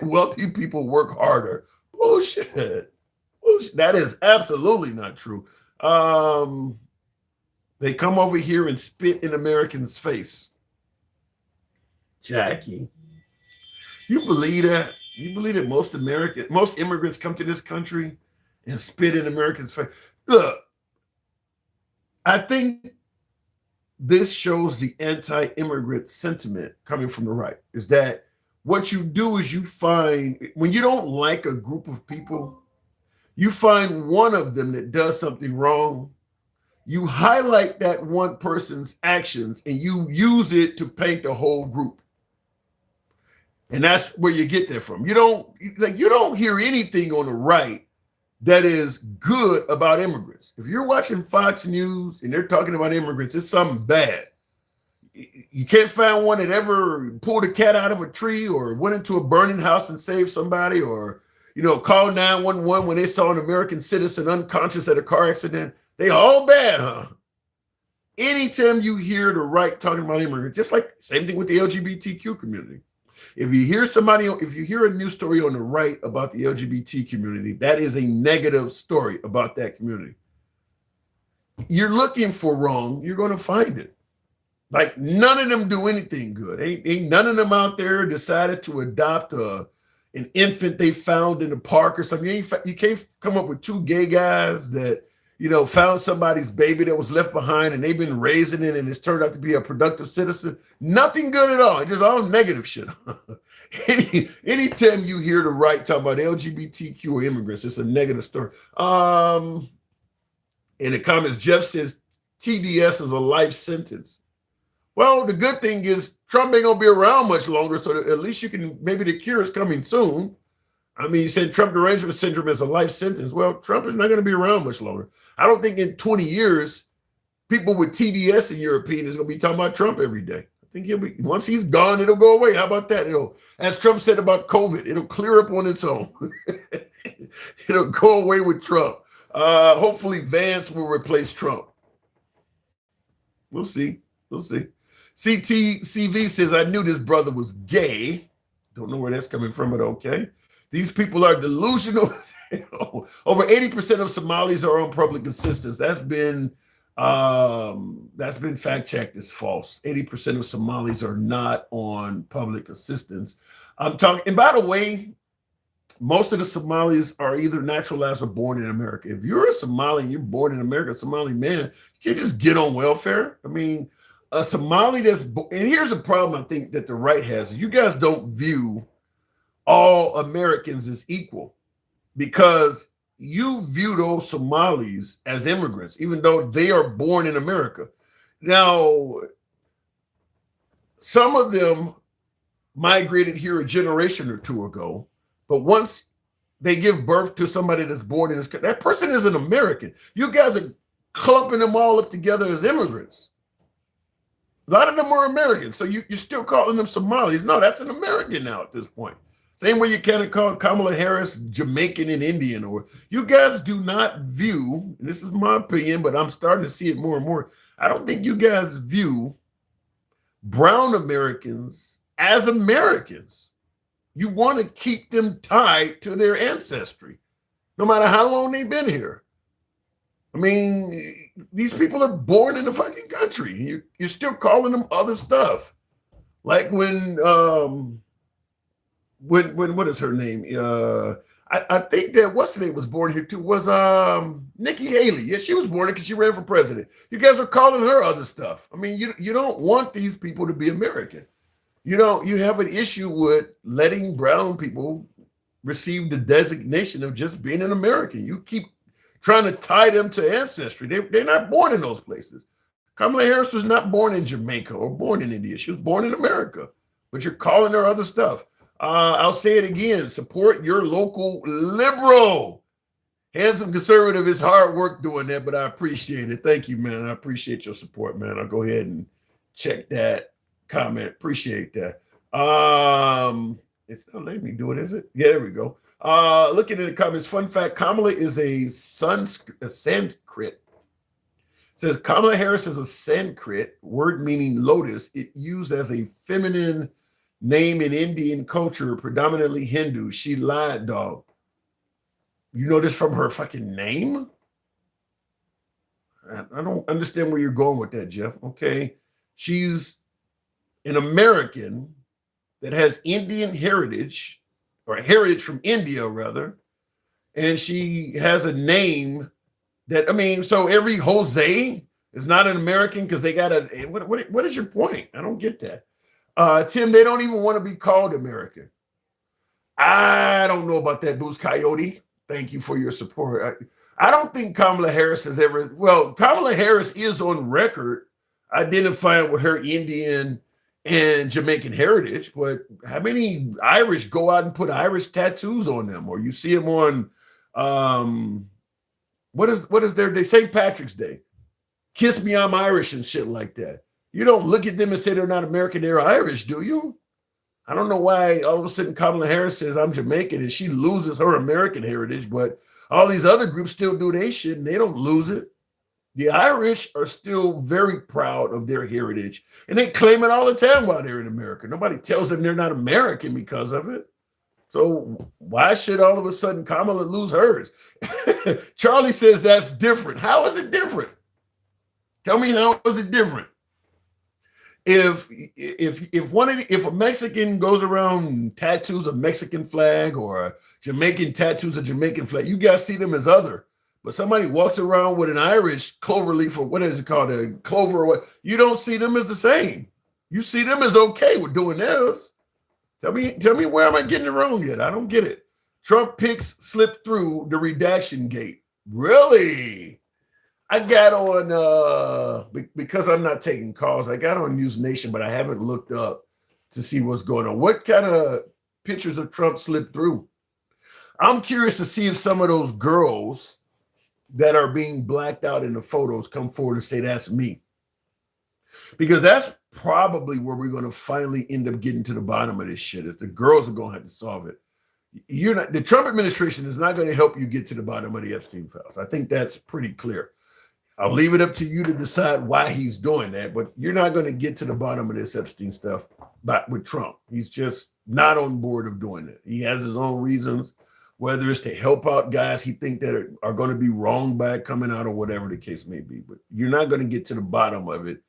Wealthy people work harder. Bullshit. Bullshit. That is absolutely not true. They come over here and spit in Americans' face. Jackie, you believe that? You believe that most immigrants come to this country and spit in Americans' face? Look, I think this shows the anti-immigrant sentiment coming from the right. Is that what you do is you find, when you don't like a group of people, you find one of them that does something wrong, you highlight that one person's actions and you use it to paint the whole group. And that's where you get that from. You don't hear anything on the right that is good about immigrants. If you're watching Fox News and they're talking about immigrants, it's something bad. You can't find one that ever pulled a cat out of a tree or went into a burning house and saved somebody, or called 911 when they saw an American citizen unconscious at a car accident. They all bad, huh? Anytime you hear the right talking about immigrants, just like same thing with the LGBTQ community. If you hear a news story on the right about the LGBT community, that is a negative story about that community. You're looking for wrong, you're going to find it. Like, none of them do anything good. Ain't none of them out there decided to adopt an infant they found in the park or something. You can't come up with two gay guys that found somebody's baby that was left behind and they've been raising it and it's turned out to be a productive citizen. Nothing good at all. It's just all negative shit. Anytime you hear the right talking about LGBTQ or immigrants, it's a negative story. In the comments, Jeff says TDS is a life sentence. Well, the good thing is Trump ain't gonna be around much longer, so at least you can, maybe the cure is coming soon. I mean, you said Trump derangement syndrome is a life sentence. Well, Trump is not going to be around much longer. I don't think in 20 years, people with TDS in your opinion is going to be talking about Trump every day. I think once he's gone, it'll go away. How about that? As Trump said about COVID, it'll clear up on its own. It'll go away with Trump. Hopefully Vance will replace Trump. We'll see. We'll see. CTCV says, I knew this brother was gay. Don't know where that's coming from, but okay. These people are delusional. Over 80% of Somalis are on public assistance. That's been fact-checked as false. 80% of Somalis are not on public assistance. I'm talking, and by the way, most of the Somalis are either naturalized or born in America. If you're a Somali and you're born in America, a Somali man, you can't just get on welfare. I mean, a Somali and here's the problem I think that the right has. You guys don't view all Americans as equal, because you view those Somalis as immigrants, even though they are born in America. Now, some of them migrated here a generation or two ago, but once they give birth to somebody that's born in this country, that person is an American. You guys are clumping them all up together as immigrants. A lot of them are Americans, so you're still calling them Somalis. No, that's an American now at this point. Same way you kind of call Kamala Harris Jamaican and Indian. Or you guys do not view, and this is my opinion, but I'm starting to see it more and more. I don't think you guys view brown Americans as Americans. You want to keep them tied to their ancestry, no matter how long they've been here. I mean, these people are born in the fucking country. You're still calling them other stuff. Like when what is her name? I think that what's the name was born here too was Nikki Haley. Yeah, she was born here because she ran for president. You guys are calling her other stuff. I mean, you don't want these people to be American. You have an issue with letting brown people receive the designation of just being an American. You keep trying to tie them to ancestry. They're not born in those places. Kamala Harris was not born in Jamaica or born in India. She was born in America, but you're calling her other stuff. I'll say it again. Support your local liberal. Handsome conservative is hard work doing that, but I appreciate it. Thank you, man. I appreciate your support, man. I'll go ahead and check that comment. Appreciate that. It's not letting me do it, is it? Yeah, there we go. Looking at the comments, fun fact, Kamala is a Sanskrit. It says Kamala Harris is a Sanskrit word meaning lotus. It used as a feminine name in Indian culture, predominantly Hindu. She lied, dog. You know this from her fucking name? I don't understand where you're going with that, Jeff. Okay. She's an American that has Indian heritage, or heritage from India, rather. And she has a name that, I mean, so every Jose is not an American because they got a, what is your point? I don't get that. Tim, they don't even want to be called American. I don't know about that, Boost Coyote. Thank you for your support. I don't think Kamala Harris has ever, well, Kamala Harris is on record identifying with her Indian and Jamaican heritage, but how many Irish go out and put Irish tattoos on them? Or you see them on, what is their day? St. Patrick's Day. Kiss me, I'm Irish and shit like that. You don't look at them and say they're not American, they're Irish, do you? I don't know why all of a sudden Kamala Harris says I'm Jamaican and she loses her American heritage, but all these other groups still do their shit and they don't lose it. The Irish are still very proud of their heritage and they claim it all the time while they're in America. Nobody tells them they're not American because of it. So why should all of a sudden Kamala lose hers? Charlie says that's different. How is it different? Tell me, how is it different? If a Mexican goes around tattoos a Mexican flag or a Jamaican tattoos a Jamaican flag, you guys see them as other. But somebody walks around with an Irish clover leaf, or what is it called, a clover, or what? You don't see them as the same. You see them as okay with doing theirs. Tell me where am I getting it wrong yet? I don't get it. Trump pics slipped through the redaction gate. Really? I got on, because I'm not taking calls, I got on News Nation, but I haven't looked up to see what's going on. What kind of pictures of Trump slipped through? I'm curious to see if some of those girls that are being blacked out in the photos come forward and say, that's me. Because that's probably where we're going to finally end up getting to the bottom of this shit. If the girls are going to have to solve it. The Trump administration is not going to help you get to the bottom of the Epstein Files. I think that's pretty clear. I'll leave it up to you to decide why he's doing that, but you're not going to get to the bottom of this Epstein stuff with Trump. He's just not on board of doing it. He has his own reasons, whether it's to help out guys he think that are going to be wrong by coming out or whatever the case may be. But you're not going to get to the bottom of it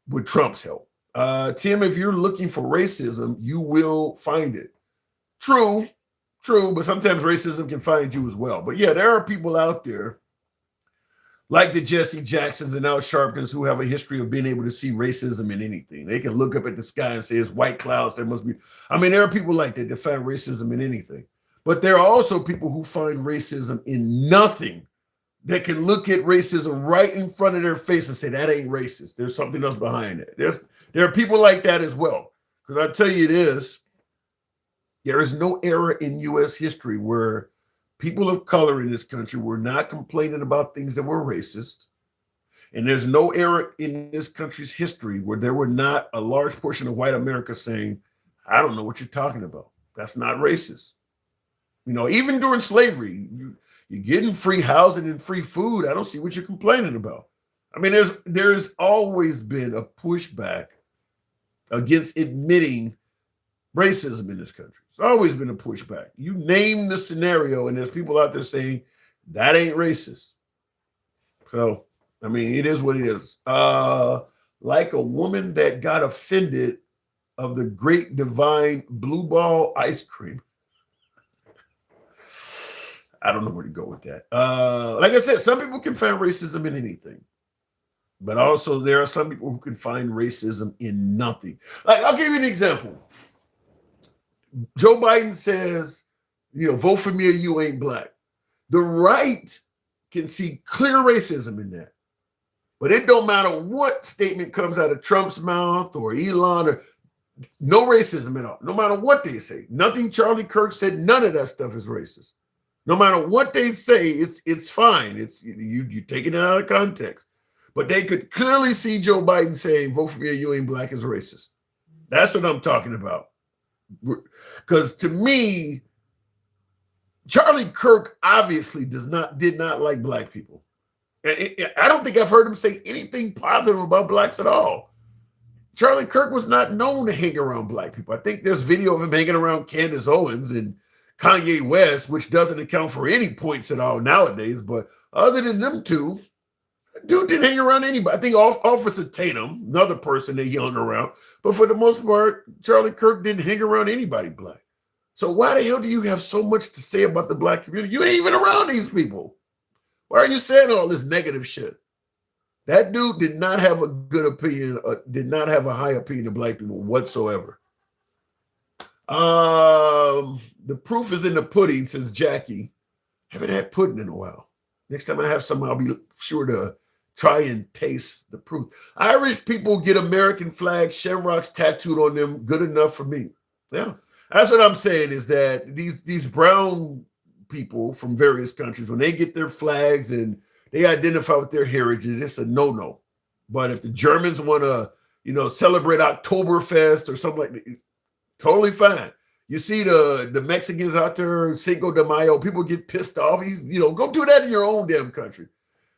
with Trump's help. Tim, if you're looking for racism, you will find it. True, but sometimes racism can find you as well. But yeah, there are people out there like the Jesse Jacksons and Al Sharptons who have a history of being able to see racism in anything. They can look up at the sky and say it's white clouds. There must be. I mean, there are people like that find racism in anything. But there are also people who find racism in nothing, that can look at racism right in front of their face and say, that ain't racist. There's something else behind it. There are people like that as well. Because I tell you this, there is no era in U.S. history where people of color in this country were not complaining about things that were racist. And there's no era in this country's history where there were not a large portion of white America saying, I don't know what you're talking about. That's not racist. You know, even during slavery, you're getting free housing and free food. I don't see what you're complaining about. I mean, there's always been a pushback against admitting racism in this country. It's always been a pushback. You name the scenario, and there's people out there saying that ain't racist. So, I mean, it is what it is. Like a woman that got offended of the great divine blue ball ice cream. I don't know where to go with that. Like I said, some people can find racism in anything. But also there are some people who can find racism in nothing. Like, I'll give you an example. Joe Biden says, vote for me or you ain't black. The right can see clear racism in that. But it don't matter what statement comes out of Trump's mouth or Elon, or no racism at all. No matter what they say. Nothing Charlie Kirk said, none of that stuff is racist. No matter what they say, it's fine. It's you taking it out of context. But they could clearly see Joe Biden saying, vote for me or you ain't black is racist. That's what I'm talking about. Because to me, Charlie Kirk obviously did not like black people. I don't think I've heard him say anything positive about blacks at all. Charlie Kirk was not known to hang around black people. I think there's video of him hanging around Candace Owens and Kanye West, which doesn't account for any points at all nowadays. But other than them two, dude didn't hang around anybody. I think Officer Tatum, another person that he hung around. But for the most part, Charlie Kirk didn't hang around anybody black. So why the hell do you have so much to say about the black community? You ain't even around these people. Why are you saying all this negative shit? That dude did not have a good opinion, did not have a high opinion of black people whatsoever. The proof is in the pudding, says Jackie. Haven't had pudding in a while. Next time I have some, I'll be sure to try and taste the proof. Irish people get American flags, shamrocks tattooed on them. Good enough for me. Yeah, that's what I'm saying is that these brown people from various countries, when they get their flags and they identify with their heritage, it's a no-no. But if the Germans want to, celebrate Oktoberfest or something like that, totally fine. You see the Mexicans out there, Cinco de Mayo, people get pissed off. Go do that in your own damn country.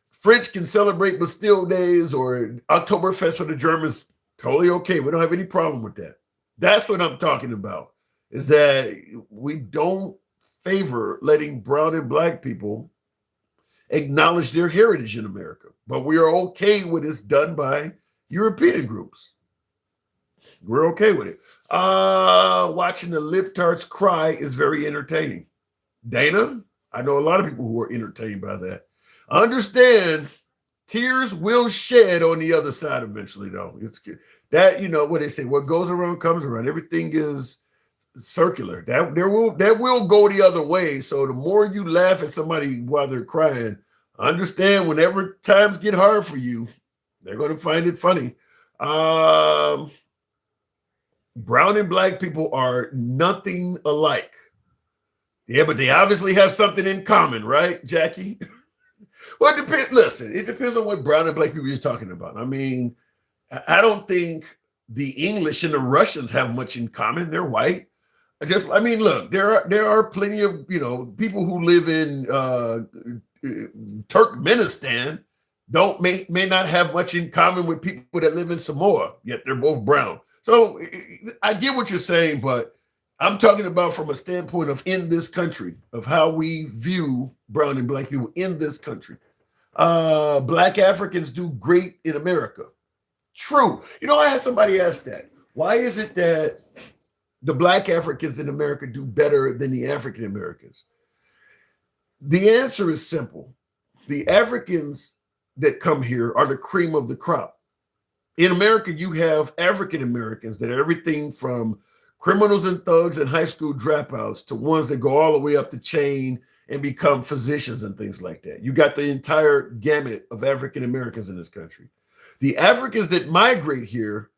French can celebrate Bastille Days or Oktoberfest for the Germans. Totally okay. We don't have any problem with that. That's what I'm talking about, is that we don't favor letting brown and black people acknowledge their heritage in America. But we are okay when it's done by European groups. We're okay with it. Watching the libtards cry is very entertaining. Dana, I know a lot of people who are entertained by that. Understand, tears will shed on the other side eventually, though. It's that, what they say, what goes around comes around. Everything is circular. That will go the other way. So the more you laugh at somebody while they're crying, understand whenever times get hard for you, they're going to find it funny. Brown and black people are nothing alike. Yeah, but they obviously have something in common, right, Jackie? Well, it depends. Listen, it depends on what brown and black people you're talking about. I mean, I don't think the English and the Russians have much in common. They're white. Look, there are plenty of people who live in Turkmenistan may not have much in common with people that live in Samoa, yet they're both brown. So I get what you're saying, but I'm talking about from a standpoint of in this country, of how we view brown and black people in this country. Black Africans do great in America. True. I had somebody ask that. Why is it that the black Africans in America do better than the African Americans? The answer is simple. The Africans that come here are the cream of the crop. In America, you have African Americans that are everything from criminals and thugs and high school dropouts to ones that go all the way up the chain and become physicians and things like that. You got the entire gamut of African Americans in this country. The Africans that migrate here,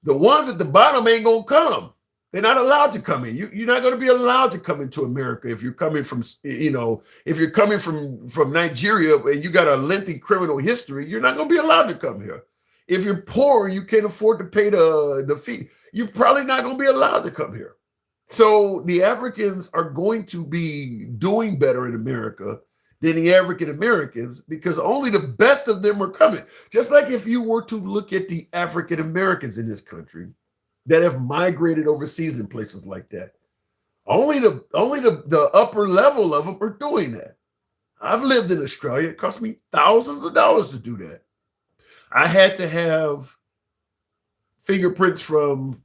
the ones at the bottom ain't gonna come. They're not allowed to come in. You're not going to be allowed to come into America if you're coming from, if you're coming from Nigeria and you got a lengthy criminal history, you're not going to be allowed to come here. If you're poor, you can't afford to pay the fee, you're probably not going to be allowed to come here. So the Africans are going to be doing better in America than the African Americans because only the best of them are coming. Just like if you were to look at the African Americans in this country, that have migrated overseas in places like that. Only the upper level of them are doing that. I've lived in Australia. It cost me thousands of dollars to do that. I had to have fingerprints from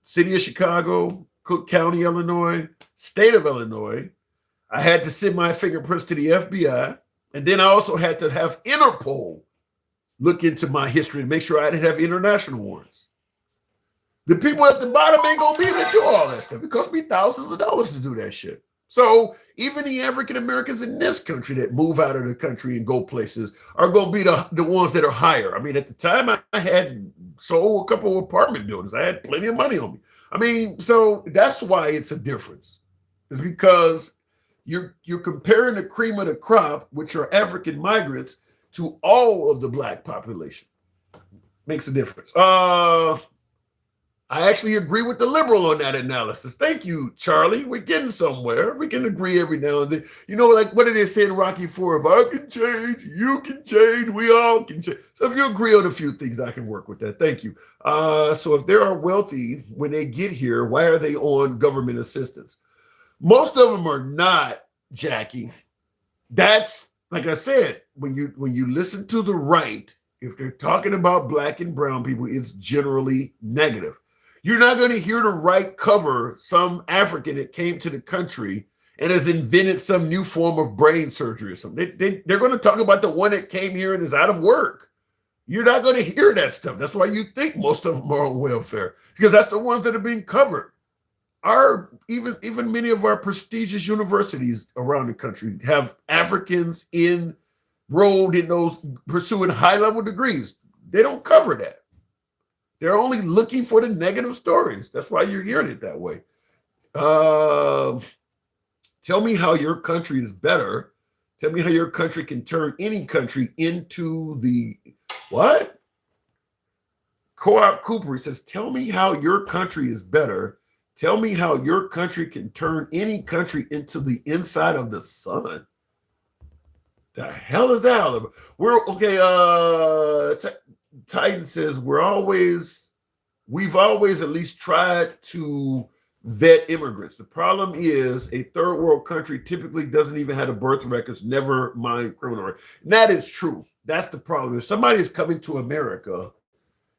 city of Chicago, Cook County, Illinois, state of Illinois. I had to send my fingerprints to the FBI. And then I also had to have Interpol look into my history and make sure I didn't have international warrants. The people at the bottom ain't gonna be able to do all that stuff. It cost me thousands of dollars to do that shit. So even the African Americans in this country that move out of the country and go places are gonna be the ones that are higher. I mean, at the time I had sold a couple of apartment buildings. I had plenty of money on me. I mean, so that's why it's a difference. It's because you're comparing the cream of the crop, which are African migrants, to all of the black population. Makes a difference. I actually agree with the liberal on that analysis. Thank you, Charlie. We're getting somewhere. We can agree every now and then. You know, like what did they say in Rocky IV? If I can change, you can change, we all can change. So if you agree on a few things, I can work with that. Thank you. So if they are wealthy when they get here, why are they on government assistance? Most of them are not, Jackie. That's, like I said, when you listen to the right, if they're talking about black and brown people, it's generally negative. You're not going to hear the right cover some African that came to the country and has invented some new form of brain surgery or something. They're going to talk about the one that came here and is out of work. You're not going to hear that stuff. That's why you think most of them are on welfare, because that's the ones that are being covered. Even many of our prestigious universities around the country have Africans enrolled in those pursuing high-level degrees. They don't cover that. They're only looking for the negative stories. That's why you're hearing it that way. Tell me how your country is better. Tell me how your country can turn any country into the what? Co-op Cooper says, tell me how your country is better. Tell me how your country can turn any country into the inside of the sun. The hell is that, Oliver? We're okay. Titan says we've always at least tried to vet immigrants. The problem is a third world country typically doesn't even have the birth records, never mind criminal records. And that is true. That's the problem. If somebody is coming to America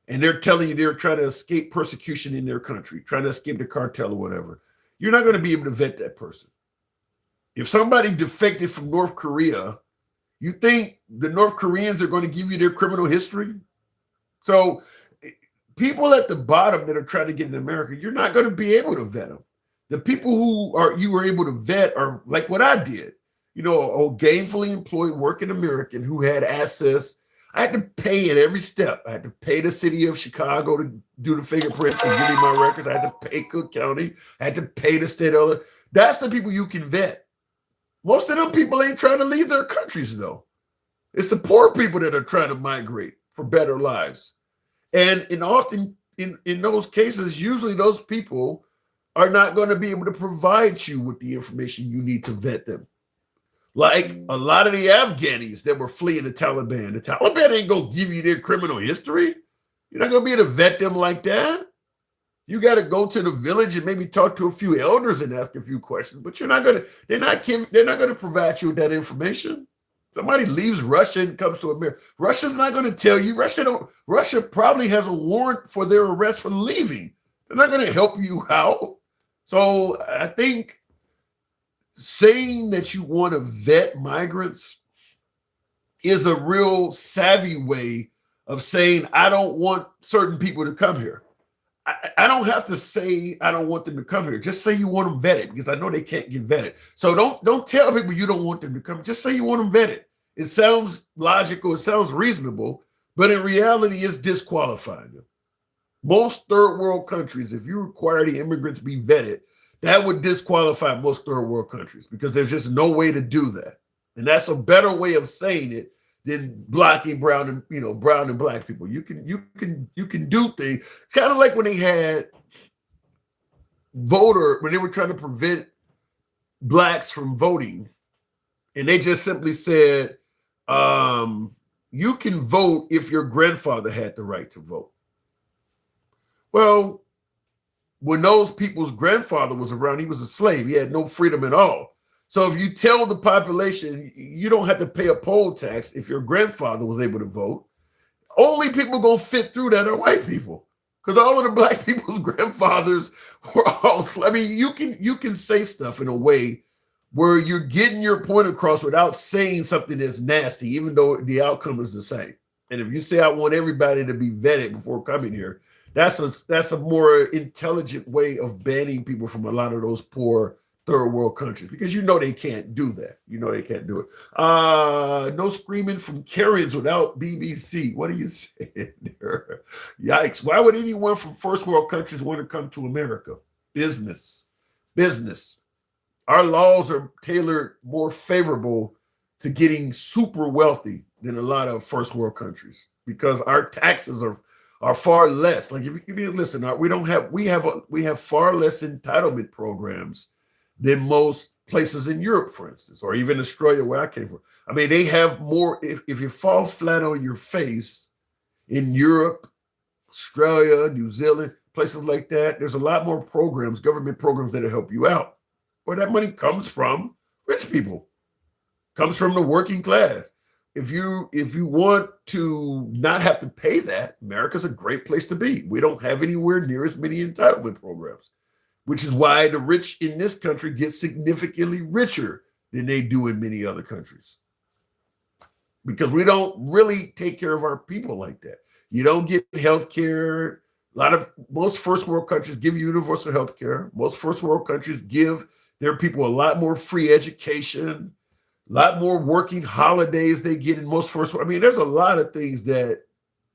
and they're telling you they're trying to escape persecution in their country, trying to escape the cartel or whatever, you're not going to be able to vet that person. If somebody defected from North Korea, you think the North Koreans are going to give you their criminal history? So people at the bottom that are trying to get in America, you're not going to be able to vet them. The people you were able to vet are like what I did. You know, a gainfully employed working American who had access. I had to pay at every step. I had to pay the city of Chicago to do the fingerprints and give me my records. I had to pay Cook County. I had to pay the state of it. That's the people you can vet. Most of them people ain't trying to leave their countries, though. It's the poor people that are trying to migrate for better lives. And often in those cases, usually those people are not going to be able to provide you with the information you need to vet them. Like a lot of the Afghanis that were fleeing the Taliban. The Taliban ain't going to give you their criminal history. You're not going to be able to vet them like that. You got to go to the village and maybe talk to a few elders and ask a few questions, but they're not going to provide you with that information. Somebody leaves Russia and comes to America. Russia's not going to tell you. Russia probably has a warrant for their arrest for leaving. They're not going to help you out. So I think saying that you want to vet migrants is a real savvy way of saying, I don't want certain people to come here. I don't have to say I don't want them to come here. Just say you want them vetted, because I know they can't get vetted. So don't tell people you don't want them to come. Just say you want them vetted. It sounds logical. It sounds reasonable, but in reality, it's disqualifying them. Most third world countries, if you require the immigrants be vetted, that would disqualify most third world countries, because there's just no way to do that. And that's a better way of saying it than blocking brown and black people. You can do things. It's kind of like when they had when they were trying to prevent blacks from voting, and they just simply said, you can vote if your grandfather had the right to vote. Well, when those people's grandfather was around, he was a slave. He had no freedom at all. So if you tell the population you don't have to pay a poll tax if your grandfather was able to vote, only people gonna fit through that are white people, because all of the black people's grandfathers were all. I mean, you can say stuff in a way where you're getting your point across without saying something that's nasty, even though the outcome is the same. And if you say I want everybody to be vetted before coming here, that's a more intelligent way of banning people from a lot of those poor third world countries, because you know they can't do that. You know they can't do it. No screaming from Karens without BBC. What are you saying there? Yikes. Why would anyone from first world countries want to come to America? Business. Our laws are tailored more favorable to getting super wealthy than a lot of first world countries, because our taxes are far less. Like, if you listen, we have far less entitlement programs than most places in Europe, for instance, or even Australia, where I came from. I mean, they have more. If you fall flat on your face in Europe, Australia, New Zealand, places like that, there's a lot more programs, government programs, that'll help you out. Where that money comes from, rich people, comes from the working class. If you want to not have to pay that, America's a great place to be. We don't have anywhere near as many entitlement programs, which is why the rich in this country get significantly richer than they do in many other countries, because we don't really take care of our people like that. You don't get health care. Most first world countries give you universal health care. Most first world countries give their people a lot more free education, a lot more working holidays they get in most first world. I mean, there's a lot of things that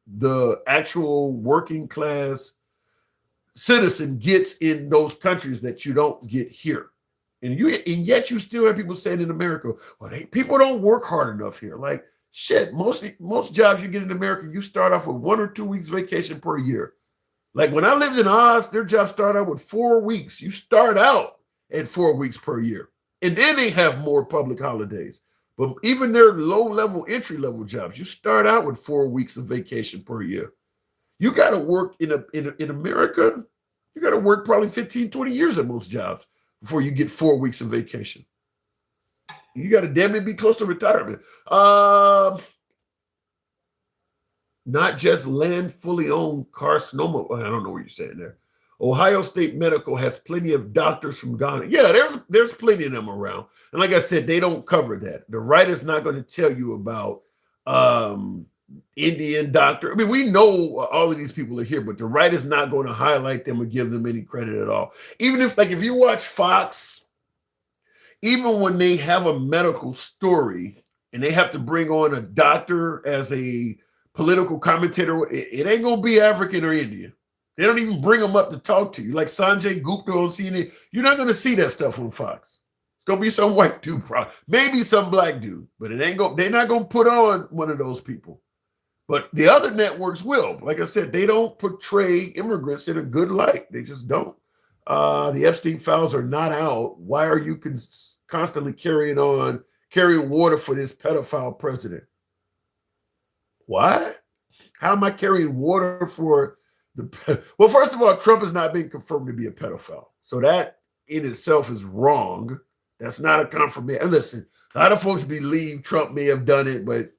the actual working class citizen gets in those countries that you don't get here. And yet you still have people saying in America, well, people don't work hard enough here. Like, shit, most jobs you get in America, you start off with 1 or 2 weeks vacation per year. Like, when I lived in Oz, their jobs start out with 4 weeks. You start out at 4 weeks per year. And then they have more public holidays. But even their low-level, entry-level jobs, you start out with 4 weeks of vacation per year. You got to work in America, you got to work probably 15, 20 years at most jobs before you get 4 weeks of vacation. You got to damn near be close to retirement. Not just land fully owned carcinoma. I don't know what you're saying there. Ohio State Medical has plenty of doctors from Ghana. Yeah, there's plenty of them around. And like I said, they don't cover that. The right is not going to tell you about Indian doctor. I mean, we know all of these people are here, but the right is not going to highlight them or give them any credit at all. Even if you watch Fox, even when they have a medical story and they have to bring on a doctor as a political commentator, it ain't going to be African or Indian. They don't even bring them up to talk to you. Like Sanjay Gupta on CNN, you're not going to see that stuff on Fox. It's going to be some white dude, maybe some black dude, but they're not going to put on one of those people. But the other networks will. Like I said, they don't portray immigrants in a good light. They just don't. The Epstein Files are not out. Why are you constantly carrying water for this pedophile president? Why? How am I carrying water for well, first of all, Trump has not been confirmed to be a pedophile. So that in itself is wrong. That's not a confirmation. And listen, a lot of folks believe Trump may have done it, but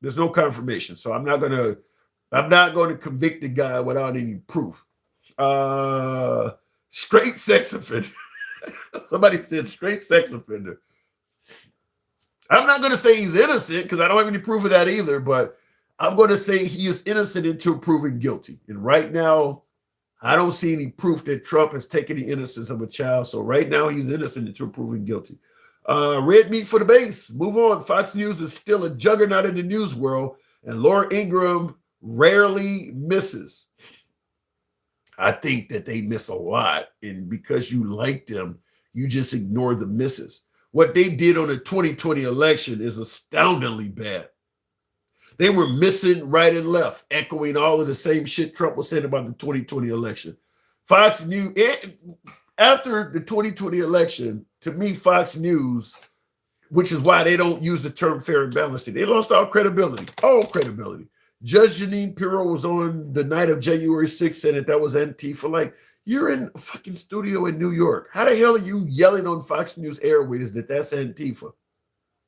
there's no confirmation. So I'm not going to convict the guy without any proof. Straight sex offender. Somebody said straight sex offender. I'm not going to say he's innocent because I don't have any proof of that either, but I'm going to say he is innocent until proven guilty. And right now, I don't see any proof that Trump has taken the innocence of a child. So right now, he's innocent until proven guilty. Red meat for the base. Move on. Fox News is still a juggernaut in the news world, and Laura Ingraham rarely misses. I think that they miss a lot. And because you like them, you just ignore the misses. What they did on the 2020 election is astoundingly bad. They were missing right and left, echoing all of the same shit Trump was saying about the 2020 election. Fox News, after the 2020 election, to me, Fox News, which is why they don't use the term fair and balanced, they lost all credibility, Judge Jeanine Pirro was on the night of January 6th saying that was Antifa. Like, You're in a fucking studio in New York. How the hell are you yelling on Fox News Airways that that's Antifa?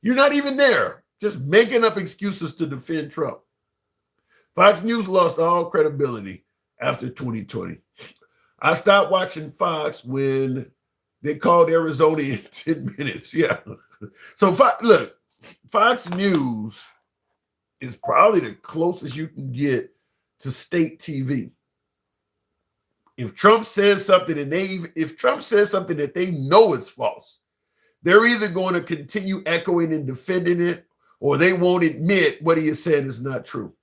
You're not even there, just making up excuses to defend Trump. Fox News lost all credibility after 2020. I stopped watching Fox when they called Arizona in 10 minutes. Yeah. So look, Fox News is probably the closest you can get to state TV. If Trump says something if Trump says something that they know is false, they're either going to continue echoing and defending it, or they won't admit what he is saying is not true.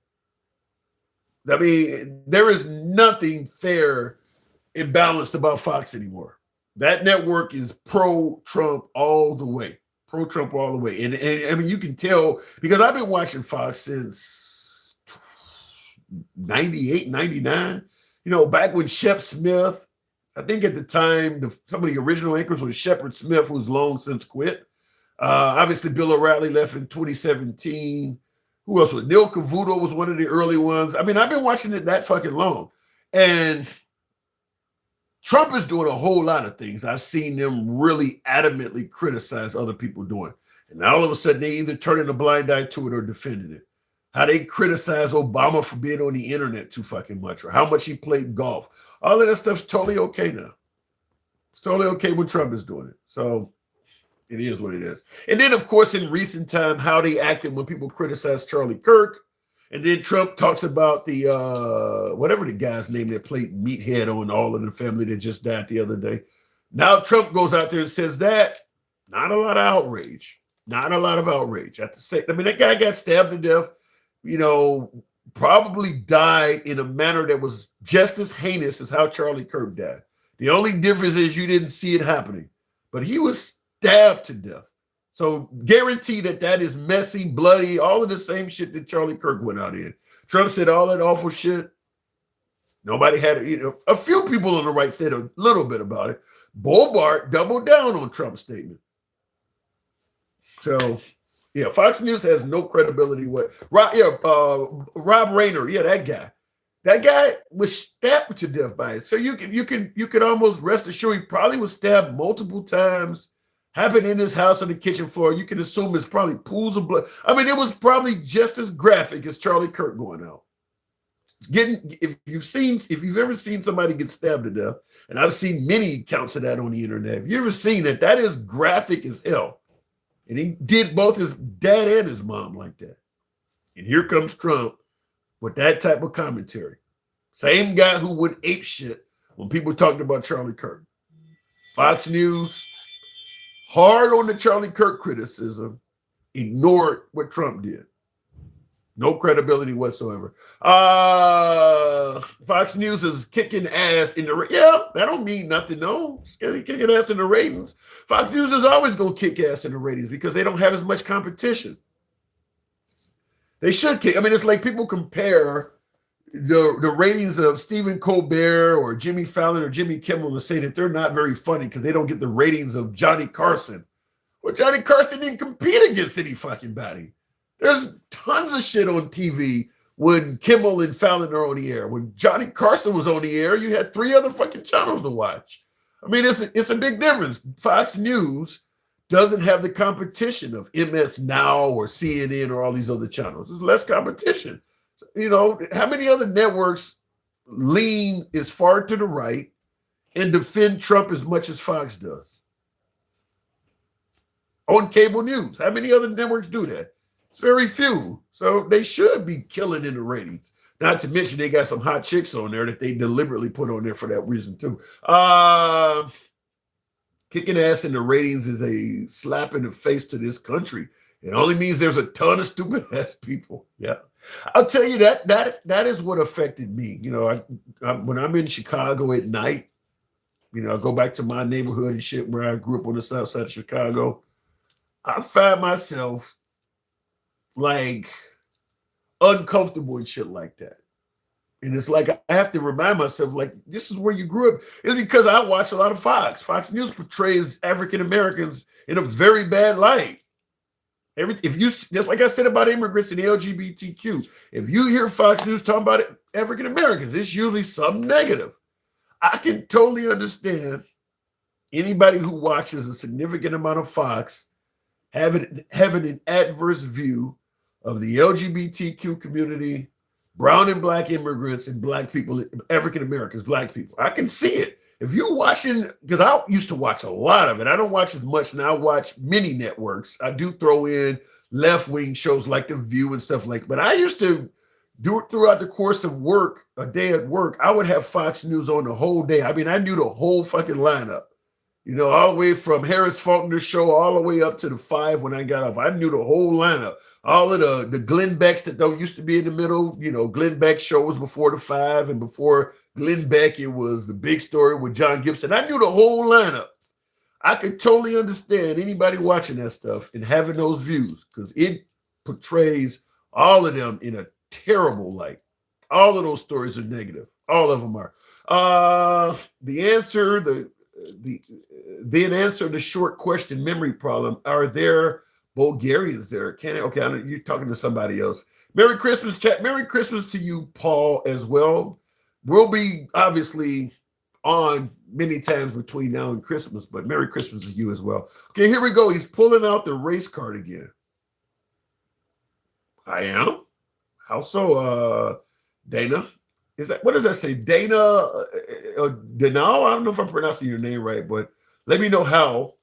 I mean, there is nothing fair and balanced about Fox anymore. That network is pro-Trump all the way. Pro-Trump all the way. And I mean, you can tell, because I've been watching Fox since 98, 99. You know, back when Shep Smith, I think at the time, some of the original anchors was Shepard Smith, who's long since quit. Obviously, Bill O'Reilly left in 2017. Who else was? Neil Cavuto was one of the early ones. I mean, I've been watching it that fucking long. And Trump is doing a whole lot of things I've seen them really adamantly criticize other people doing. And now all of a sudden, they either turning a blind eye to it or defending it. How they criticize Obama for being on the internet too fucking much, or how much he played golf. All of that stuff's totally okay now. It's totally okay when Trump is doing it. So it is what it is. And then, of course, in recent time, how they acted when people criticize Charlie Kirk. And then Trump talks about the, whatever the guy's name that played Meathead on All in the Family that just died the other day. Now Trump goes out there and says that. Not a lot of outrage. Not a lot of outrage. I have to say, I mean, that guy got stabbed to death. You know, probably died in a manner that was just as heinous as how Charlie Kirk died. The only difference is you didn't see it happening, but he was stabbed to death. So guarantee that is messy, bloody, all of the same shit that Charlie Kirk went out in. Trump said all that awful shit. Nobody had, you know, a few people on the right said a little bit about it. Bobart doubled down on Trump's statement. So, yeah, Fox News has no credibility. Rob Rayner, yeah, that guy. That guy was stabbed to death by it. So you can almost rest assured he probably was stabbed multiple times. Happened in his house on the kitchen floor. You can assume it's probably pools of blood. I mean, it was probably just as graphic as Charlie Kirk going out. If you've ever seen somebody get stabbed to death, and I've seen many accounts of that on the internet. Have you ever seen it? That is graphic as hell. And he did both his dad and his mom like that. And here comes Trump with that type of commentary. Same guy who went ape shit when people talked about Charlie Kirk. Fox News, hard on the Charlie Kirk criticism, ignored what Trump did. No credibility whatsoever. Fox News is kicking ass in the that don't mean nothing. No, it's kicking ass in the ratings. Fox News is always gonna kick ass in the ratings because they don't have as much competition. They should kick. I mean, it's like people compare the ratings of Stephen Colbert or Jimmy Fallon or Jimmy Kimmel and say that they're not very funny because they don't get the ratings of Johnny Carson. Well, Johnny Carson didn't compete against any fucking body. There's tons of shit on TV when Kimmel and Fallon are on the air. When Johnny Carson was on the air, you had 3 other fucking channels to watch. I mean, it's a big difference. Fox News doesn't have the competition of MS Now or CNN or all these other channels. There's less competition. You know, how many other networks lean as far to the right and defend Trump as much as Fox does? On cable news, how many other networks do that? It's very few. So they should be killing in the ratings. Not to mention they got some hot chicks on there that they deliberately put on there for that reason too. Kicking ass in the ratings is a slap in the face to this country. It only means there's a ton of stupid ass people. Yeah. I'll tell you that is what affected me. You know, when I'm in Chicago at night, you know, I go back to my neighborhood and shit where I grew up on the south side of Chicago. I find myself like uncomfortable and shit like that. And it's like I have to remind myself, like, this is where you grew up. It's because I watch a lot of Fox. Fox News portrays African Americans in a very bad light. If you, just like I said about immigrants and the LGBTQ, if you hear Fox News talking about African Americans, it's usually something negative. I can totally understand anybody who watches a significant amount of Fox having an adverse view of the LGBTQ community, brown and black immigrants, and black people, African Americans, black people. I can see it. If you're watching, because I used to watch a lot of it. I don't watch as much now. I watch many networks. I do throw in left-wing shows like The View and stuff like that. But I used to do it throughout the course of work, a day at work. I would have Fox News on the whole day. I mean, I knew the whole fucking lineup. You know, all the way from Harris Faulkner's show all the way up to the 5 when I got off. I knew the whole lineup. All of the Glenn Becks that don't used to be in the middle. You know, Glenn Beck show was before the 5, and before Glenn Beck, it was The Big Story with John Gibson. I knew the whole lineup. I could totally understand anybody watching that stuff and having those views, because it portrays all of them in a terrible light. All of those stories are negative. All of them are. Then answer the short question memory problem. Are there Bulgarians there? You're talking to somebody else. Merry Christmas, chat. Merry Christmas to you, Paul, as well. We'll be obviously on many times between now and Christmas, but Merry Christmas to you as well. Okay, here we go. He's pulling out the race card again. I am? How so, Dana? What does that say? Dana Denal? I don't know if I'm pronouncing your name right, but let me know how.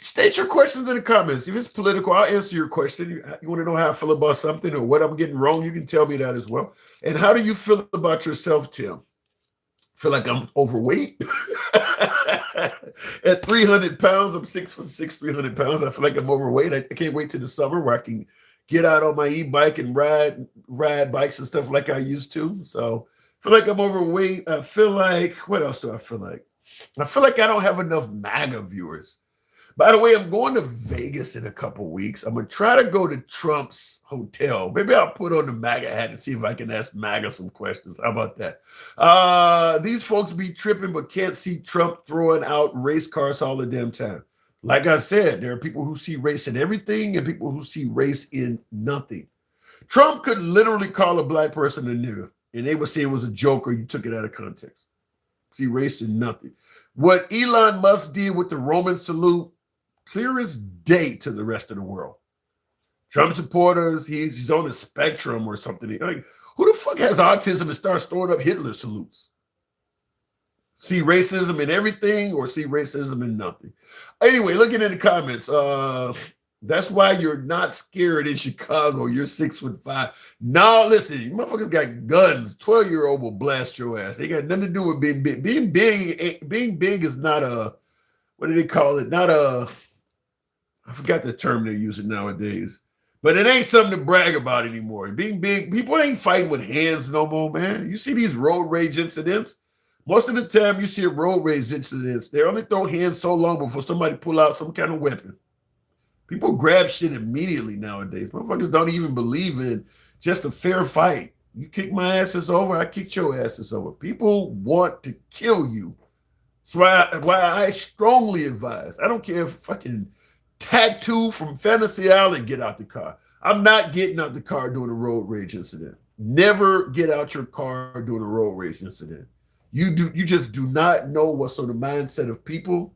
State your questions in the comments. If it's political, I'll answer your question. You want to know how I feel about something or what I'm getting wrong, you can tell me that as well. And how do you feel about yourself, Tim? Feel like I'm overweight? At 300 pounds, I'm 6'6", 300 pounds. I feel like I'm overweight. I can't wait till the summer where I can get out on my e-bike and ride bikes and stuff like I used to. So I feel like I'm overweight. I feel like, what else do I feel like? I feel like I don't have enough MAGA viewers. By the way, I'm going to Vegas in a couple weeks. I'm going to try to go to Trump's hotel. Maybe I'll put on the MAGA hat and see if I can ask MAGA some questions. How about that? These folks be tripping but can't see Trump throwing out race cars all the damn time. Like I said, there are people who see race in everything and people who see race in nothing. Trump could literally call a black person a nigger, and they would say it was a joke or you took it out of context. See race in nothing. What Elon Musk did with the Roman salute, clear as day to the rest of the world. Trump supporters, he's on the spectrum or something. Like, who the fuck has autism and starts throwing up Hitler salutes? See racism in everything or see racism in nothing? Anyway, looking in the comments, that's why you're not scared in Chicago. You're 6'5". No, listen, you motherfuckers got guns. 12-year-old will blast your ass. They got nothing to do with being big. Being big is not a, what do they call it? Not a, I forgot the term they're using nowadays. But it ain't something to brag about anymore. Being big, people ain't fighting with hands no more, man. You see these road rage incidents? Most of the time you see a road rage incidents, they only throw hands so long before somebody pull out some kind of weapon. People grab shit immediately nowadays. Motherfuckers don't even believe in just a fair fight. You kick my asses over, I kicked your asses over. People want to kill you. That's why I strongly advise. I don't care if fucking Tattoo from Fantasy Island get out the car. I'm not getting out the car doing a road rage incident. Never get out your car doing a road rage incident. You just do not know what's on the mindset of people.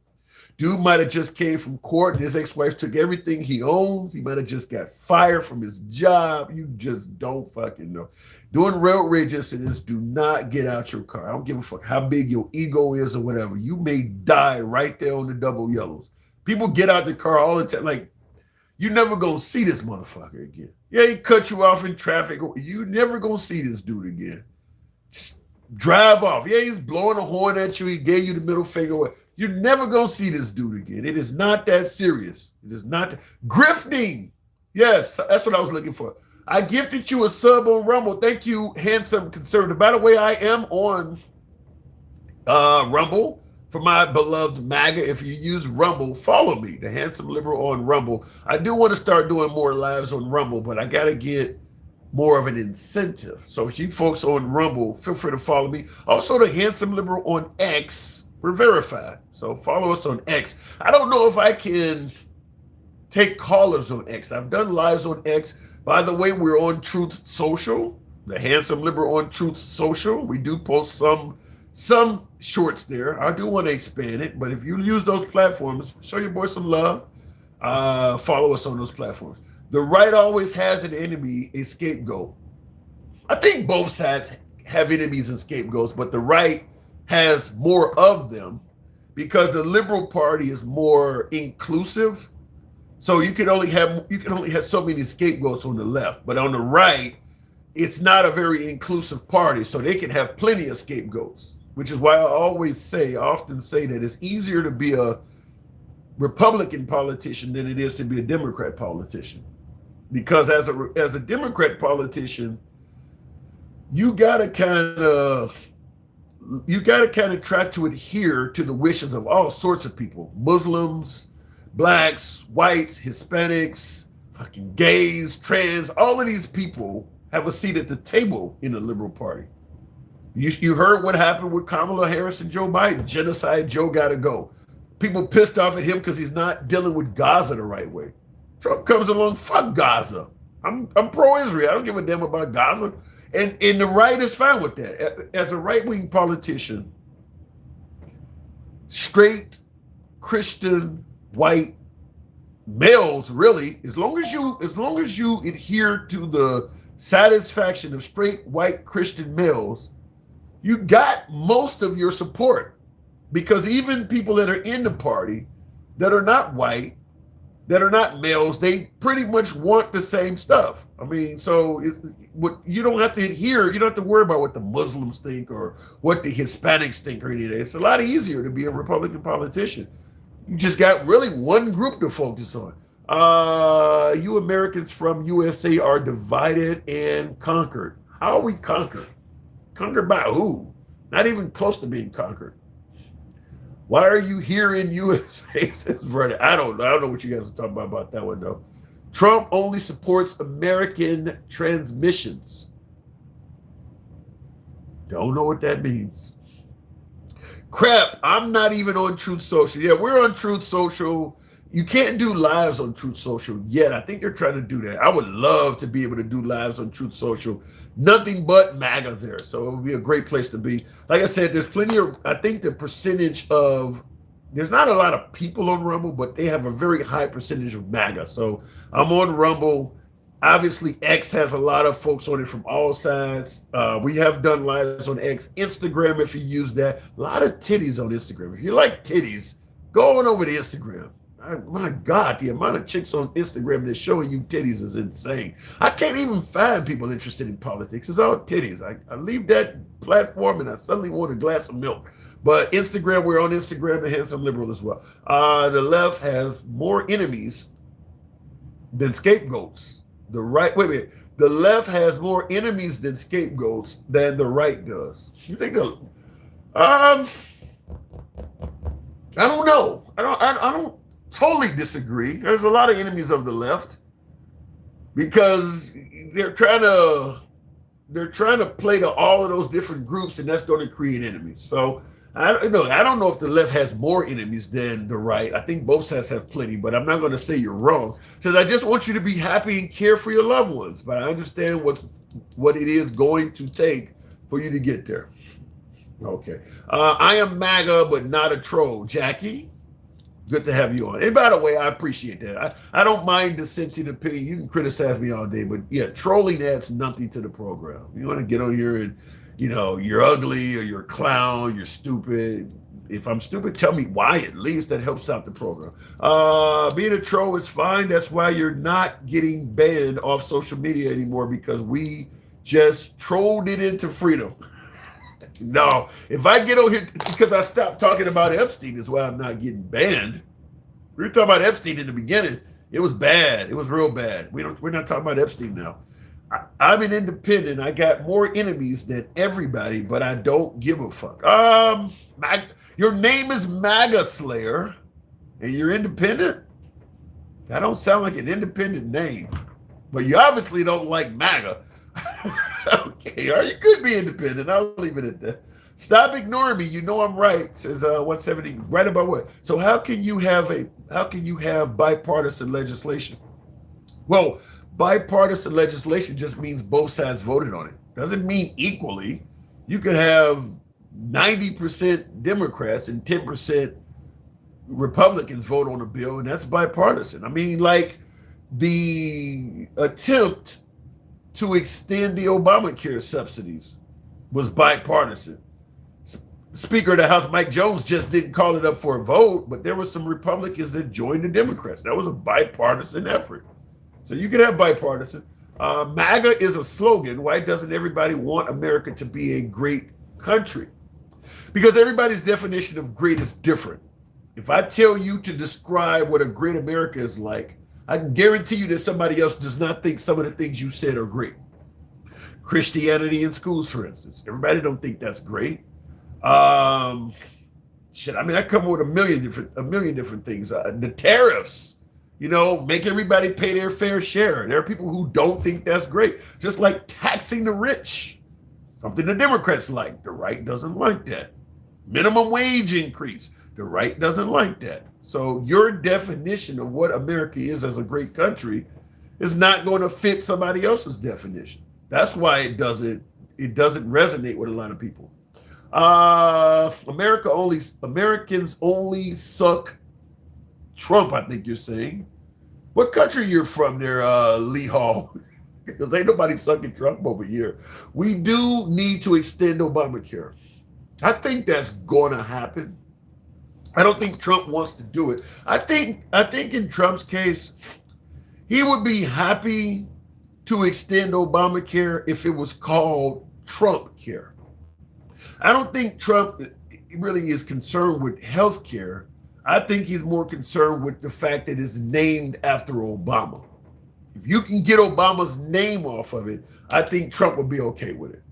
Dude might have just came from court and his ex-wife took everything he owns. He might have just got fired from his job. You just don't fucking know. Doing road rage incidents, do not get out your car. I don't give a fuck how big your ego is or whatever. You may die right there on the double yellows. People get out the car all the time. Like, you never gonna see this motherfucker again. Yeah, he cut you off in traffic. You never gonna see this dude again. Just drive off. Yeah, he's blowing a horn at you. He gave you the middle finger. You're never going to see this dude again. It is not that serious. It is not. Grifting. Yes, that's what I was looking for. I gifted you a sub on Rumble. Thank you, handsome conservative. By the way, I am on Rumble for my beloved MAGA. If you use Rumble, follow me, the handsome liberal on Rumble. I do want to start doing more lives on Rumble, but I got to get more of an incentive. So if you folks on Rumble, feel free to follow me. Also, the handsome liberal on X. We're verified. So follow us on X. I don't know if I can take callers on X. I've done lives on X. By the way, we're on Truth Social, the handsome liberal on Truth Social. We do post some some shorts there. I do want to expand it, but if you use those platforms, show your boy some love. Follow us on those platforms. The right always has an enemy, a scapegoat. I think both sides have enemies and scapegoats, but the right has more of them because the Liberal Party is more inclusive. So you can only have so many scapegoats on the left, but on the right, it's not a very inclusive party, so they can have plenty of scapegoats, which is why I often say that it's easier to be a Republican politician than it is to be a Democrat politician. Because as a Democrat politician, you gotta kind of try to adhere to the wishes of all sorts of people: Muslims, blacks, whites, Hispanics, fucking gays, trans. All of these people have a seat at the table in the Liberal Party. You heard what happened with Kamala Harris and Joe Biden. Genocide Joe gotta go. People pissed off at him because he's not dealing with Gaza the right way. Trump comes along, fuck Gaza. I'm pro-Israel. I don't give a damn about Gaza. And the right is fine with that. As a right-wing politician, straight Christian white males, really, as long as you adhere to the satisfaction of straight white Christian males, you got most of your support. Because even people that are in the party that are not white, that are not males, they pretty much want the same stuff. I mean, so you don't have to adhere. You don't have to worry about what the Muslims think or what the Hispanics think or anything. It's a lot easier to be a Republican politician. You just got really one group to focus on. You Americans from USA are divided and conquered. How are we conquered? Conquered by who? Not even close to being conquered. Why are you here in USA? Says Vernon. I don't know what you guys are talking about that one, though. Trump only supports American transmissions. Don't know what that means. Crap, I'm not even on Truth Social. Yeah, we're on Truth Social. You can't do lives on Truth Social yet. I think they're trying to do that. I would love to be able to do lives on Truth Social. Nothing but MAGA there. So it would be a great place to be. Like I said, there's plenty of, I think the percentage of, there's not a lot of people on Rumble, but they have a very high percentage of MAGA. So I'm on Rumble. Obviously, X has a lot of folks on it from all sides. We have done lives on X. Instagram, if you use that. A lot of titties on Instagram. If you like titties, go on over to Instagram. My God, the amount of chicks on Instagram that's showing you titties is insane. I can't even find people interested in politics. It's all titties. I leave that platform and I suddenly want a glass of milk. But Instagram, we're on Instagram, the Handsome Liberal as well. The left has more enemies than scapegoats. The right, wait. The left has more enemies than scapegoats than the right does. You think I don't know. I don't totally disagree. There's a lot of enemies of the left because they're trying to play to all of those different groups, and that's going to create enemies. So I don't know if the left has more enemies than the right. I think both sides have plenty, but I'm not going to say you're wrong. Because I just want you to be happy and care for your loved ones. But I understand what it is going to take for you to get there. Okay. I am MAGA, but not a troll. Jackie, good to have you on. And by the way, I appreciate that. I don't mind dissenting opinion. You can criticize me all day, but yeah, trolling adds nothing to the program. You want to get on here and, you're ugly or you're a clown, you're stupid. If I'm stupid, tell me why at least. That helps out the program. Being a troll is fine. That's why you're not getting banned off social media anymore, because we just trolled it into freedom. No, if I get over here because I stopped talking about Epstein is why I'm not getting banned. We were talking about Epstein in the beginning. It was bad. It was real bad. We're not talking about Epstein now. I'm an independent. I got more enemies than everybody, but I don't give a fuck. Your name is MAGA Slayer, and you're independent? That don't sound like an independent name. But you obviously don't like MAGA. Okay, or you could be independent. I'll leave it at that. Stop ignoring me. You know I'm right, says 170. Right about what? So how can you have bipartisan legislation? Well, bipartisan legislation just means both sides voted on it. Doesn't mean equally. You could have 90% Democrats and 10% Republicans vote on a bill, and that's bipartisan. I mean, like the attempt to extend the Obamacare subsidies was bipartisan. Speaker of the House, Mike Jones, just didn't call it up for a vote, but there were some Republicans that joined the Democrats. That was a bipartisan effort. So you can have bipartisan. MAGA is a slogan. Why doesn't everybody want America to be a great country? Because everybody's definition of great is different. If I tell you to describe what a great America is like, I can guarantee you that somebody else does not think some of the things you said are great. Christianity in schools, for instance. Everybody don't think that's great. Shit, I mean, I come up with a million different things. The tariffs, you know, make everybody pay their fair share. There are people who don't think that's great. Just like taxing the rich, something the Democrats like. The right doesn't like that. Minimum wage increase. The right doesn't like that. So your definition of what America is as a great country is not going to fit somebody else's definition. That's why it doesn't resonate with a lot of people. Americans only suck Trump, I think you're saying. What country you're from there, Lee Hall? Because ain't nobody sucking Trump over here. We do need to extend Obamacare. I think that's going to happen. I don't think Trump wants to do it. I think in Trump's case, he would be happy to extend Obamacare if it was called Trump care. I don't think Trump really is concerned with health care. I think he's more concerned with the fact that it's named after Obama. If you can get Obama's name off of it, I think Trump would be okay with it.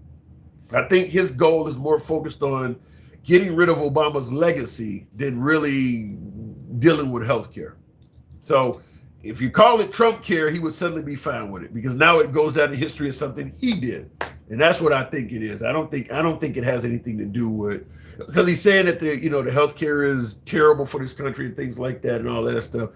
I think his goal is more focused on getting rid of Obama's legacy than really dealing with health care. So if you call it Trump care, he would suddenly be fine with it because now it goes down in history as something he did. And that's what I think it is. I don't think it has anything to do with, because he's saying that the healthcare is terrible for this country and things like that and all that stuff.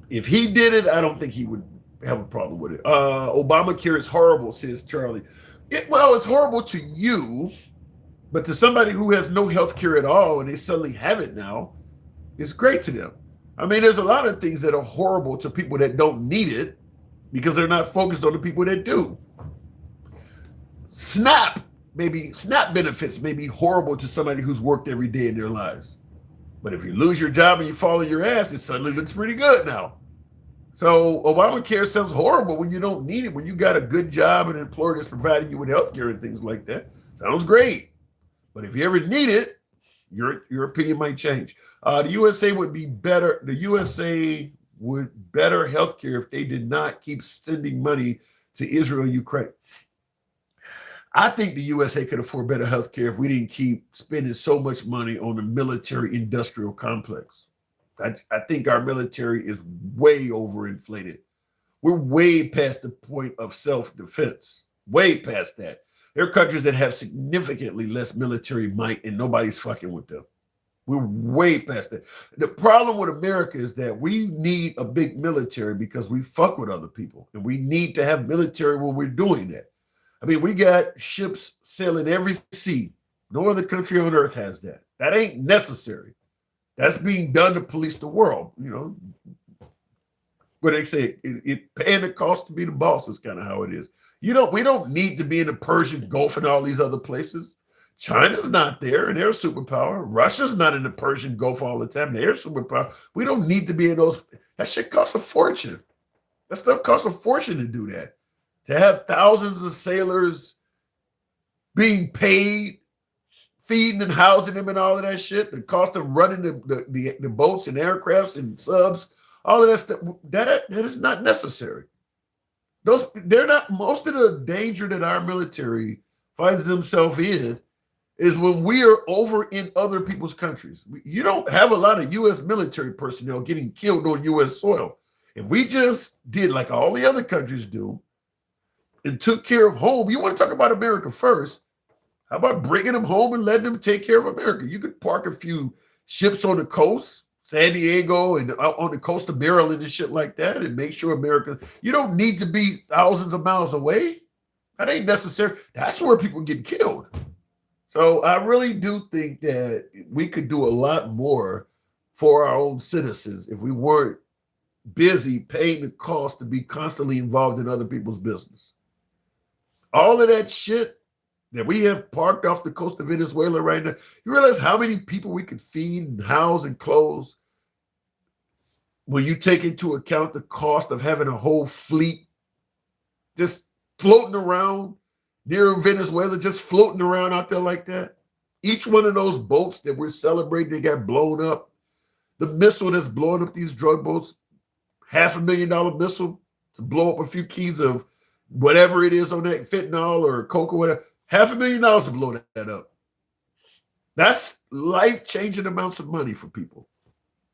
If he did it, I don't think he would have a problem with it. Obamacare is horrible, says Charlie. It's horrible to you, but to somebody who has no healthcare at all and they suddenly have it now, it's great to them. I mean, there's a lot of things that are horrible to people that don't need it because they're not focused on the people that do. SNAP benefits may be horrible to somebody who's worked every day in their lives. But if you lose your job and you fall on your ass, it suddenly looks pretty good now. So Obamacare sounds horrible when you don't need it, when you got a good job and an employer that's providing you with health care and things like that. Sounds great. But if you ever need it, your opinion might change. The USA would better healthcare if they did not keep sending money to Israel and Ukraine. I think the USA could afford better healthcare if we didn't keep spending so much money on the military-industrial complex. I think our military is way overinflated. We're way past the point of self-defense, way past that. There are countries that have significantly less military might and nobody's fucking with them. We're way past that. The problem with America is that we need a big military because we fuck with other people. And we need to have military when we're doing that. I mean, we got ships sailing every sea. No other country on earth has that. That ain't necessary. That's being done to police the world, you know. But they say it paying the cost to be the boss is kind of how it is. We don't need to be in the Persian Gulf and all these other places. China's not there and they're a superpower. Russia's not in the Persian Gulf all the time. They're a superpower. We don't need to be in those. That shit costs a fortune. That stuff costs a fortune to do that. To have thousands of sailors being paid, feeding and housing them and all of that shit, the cost of running the boats and aircrafts and subs, all of that stuff, that is not necessary. Most of the danger that our military finds themselves in is when we are over in other people's countries. You don't have a lot of U.S. military personnel getting killed on U.S. soil. If we just did like all the other countries do and took care of home, you want to talk about America first, how about bringing them home and letting them take care of America? You could park a few ships on the coast, San Diego and on the coast of Maryland and shit like that, and make sure America, you don't need to be thousands of miles away. That ain't necessary. That's where people get killed. So I really do think that we could do a lot more for our own citizens if we weren't busy paying the cost to be constantly involved in other people's business. All of that shit that we have parked off the coast of Venezuela right now, you realize how many people we could feed and house and clothes when you take into account the cost of having a whole fleet just floating around near Venezuela, just floating around out there like that? Each one of those boats that we're celebrating that got blown up, the missile that's blowing up these drug boats, $500,000 missile to blow up a few keys of whatever it is on that fentanyl or coke or whatever, $500,000 to blow that up. That's life-changing amounts of money for people.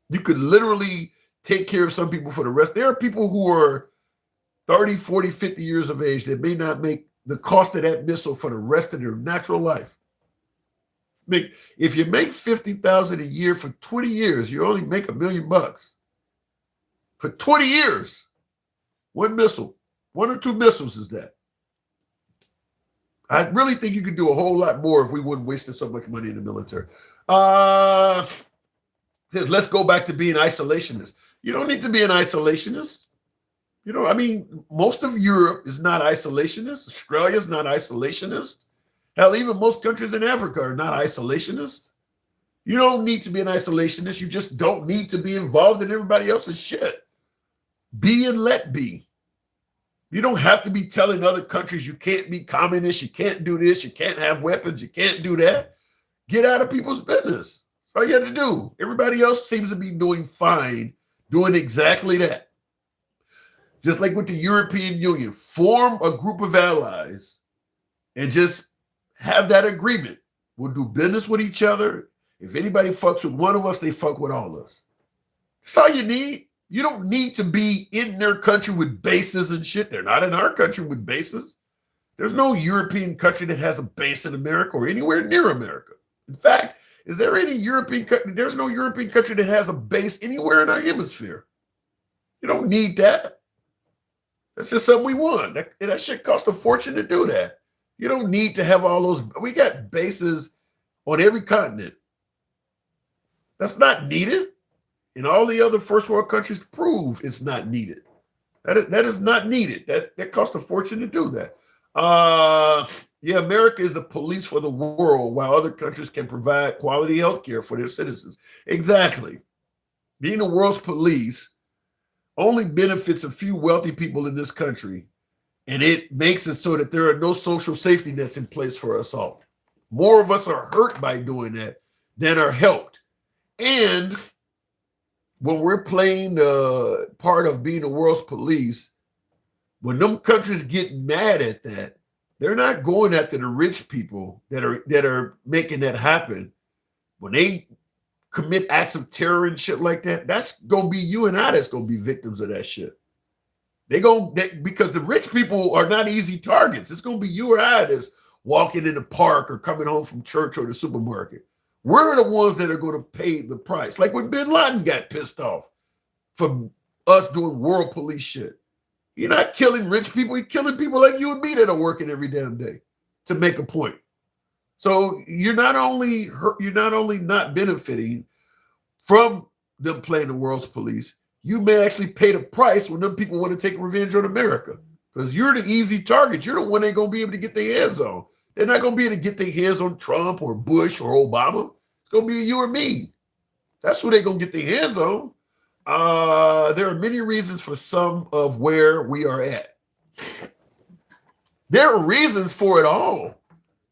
You could literally take care of some people for the rest. There are people who are 30, 40, 50 years of age that may not make the cost of that missile for the rest of their natural life. If you make $50,000 a year for 20 years, you only make $1 million. For 20 years, one missile, 1 or 2 missiles is that. I really think you could do a whole lot more if we wouldn't waste so much money in the military. Let's go back to being isolationists. You don't need to be an isolationist. Most of Europe is not isolationist. Australia is not isolationist. Hell, even most countries in Africa are not isolationist. You don't need to be an isolationist. You just don't need to be involved in everybody else's shit. Be and let be. You don't have to be telling other countries you can't be communist, you can't do this, you can't have weapons, you can't do that. Get out of people's business. That's all you have to do. Everybody else seems to be doing fine, doing exactly that. Just like with the European Union, form a group of allies and just have that agreement. We'll do business with each other. If anybody fucks with one of us, they fuck with all of us. That's all you need. You don't need to be in their country with bases and shit. They're not in our country with bases. There's no European country that has a base in America or anywhere near America. In fact, is there any European country? There's no European country that has a base anywhere in our hemisphere. You don't need that. That's just something we want. That shit costs a fortune to do that. You don't need to have all those. We got bases on every continent. That's not needed. And all the other first world countries prove it's not needed. That is not needed. That costs a fortune to do that. America is the police for the world, while other countries can provide quality health care for their citizens. Exactly. Being the world's police only benefits a few wealthy people in this country, and it makes it so that there are no social safety nets in place for us all. More of us are hurt by doing that than are helped. And when we're playing the part of being the world's police, when them countries get mad at that, they're not going after the rich people that are making that happen. When they commit acts of terror and shit like that, that's gonna be you and I that's gonna be victims of that shit. Because the rich people are not easy targets. It's gonna be you or I that's walking in the park or coming home from church or the supermarket. We're the ones that are going to pay the price. Like when Bin Laden got pissed off for us doing world police shit. You're not killing rich people. You're killing people like you and me that are working every damn day to make a point. So you're not only not benefiting from them playing the world's police, you may actually pay the price when them people want to take revenge on America. Because you're the easy target. You're the one they're going to be able to get their hands on. They're not going to be able to get their hands on Trump or Bush or Obama. It's going to be you or me. That's who they're going to get their hands on. There are many reasons for some of where we are at. There are reasons for it all.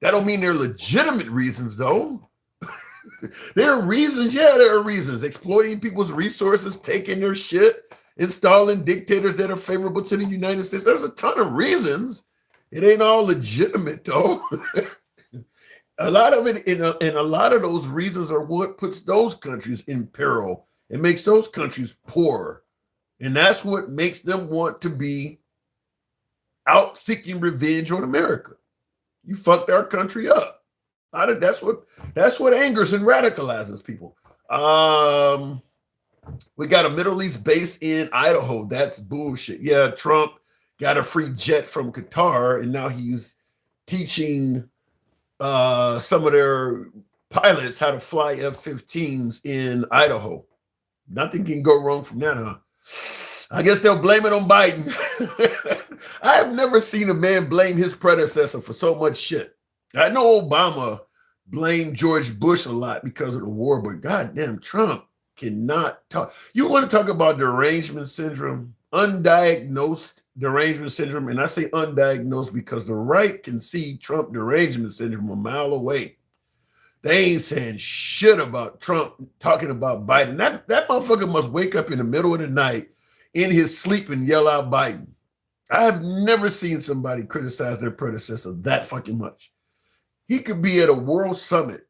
That don't mean they're legitimate reasons, though. There are reasons. Yeah, there are reasons. Exploiting people's resources, taking their shit, installing dictators that are favorable to the United States. There's a ton of reasons. It ain't all legitimate, though. A lot of it, and a lot of those reasons are what puts those countries in peril. It makes those countries poorer. And that's what makes them want to be out seeking revenge on America. You fucked our country up. That's what angers and radicalizes people. We got a Middle East base in Idaho. That's bullshit. Yeah, Trump got a free jet from Qatar, and now he's teaching some of their pilots how to fly F-15s in Idaho. Nothing can go wrong from that, huh? I guess they'll blame it on Biden. I have never seen a man blame his predecessor for so much shit. I know Obama blamed George Bush a lot because of the war, but goddamn, Trump cannot talk. You want to talk about derangement syndrome, undiagnosed derangement syndrome, and I say undiagnosed because the right can see Trump derangement syndrome a mile away. They ain't saying shit about Trump talking about Biden. That motherfucker must wake up in the middle of the night in his sleep and yell out Biden. I have never seen somebody criticize their predecessor that fucking much. He could be at a world summit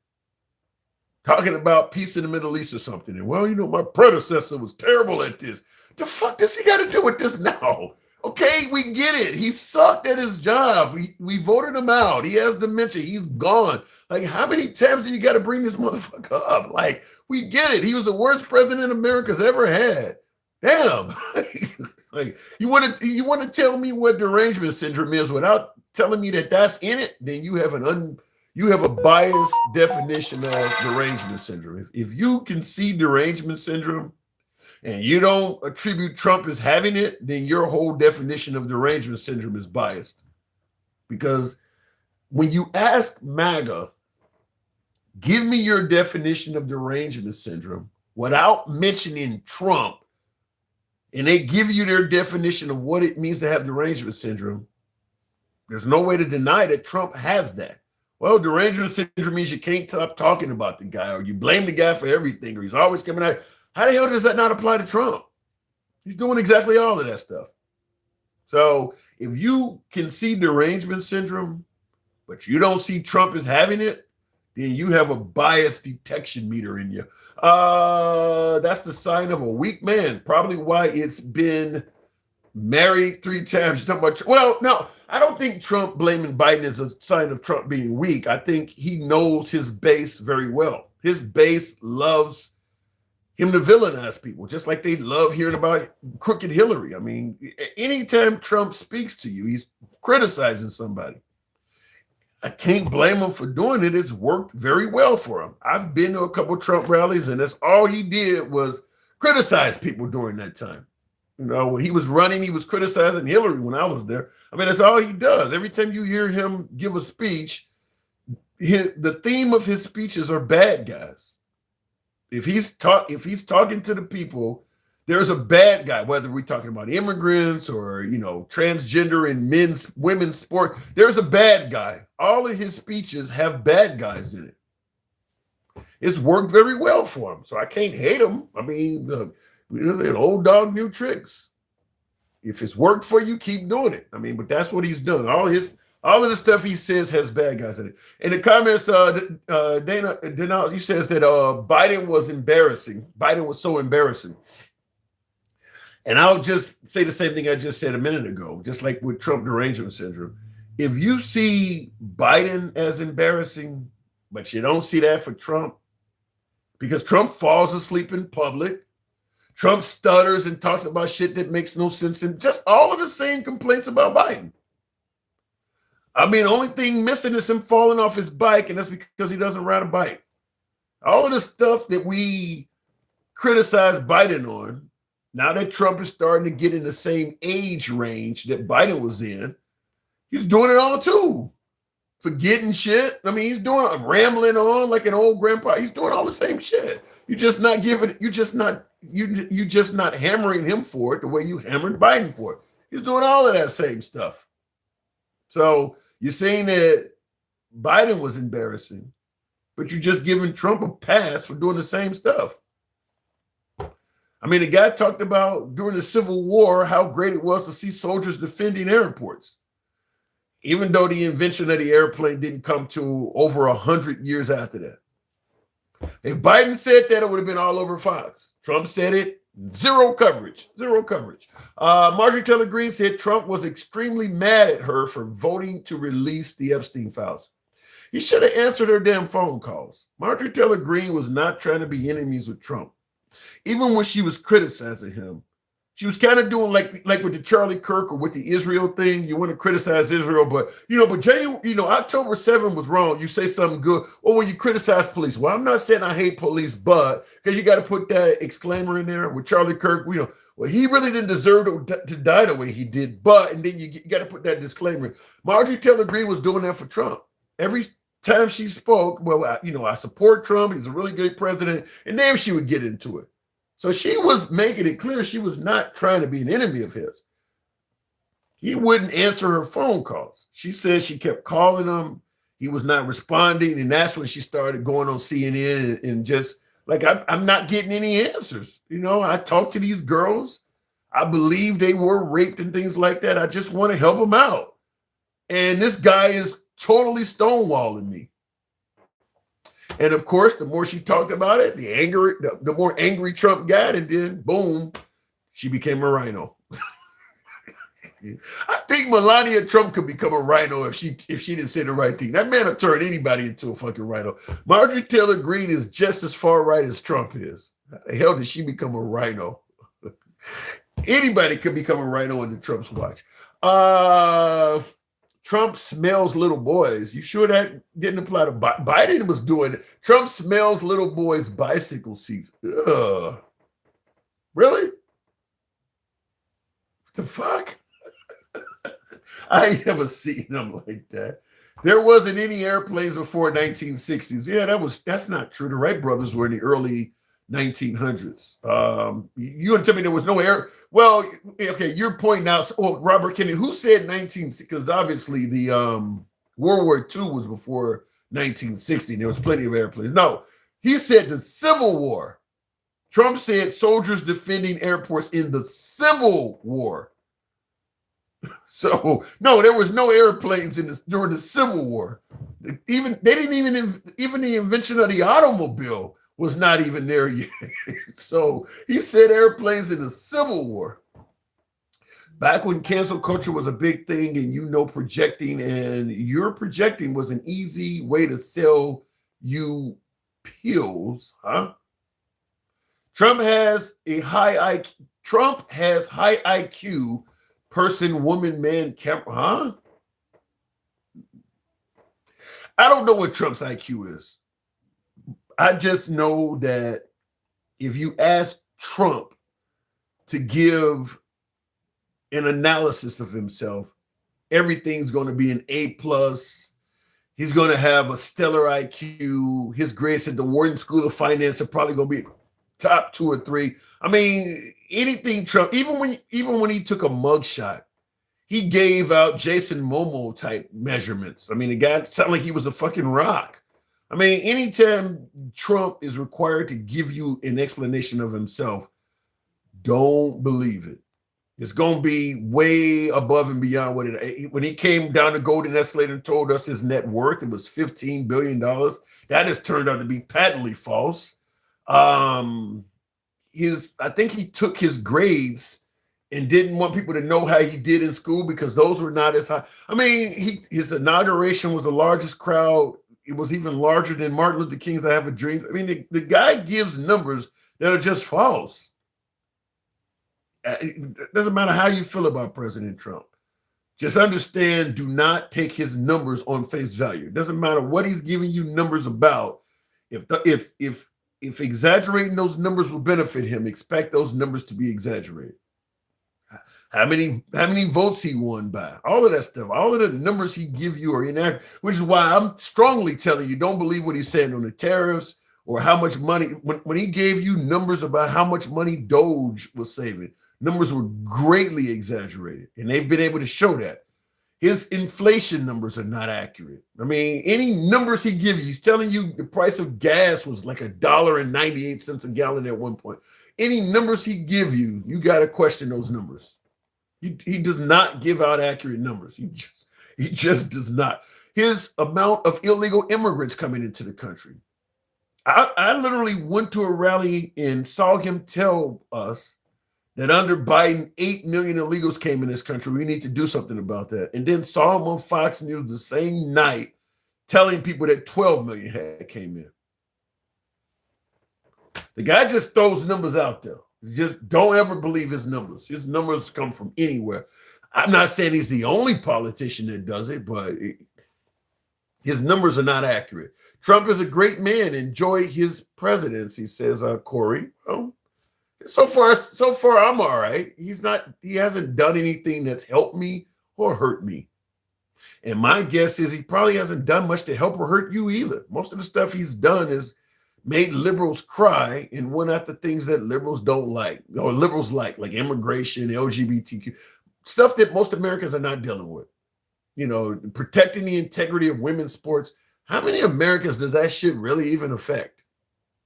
talking about peace in the Middle East or something. And, well, you know, my predecessor was terrible at this. The fuck does he got to do with this now? Okay, we get it. He sucked at his job. We voted him out. He has dementia. He's gone. Like, how many times do you got to bring this motherfucker up? Like, we get it. He was the worst president America's ever had. Damn. Like, you want to tell me what derangement syndrome is without telling me that that's in it? Then you have a biased definition of derangement syndrome. If you can see derangement syndrome and you don't attribute Trump as having it, then your whole definition of derangement syndrome is biased. Because when you ask MAGA, give me your definition of derangement syndrome without mentioning Trump, and they give you their definition of what it means to have derangement syndrome, there's no way to deny that Trump has that. Well, derangement syndrome means you can't stop talking about the guy, or you blame the guy for everything, or he's always coming out. How the hell does that not apply to Trump? He's doing exactly all of that stuff. So if you can see derangement syndrome, but you don't see Trump as having it, then you have a bias detection meter in you. That's the sign of a weak man. Probably why it's been married 3 times. Well, no, I don't think Trump blaming Biden is a sign of Trump being weak. I think he knows his base very well. His base loves him to villainize people, just like they love hearing about crooked Hillary. I mean, anytime Trump speaks to you, he's criticizing somebody. I can't blame him for doing it. It's worked very well for him. I've been to a couple of Trump rallies, and that's all he did was criticize people during that time. You know, when he was running, he was criticizing Hillary when I was there. I mean, that's all he does. Every time you hear him give a speech, the theme of his speeches are bad guys. If he's talking to the people, there's a bad guy, whether we're talking about immigrants or, you know, transgender and women's sport, there's a bad guy. All of his speeches have bad guys in it. It's worked very well for him. So I can't hate him. I mean, an old dog, new tricks. If it's worked for you, keep doing it. I mean, but that's what he's done. All of the stuff he says has bad guys in it. In the comments, Dana, he says that Biden was embarrassing. Biden was so embarrassing. And I'll just say the same thing I just said a minute ago, just like with Trump derangement syndrome. If you see Biden as embarrassing, but you don't see that for Trump, because Trump falls asleep in public, Trump stutters and talks about shit that makes no sense, and just all of the same complaints about Biden. I mean, the only thing missing is him falling off his bike, and that's because he doesn't ride a bike. All of the stuff that we criticize Biden on, now that Trump is starting to get in the same age range that Biden was in, he's doing it all too. Forgetting shit. I mean, he's doing rambling on like an old grandpa. He's doing all the same shit. You're just not hammering him for it the way you hammered Biden for it. He's doing all of that same stuff. So you're saying that Biden was embarrassing, but you're just giving Trump a pass for doing the same stuff. I mean, the guy talked about during the Civil War how great it was to see soldiers defending airports, even though the invention of the airplane didn't come to over 100 years after that. If Biden said that, it would have been all over Fox. Trump said it, zero coverage. Marjorie Taylor Greene said Trump was extremely mad at her for voting to release the Epstein Files. He should have answered her damn phone calls. Marjorie Taylor Greene was not trying to be enemies with Trump. Even when she was criticizing him, She was kind of doing like with the Charlie Kirk or with the Israel thing. You want to criticize Israel, but October 7th was wrong. You say something good, or when you criticize police. Well, I'm not saying I hate police, but because you got to put that exclaimer in there with Charlie Kirk. Well, he really didn't deserve to die the way he did, and then you got to put that disclaimer. Marjorie Taylor Greene was doing that for Trump. Every time she spoke, well, I support Trump. He's a really good president, and then she would get into it. So she was making it clear she was not trying to be an enemy of his. He wouldn't answer her phone calls. She said she kept calling him. He was not responding. And that's when she started going on CNN and just like, I'm not getting any answers. I talked to these girls. I believe they were raped and things like that. I just want to help them out. And this guy is totally stonewalling me. And of course, the more she talked about it, the more angry Trump got, and then boom, she became a rhino. I think Melania Trump could become a rhino if she didn't say the right thing. That man will turn anybody into a fucking rhino. Marjorie Taylor Greene is just as far right as Trump is. How the hell did she become a rhino? Anybody could become a rhino under Trump's watch. Trump smells little boys. You sure that didn't apply to Biden? Was doing it. Trump smells little boys' bicycle seats. Ugh. Really? What the fuck? I ain't never seen them like that. There wasn't any airplanes before 1960s. Yeah, that's not true. The Wright brothers were in the early 1900s. You want to tell me there was no air? Well, okay, you're pointing out. Oh, Robert Kennedy, who said 19? Because obviously the World War II was before 1960. There was plenty of airplanes. No, he said the Civil War. Trump said soldiers defending airports in the Civil War. So no, there was no airplanes during the Civil War. Even the invention of the automobile was not even there yet. So he said airplanes in the Civil War. Back when cancel culture was a big thing, and projecting and your projecting was an easy way to sell you pills, huh? Trump has high IQ. Person, woman, man, camera, huh? I don't know what Trump's IQ is. I just know that if you ask Trump to give an analysis of himself, everything's going to be an A+. He's going to have a stellar IQ. His grades at the Wharton School of Finance are probably going to be top 2 or 3. I mean, anything Trump, even when he took a mugshot, he gave out Jason Momoa type measurements. I mean, the guy sounded like he was a fucking rock. I mean, anytime Trump is required to give you an explanation of himself, don't believe it. It's going to be way above and beyond what it. When he came down the golden escalator and told us his net worth, it was $15 billion. That has turned out to be patently false. I think he took his grades and didn't want people to know how he did in school because those were not as high. I mean, his inauguration was the largest crowd. It was even larger than Martin Luther King's I Have a Dream. I mean, the guy gives numbers that are just false. It doesn't matter how you feel about President Trump. Just understand, do not take his numbers on face value. It doesn't matter what he's giving you numbers about. If exaggerating those numbers will benefit him, expect those numbers to be exaggerated. How many votes he won by, all of that stuff, all of the numbers he give you are inaccurate, which is why I'm strongly telling you, don't believe what he's saying on the tariffs or how much money, when he gave you numbers about how much money Doge was saving, numbers were greatly exaggerated, and they've been able to show that. His inflation numbers are not accurate. I mean, any numbers he gives you, he's telling you the price of gas was like $1.98 a gallon at one point. Any numbers he give you, you got to question those numbers. He does not give out accurate numbers. He just does not. His amount of illegal immigrants coming into the country. I literally went to a rally and saw him tell us that under Biden, 8 million illegals came in this country. We need to do something about that. And then saw him on Fox News the same night telling people that 12 million had came in. The guy just throws numbers out there. Just don't ever believe his numbers. His numbers come from anywhere. I'm not saying he's the only politician that does it, but his numbers are not accurate. Trump is a great man. Enjoy his presidency, says Corey. Oh, so far, I'm all right. He hasn't done anything that's helped me or hurt me. And my guess is he probably hasn't done much to help or hurt you either. Most of the stuff he's done is made liberals cry and went after things that liberals don't like, or liberals like immigration, LGBTQ, stuff that most Americans are not dealing with. You know, protecting the integrity of women's sports. How many Americans does that shit really even affect?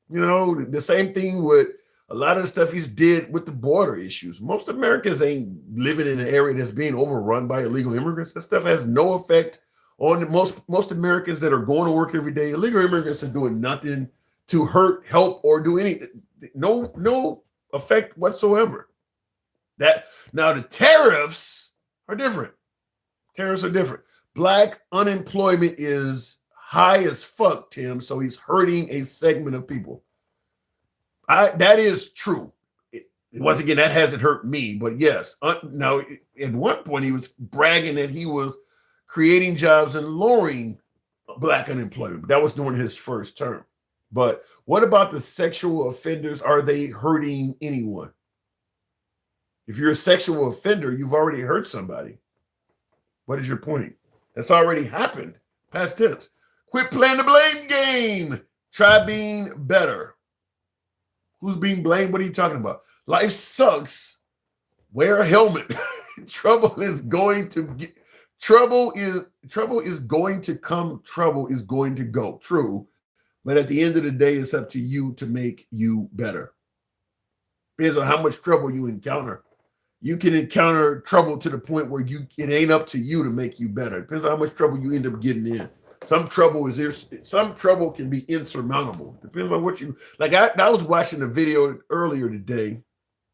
You know, the same thing with a lot of the stuff he's did with the border issues. Most Americans ain't living in an area that's being overrun by illegal immigrants. That stuff has no effect on most Americans that are going to work every day. Illegal immigrants are doing nothing to hurt, help, or do anything. No effect whatsoever. That now the tariffs are different. Tariffs are different. Black unemployment is high as fuck, Tim. So he's hurting a segment of people. That is true. Once again, that hasn't hurt me, but yes. Now, at one point, he was bragging that he was creating jobs and lowering Black unemployment. That was during his first term. But what about the sexual offenders? Are they hurting anyone? If you're a sexual offender, you've already hurt somebody. What is your point? That's already happened. Past tense. Quit playing the blame game. Try being better. Who's being blamed? What are you talking about? Life sucks. Wear a helmet. Trouble is going to come. Trouble is going to go. True. But at the end of the day, it's up to you to make you better. Depends on how much trouble you encounter. You can encounter trouble to the point where it ain't up to you to make you better. Depends on how much trouble you end up getting in. Some trouble can be insurmountable. Depends on what you like. I was watching a video earlier today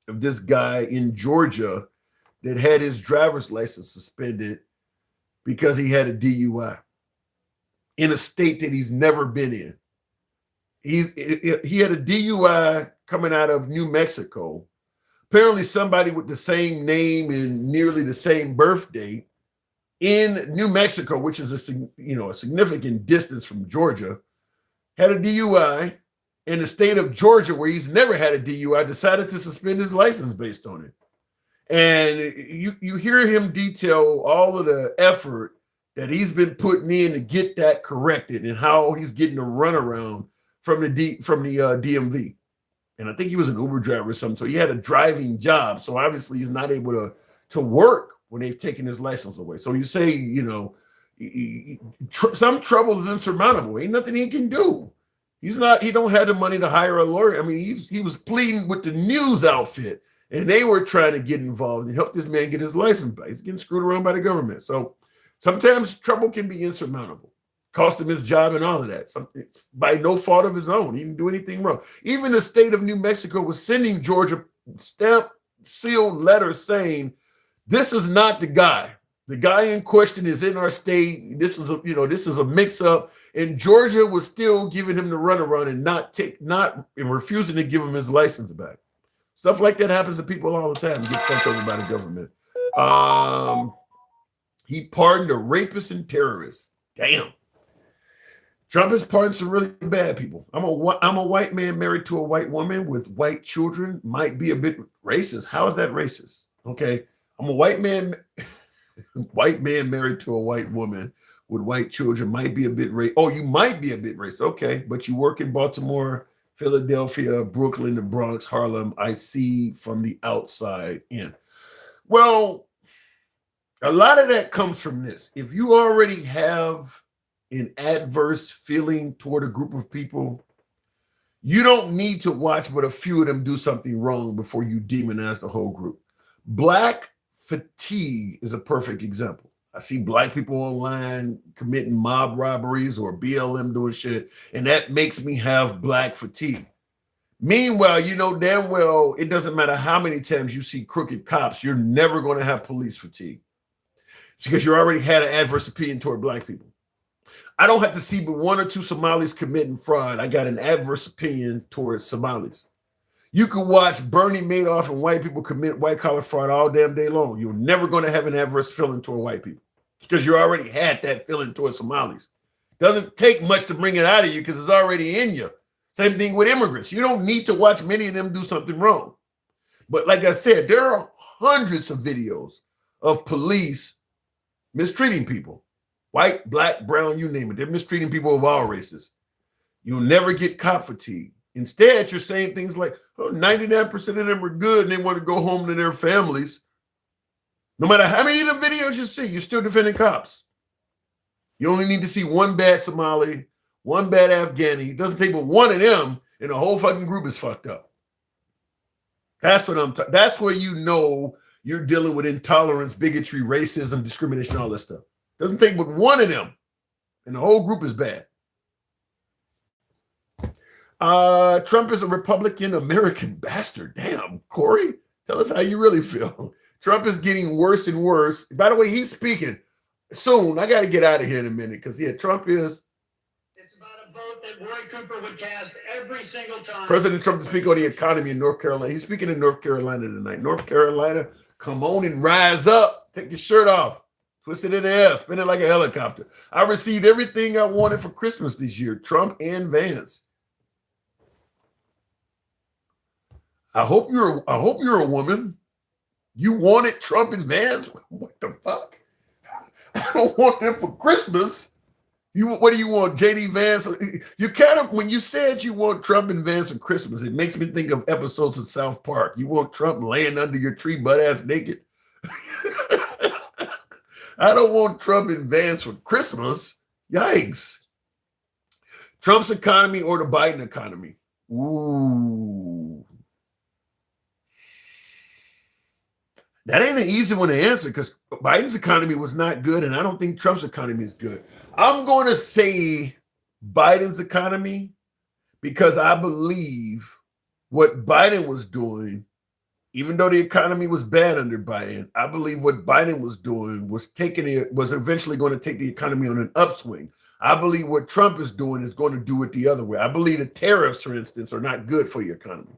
of this guy in Georgia that had his driver's license suspended because he had a DUI in a state that he's never been in. He had a DUI coming out of New Mexico. Apparently somebody with the same name and nearly the same birth date in New Mexico, which is a significant distance from Georgia, had a DUI. In the state of Georgia, where he's never had a DUI, decided to suspend his license based on it. And you hear him detail all of the effort that he's been putting in to get that corrected and how he's getting a runaround from the DMV. And I think he was an Uber driver or something. So he had a driving job. So obviously he's not able to work when they've taken his license away. So you say, some trouble is insurmountable. Ain't nothing he can do. He don't have the money to hire a lawyer. I mean, he was pleading with the news outfit and they were trying to get involved and help this man get his license back. He's getting screwed around by the government. So sometimes trouble can be insurmountable. Cost him his job and all of that. By no fault of his own. He didn't do anything wrong. Even the state of New Mexico was sending Georgia stamp sealed letters saying, this is not the guy. The guy in question is in our state. This is a mix-up. And Georgia was still giving him the runaround and not refusing to give him his license back. Stuff like that happens to people all the time. Get fucked over by the government. He pardoned a rapist and terrorist. Damn. Trump has pardoned some really bad people. I'm a white man married to a white woman with white children. Might be a bit racist. How is that racist? Okay. I'm a white man married to a white woman with white children. Might be a bit racist. Oh, you might be a bit racist. Okay. But you work in Baltimore, Philadelphia, Brooklyn, the Bronx, Harlem. I see from the outside in. Well, a lot of that comes from this. If you already have an adverse feeling toward a group of people, you don't need to watch but a few of them do something wrong before you demonize the whole group. Black fatigue is a perfect example. I see black people online committing mob robberies or BLM doing shit, and that makes me have black fatigue. Meanwhile, you know damn well it doesn't matter how many times you see crooked cops, you're never going to have police fatigue. It's because you already had an adverse opinion toward black people. I don't have to see but one or two Somalis committing fraud. I got an adverse opinion towards Somalis. You can watch Bernie Madoff and white people commit white collar fraud all damn day long. You're never going to have an adverse feeling toward white people because you already had that feeling toward Somalis. Doesn't take much to bring it out of you because it's already in you. Same thing with immigrants. You don't need to watch many of them do something wrong. But like I said, there are hundreds of videos of police mistreating people. White, black, brown, you name it. They're mistreating people of all races. You'll never get cop fatigue. Instead, you're saying things like, oh, 99% of them are good and they want to go home to their families. No matter how many of them videos you see, you're still defending cops. You only need to see one bad Somali, one bad Afghani. It doesn't take but one of them and the whole fucking group is fucked up. That's what I'm talking. That's where you know you're dealing with intolerance, bigotry, racism, discrimination, all that stuff. Doesn't take but one of them and the whole group is bad. Trump is a Republican American bastard. Damn, Corey, tell us how you really feel. Trump is getting worse and worse. By the way, he's speaking soon. I got to get out of here in a minute because, yeah, Trump is.
It's about a vote that Roy Cooper would cast every single time.
President Trump to speak on the economy in North Carolina. He's speaking in North Carolina tonight. North Carolina, come on and rise up. Take your shirt off. Twist it in the air. Spin it like a helicopter. I received everything I wanted for Christmas this year. Trump and Vance. I hope you're a woman. You wanted Trump and Vance? What the fuck? I don't want them for Christmas. What do you want, JD Vance? You kind of, when you said you want Trump and Vance for Christmas, it makes me think of episodes of South Park. You want Trump laying under your tree butt ass naked? I don't want Trump and Vance for Christmas. Yikes. Trump's economy or the Biden economy? Ooh. That ain't an easy one to answer because Biden's economy was not good, and I don't think Trump's economy is good. I'm going to say Biden's economy because I believe what Biden was doing, even though the economy was bad under Biden, I believe what Biden was doing was eventually going to take the economy on an upswing. I believe what Trump is doing is going to do it the other way. I believe the tariffs, for instance, are not good for the economy.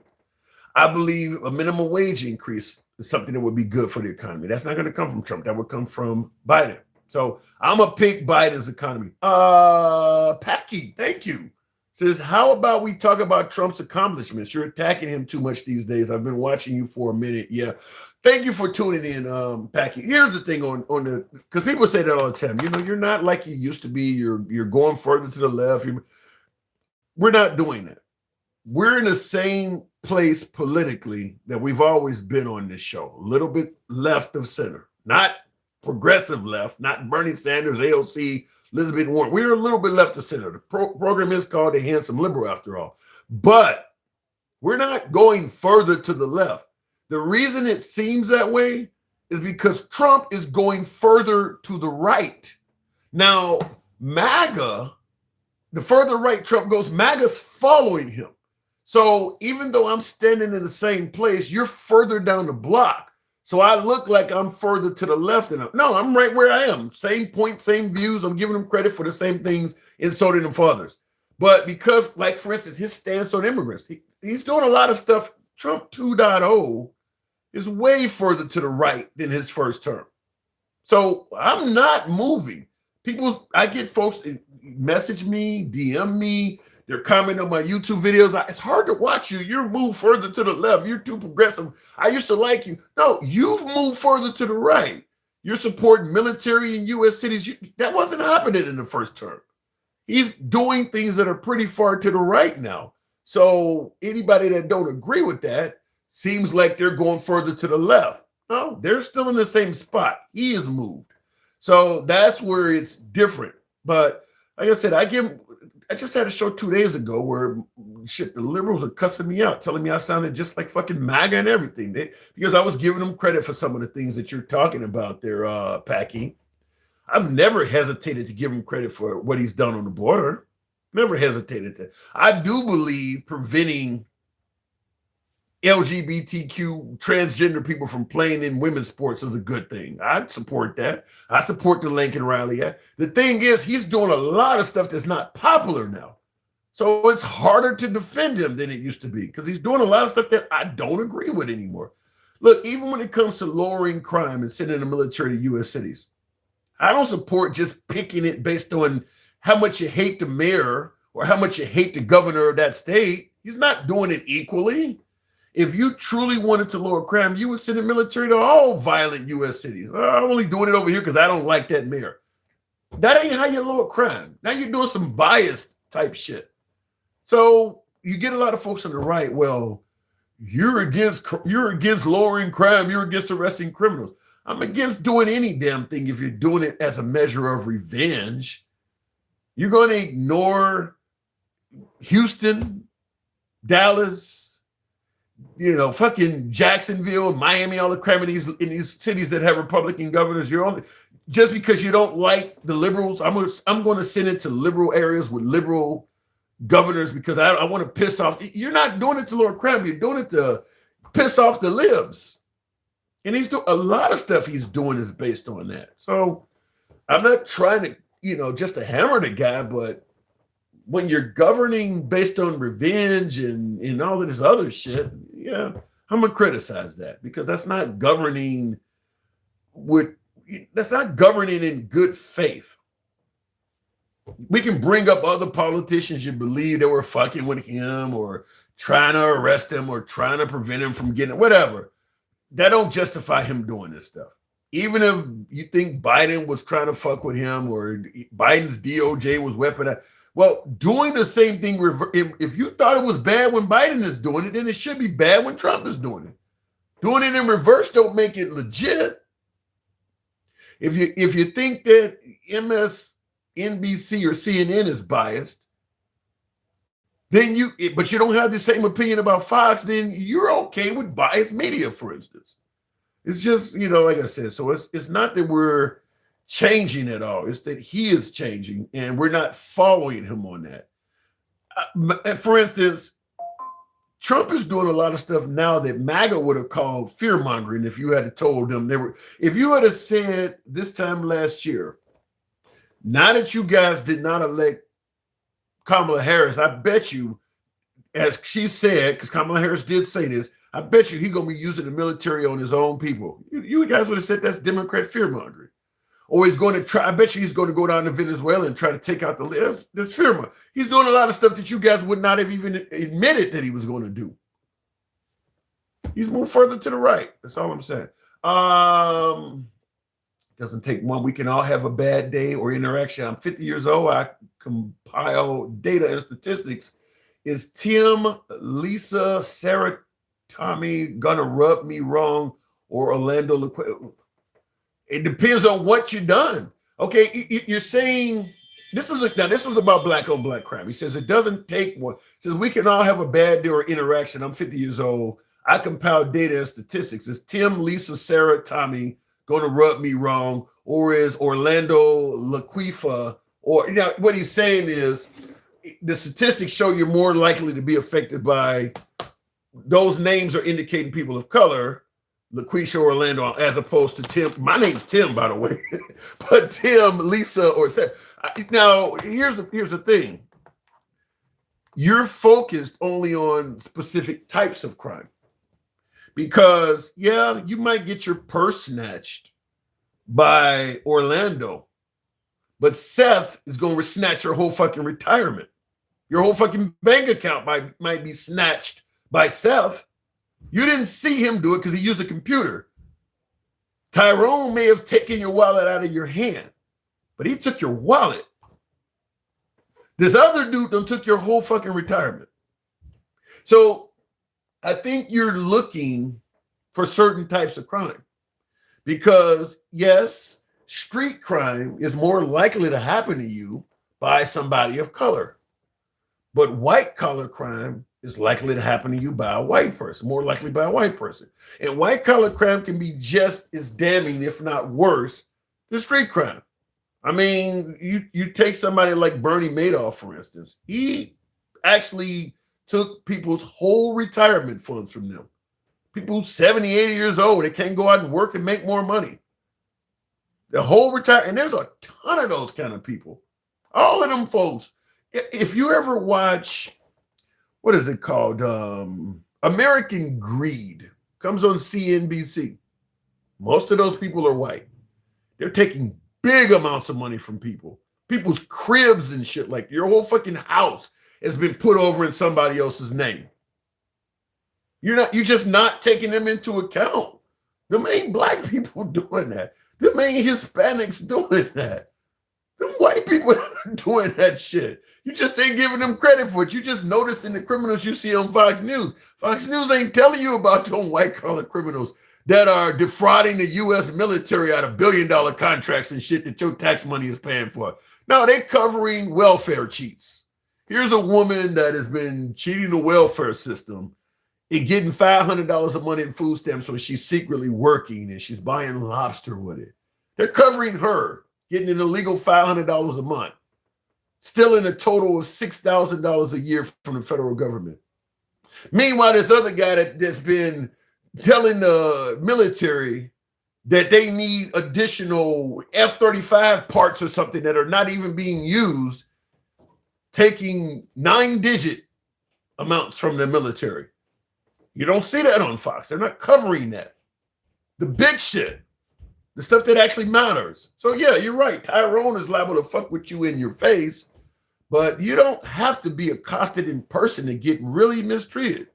I believe a minimum wage increase is something that would be good for the economy. That's not going to come from Trump. That would come from Biden. So I'm going to pick Biden's economy. Packy, thank you. Says, how about we talk about Trump's accomplishments? You're attacking him too much these days. I've been watching you for a minute. Yeah. Thank you for tuning in, Packy. Here's the thing on the, because people say that all the time. You know, you're not like you used to be. You're going further to the left. We're not doing that. We're in the same place politically that we've always been on this show, a little bit left of center, not progressive left, not Bernie Sanders, AOC, Elizabeth Warren. We're a little bit left of center. The program is called The Handsome Liberal after all, but we're not going further to the left. The reason it seems that way is because Trump is going further to the right. Now, MAGA, the further right Trump goes, MAGA's following him. So even though I'm standing in the same place, you're further down the block. So I look like I'm further to the left. No, I'm right where I am. Same point, same views. I'm giving them credit for the same things and so did them for others. But because, like, for instance, his stance on immigrants, he's doing a lot of stuff. Trump 2.0 is way further to the right than his first term. So I'm not moving. I get folks message me, DM me. They're commenting on my YouTube videos. It's hard to watch you. You're moved further to the left. You're too progressive. I used to like you. No, you've moved further to the right. You're supporting military in U.S. cities. That wasn't happening in the first term. He's doing things that are pretty far to the right now. So anybody that don't agree with that seems like they're going further to the left. No, they're still in the same spot. He has moved. So that's where it's different. But like I said, I just had a show 2 days ago where the liberals are cussing me out, telling me I sounded just like fucking MAGA and everything. Because I was giving them credit for some of the things that you're talking about there, Packy. I've never hesitated to give him credit for what he's done on the border. Never hesitated to. I do believe preventing LGBTQ transgender people from playing in women's sports is a good thing. I support that. I support the Lincoln Riley Act. The thing is, he's doing a lot of stuff that's not popular now. So it's harder to defend him than it used to be because he's doing a lot of stuff that I don't agree with anymore. Look, even when it comes to lowering crime and sending the military to U.S. cities, I don't support just picking it based on how much you hate the mayor or how much you hate the governor of that state. He's not doing it equally. If you truly wanted to lower crime, you would send the military to all violent U.S. cities. I'm only doing it over here because I don't like that mayor. That ain't how you lower crime. Now you're doing some biased type shit. So you get a lot of folks on the right. Well, you're against lowering crime. You're against arresting criminals. I'm against doing any damn thing if you're doing it as a measure of revenge. You're going to ignore Houston, Dallas, fucking Jacksonville, Miami, all the crime in these cities that have Republican governors. You're only just because you don't like the liberals. I'm going to send it to liberal areas with liberal governors because I want to piss off. You're not doing it to lower crime. You're doing it to piss off the libs. And he's doing a lot of stuff he's doing is based on that. So I'm not trying to, just to hammer the guy, but when you're governing based on revenge and all of this other shit, yeah, I'm gonna criticize that because that's not governing in good faith. We can bring up other politicians you believe they were fucking with him or trying to arrest him or trying to prevent him from getting whatever. That don't justify him doing this stuff. Even if you think Biden was trying to fuck with him or Biden's DOJ was weaponized, well, doing the same thing, if you thought it was bad when Biden is doing it, then it should be bad when Trump is doing it. Doing it in reverse don't make it legit. If you think that MSNBC or CNN is biased, then but you don't have the same opinion about Fox, then you're okay with biased media, for instance. It's just, like I said, so it's not that we're changing at all. It's that he is changing and we're not following him on that. For instance, Trump is doing a lot of stuff now that MAGA would have called fear mongering if you had told them if you had said this time last year, now that you guys did not elect Kamala Harris, I bet you, as she said, because Kamala Harris did say this, I bet you he's going to be using the military on his own people. You guys would have said that's Democrat fear mongering. Or he's going to try, I bet you he's going to go down to Venezuela and try to take out the list. This fear mongering. He's doing a lot of stuff that you guys would not have even admitted that he was going to do. He's moved further to the right. That's all I'm saying. Doesn't take one. We can all have a bad day or interaction. I'm 50 years old. I compile data and statistics. Is Tim, Lisa, Sarah, Tommy gonna rub me wrong or Orlando? It depends on what you've done. Okay, you're saying this is about black on black crime. He says it doesn't take one. He says we can all have a bad day or interaction. I'm 50 years old. I compile data and statistics. Is Tim, Lisa, Sarah, Tommy gonna rub me wrong, or is Orlando, Laquifa, or what he's saying is the statistics show you're more likely to be affected by those names are indicating people of color, LaQuisha, Orlando, as opposed to Tim. My name's Tim, by the way, but Tim, Lisa, or Sarah. Now, here's the thing. You're focused only on specific types of crime because, yeah, you might get your purse snatched by Orlando, but Seth is going to snatch your whole fucking retirement. Your whole fucking bank account might be snatched by Seth. You didn't see him do it because he used a computer. Tyrone may have taken your wallet out of your hand, but he took your wallet. This other dude done took your whole fucking retirement. So I think you're looking for certain types of crime because, yes, street crime is more likely to happen to you by somebody of color. But white collar crime is likely to happen to you by a white person, more likely by a white person. And white collar crime can be just as damning, if not worse, than street crime. I mean, you take somebody like Bernie Madoff, for instance. He actually took people's whole retirement funds from them. People 70, 80 years old, they can't go out and work and make more money. The whole retirement, and there's a ton of those kind of people. All of them folks if you ever watch, what is it called? American Greed comes on CNBC. Most of those people are white. They're taking big amounts of money from people's cribs and shit. Like your whole fucking house has been put over in somebody else's name. You're just not taking them into account. Them ain't black people doing that. Them ain't Hispanics doing that. Them white people are doing that shit. You just ain't giving them credit for it. You just noticing the criminals you see on Fox News. Fox News ain't telling you about them white collar criminals that are defrauding the U.S. military out of billion-dollar contracts and shit that your tax money is paying for. No, they're covering welfare cheats. Here's a woman that has been cheating the welfare system and getting $500 a month in food stamps when she's secretly working and she's buying lobster with it. They're covering her, getting an illegal $500 a month, stealing a total of $6,000 a year from the federal government. Meanwhile, this other guy that's been telling the military that they need additional F-35 parts or something that are not even being used, taking 9-digit amounts from the military. You don't see that on Fox. They're not covering that. The big shit, the stuff that actually matters. So yeah, you're right. Tyrone is liable to fuck with you in your face, but you don't have to be accosted in person to get really mistreated.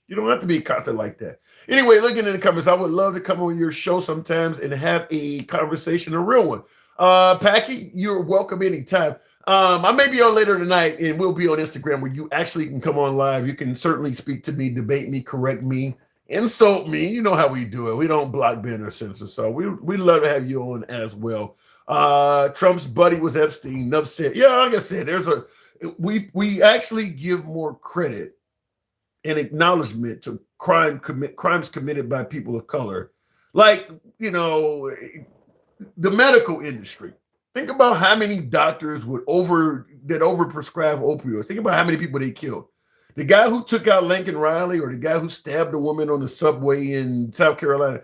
You don't have to be accosted like that. Anyway, looking in the comments, I would love to come on your show sometimes and have a conversation, a real one. Packy, you're welcome anytime. I may be on later tonight, and we'll be on Instagram where you actually can come on live. You can certainly speak to me, debate me, correct me, insult me. You know how we do it. We don't block, ban, or censor. So we love to have you on as well. Trump's buddy was Epstein. Enough said. Yeah, like I said, we actually give more credit and acknowledgement to crimes committed by people of color, like the medical industry. Think about how many doctors would overprescribe opioids. Think about how many people they killed. The guy who took out Lincoln Riley, or the guy who stabbed a woman on the subway in South Carolina.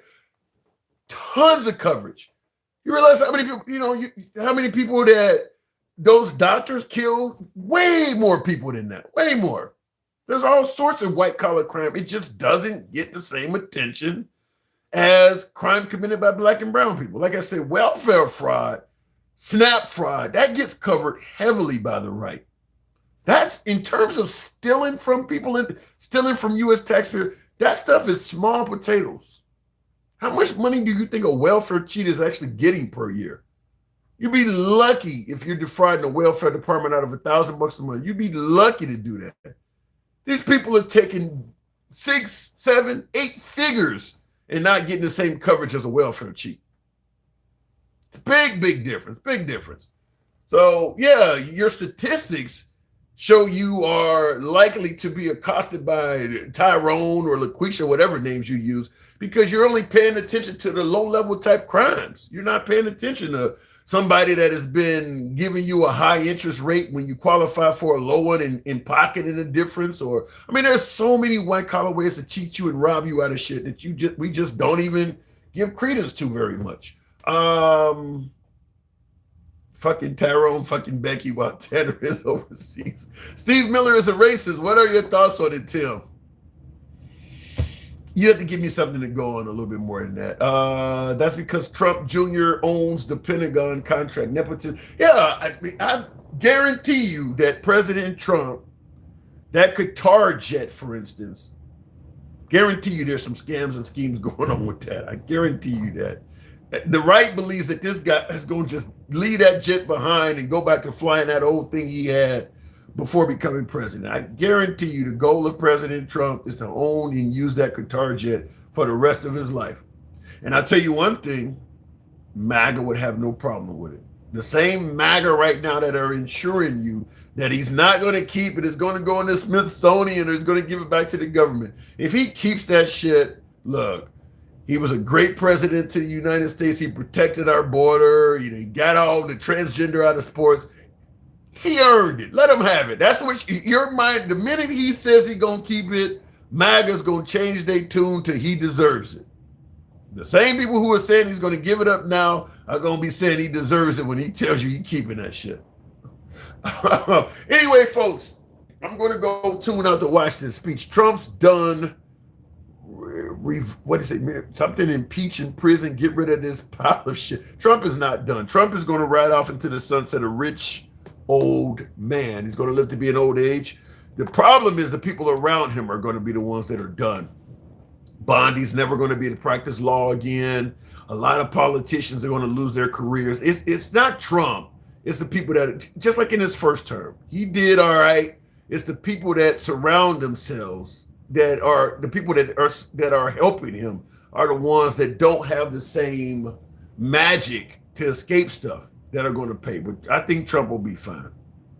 Tons of coverage. You realize how many people, how many people that those doctors killed? Way more people than that. Way more. There's all sorts of white collar crime. It just doesn't get the same attention as crime committed by black and brown people. Like I said, welfare fraud, SNAP fraud, that gets covered heavily by the right. That's in terms of stealing from people and stealing from U.S. taxpayers. That stuff is small potatoes. How much money do you think a welfare cheat is actually getting per year? You'd be lucky if you're defrauding the welfare department out of $1,000 a month. You'd be lucky to do that. These people are taking 6, 7, 8 figures and not getting the same coverage as a welfare cheat. It's a big difference, big difference. So yeah, your statistics show you are likely to be accosted by Tyrone or LaQuisha, whatever names you use, because you're only paying attention to the low-level type crimes. You're not paying attention to somebody that has been giving you a high interest rate when you qualify for a low one and pocketing the difference. Or, there's so many white-collar ways to cheat you and rob you out of shit that we just don't even give credence to very much. Fucking Tyrone, fucking Becky, while Tanner is overseas. Steve Miller is a racist. What are your thoughts on it, Tim? You have to give me something to go on a little bit more than that. That's because Trump Jr. owns the Pentagon contract. Nepotism. Yeah, I guarantee you that President Trump, that Qatar jet, for instance, guarantee you there's some scams and schemes going on with that. I guarantee you that. The right believes that this guy is going to just leave that jet behind and go back to flying that old thing he had before becoming president. I guarantee you the goal of President Trump is to own and use that Qatar jet for the rest of his life. And I'll tell you one thing, MAGA would have no problem with it. The same MAGA right now that are ensuring you that he's not going to keep it, is going to go in the Smithsonian, or is going to give it back to the government. If he keeps that shit, look, he was a great president to the United States. He protected our border. He got all the transgender out of sports. He earned it. Let him have it. That's what your mind. The minute he says he's gonna keep it, MAGA's gonna change their tune to he deserves it. The same people who are saying he's gonna give it up now are gonna be saying he deserves it when he tells you he's keeping that shit. Anyway, folks, I'm going to go tune out to watch this speech. Trump's done. What is it? Something impeach in prison, get rid of this pile of shit. Trump is not done. Trump is going to ride off into the sunset, a rich old man. He's going to live to be an old age. The problem is the people around him are going to be the ones that are done. Bondi's never going to be able to practice law again. A lot of politicians are going to lose their careers. It's not Trump. It's the people that, just like in his first term, he did all right. It's the people that surround themselves, that are the people that are helping him, are the ones that don't have the same magic to escape stuff, that are going to pay. But I think Trump will be fine.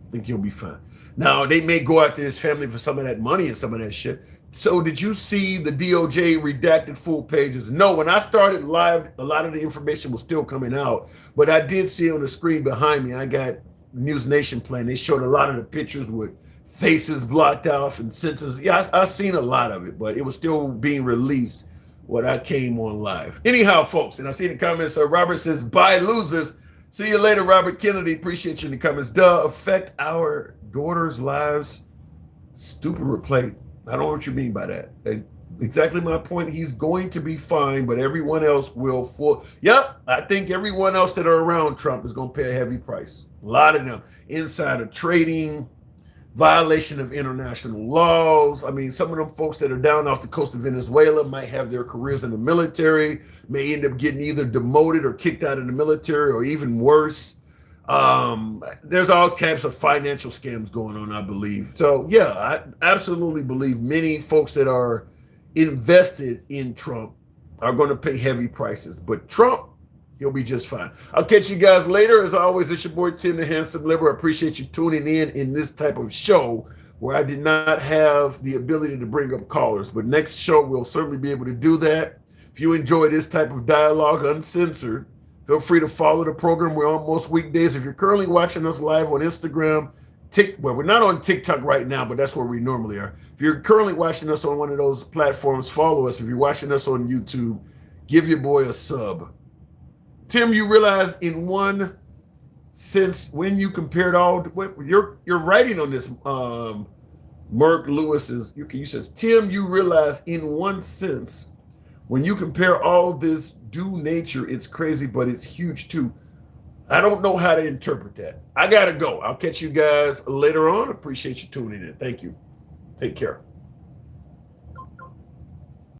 I think he'll be fine. Now, they may go after his family for some of that money and some of that shit. So did you see the DOJ redacted full pages? No, when I started live, a lot of the information was still coming out, but I did see on the screen behind me, I got News Nation playing. They showed a lot of the pictures with faces blocked off and sentences. Yeah, I've seen a lot of it, but it was still being released when I came on live. Anyhow, folks, and I see the comments. Robert says, bye, losers. See you later, Robert Kennedy. Appreciate you in the comments. Affect our daughters' lives. Stupid replay. I don't know what you mean by that. Exactly my point. He's going to be fine, but everyone else will fall. Yep, I think everyone else that are around Trump is going to pay a heavy price. A lot of them. Insider trading, violation of international laws. I mean, some of them folks that are down off the coast of Venezuela might have their careers in the military, may end up getting either demoted or kicked out of the military, or even worse. There's all types of financial scams going on, I believe. So yeah, I absolutely believe many folks that are invested in Trump are going to pay heavy prices, but Trump, he'll be just fine. I'll catch you guys later. As always, it's your boy Tim the Handsome Liberal. I appreciate you tuning in this type of show where I did not have the ability to bring up callers, but next show we'll certainly be able to do that. If you enjoy this type of dialogue uncensored, feel free to follow the program. We're on most weekdays. If you're currently watching us live on Instagram, well, we're not on TikTok right now, but that's where we normally are. If you're currently watching us on one of those platforms, follow us. If you're watching us on YouTube, give your boy a sub. Tim, you realize in one sense, when you compared all, you're writing on this, Mark Lewis's, you says, Tim, you realize in one sense, when you compare all this due nature, it's crazy, but it's huge too. I don't know how to interpret that. I got to go. I'll catch you guys later on. Appreciate you tuning in. Thank you. Take care.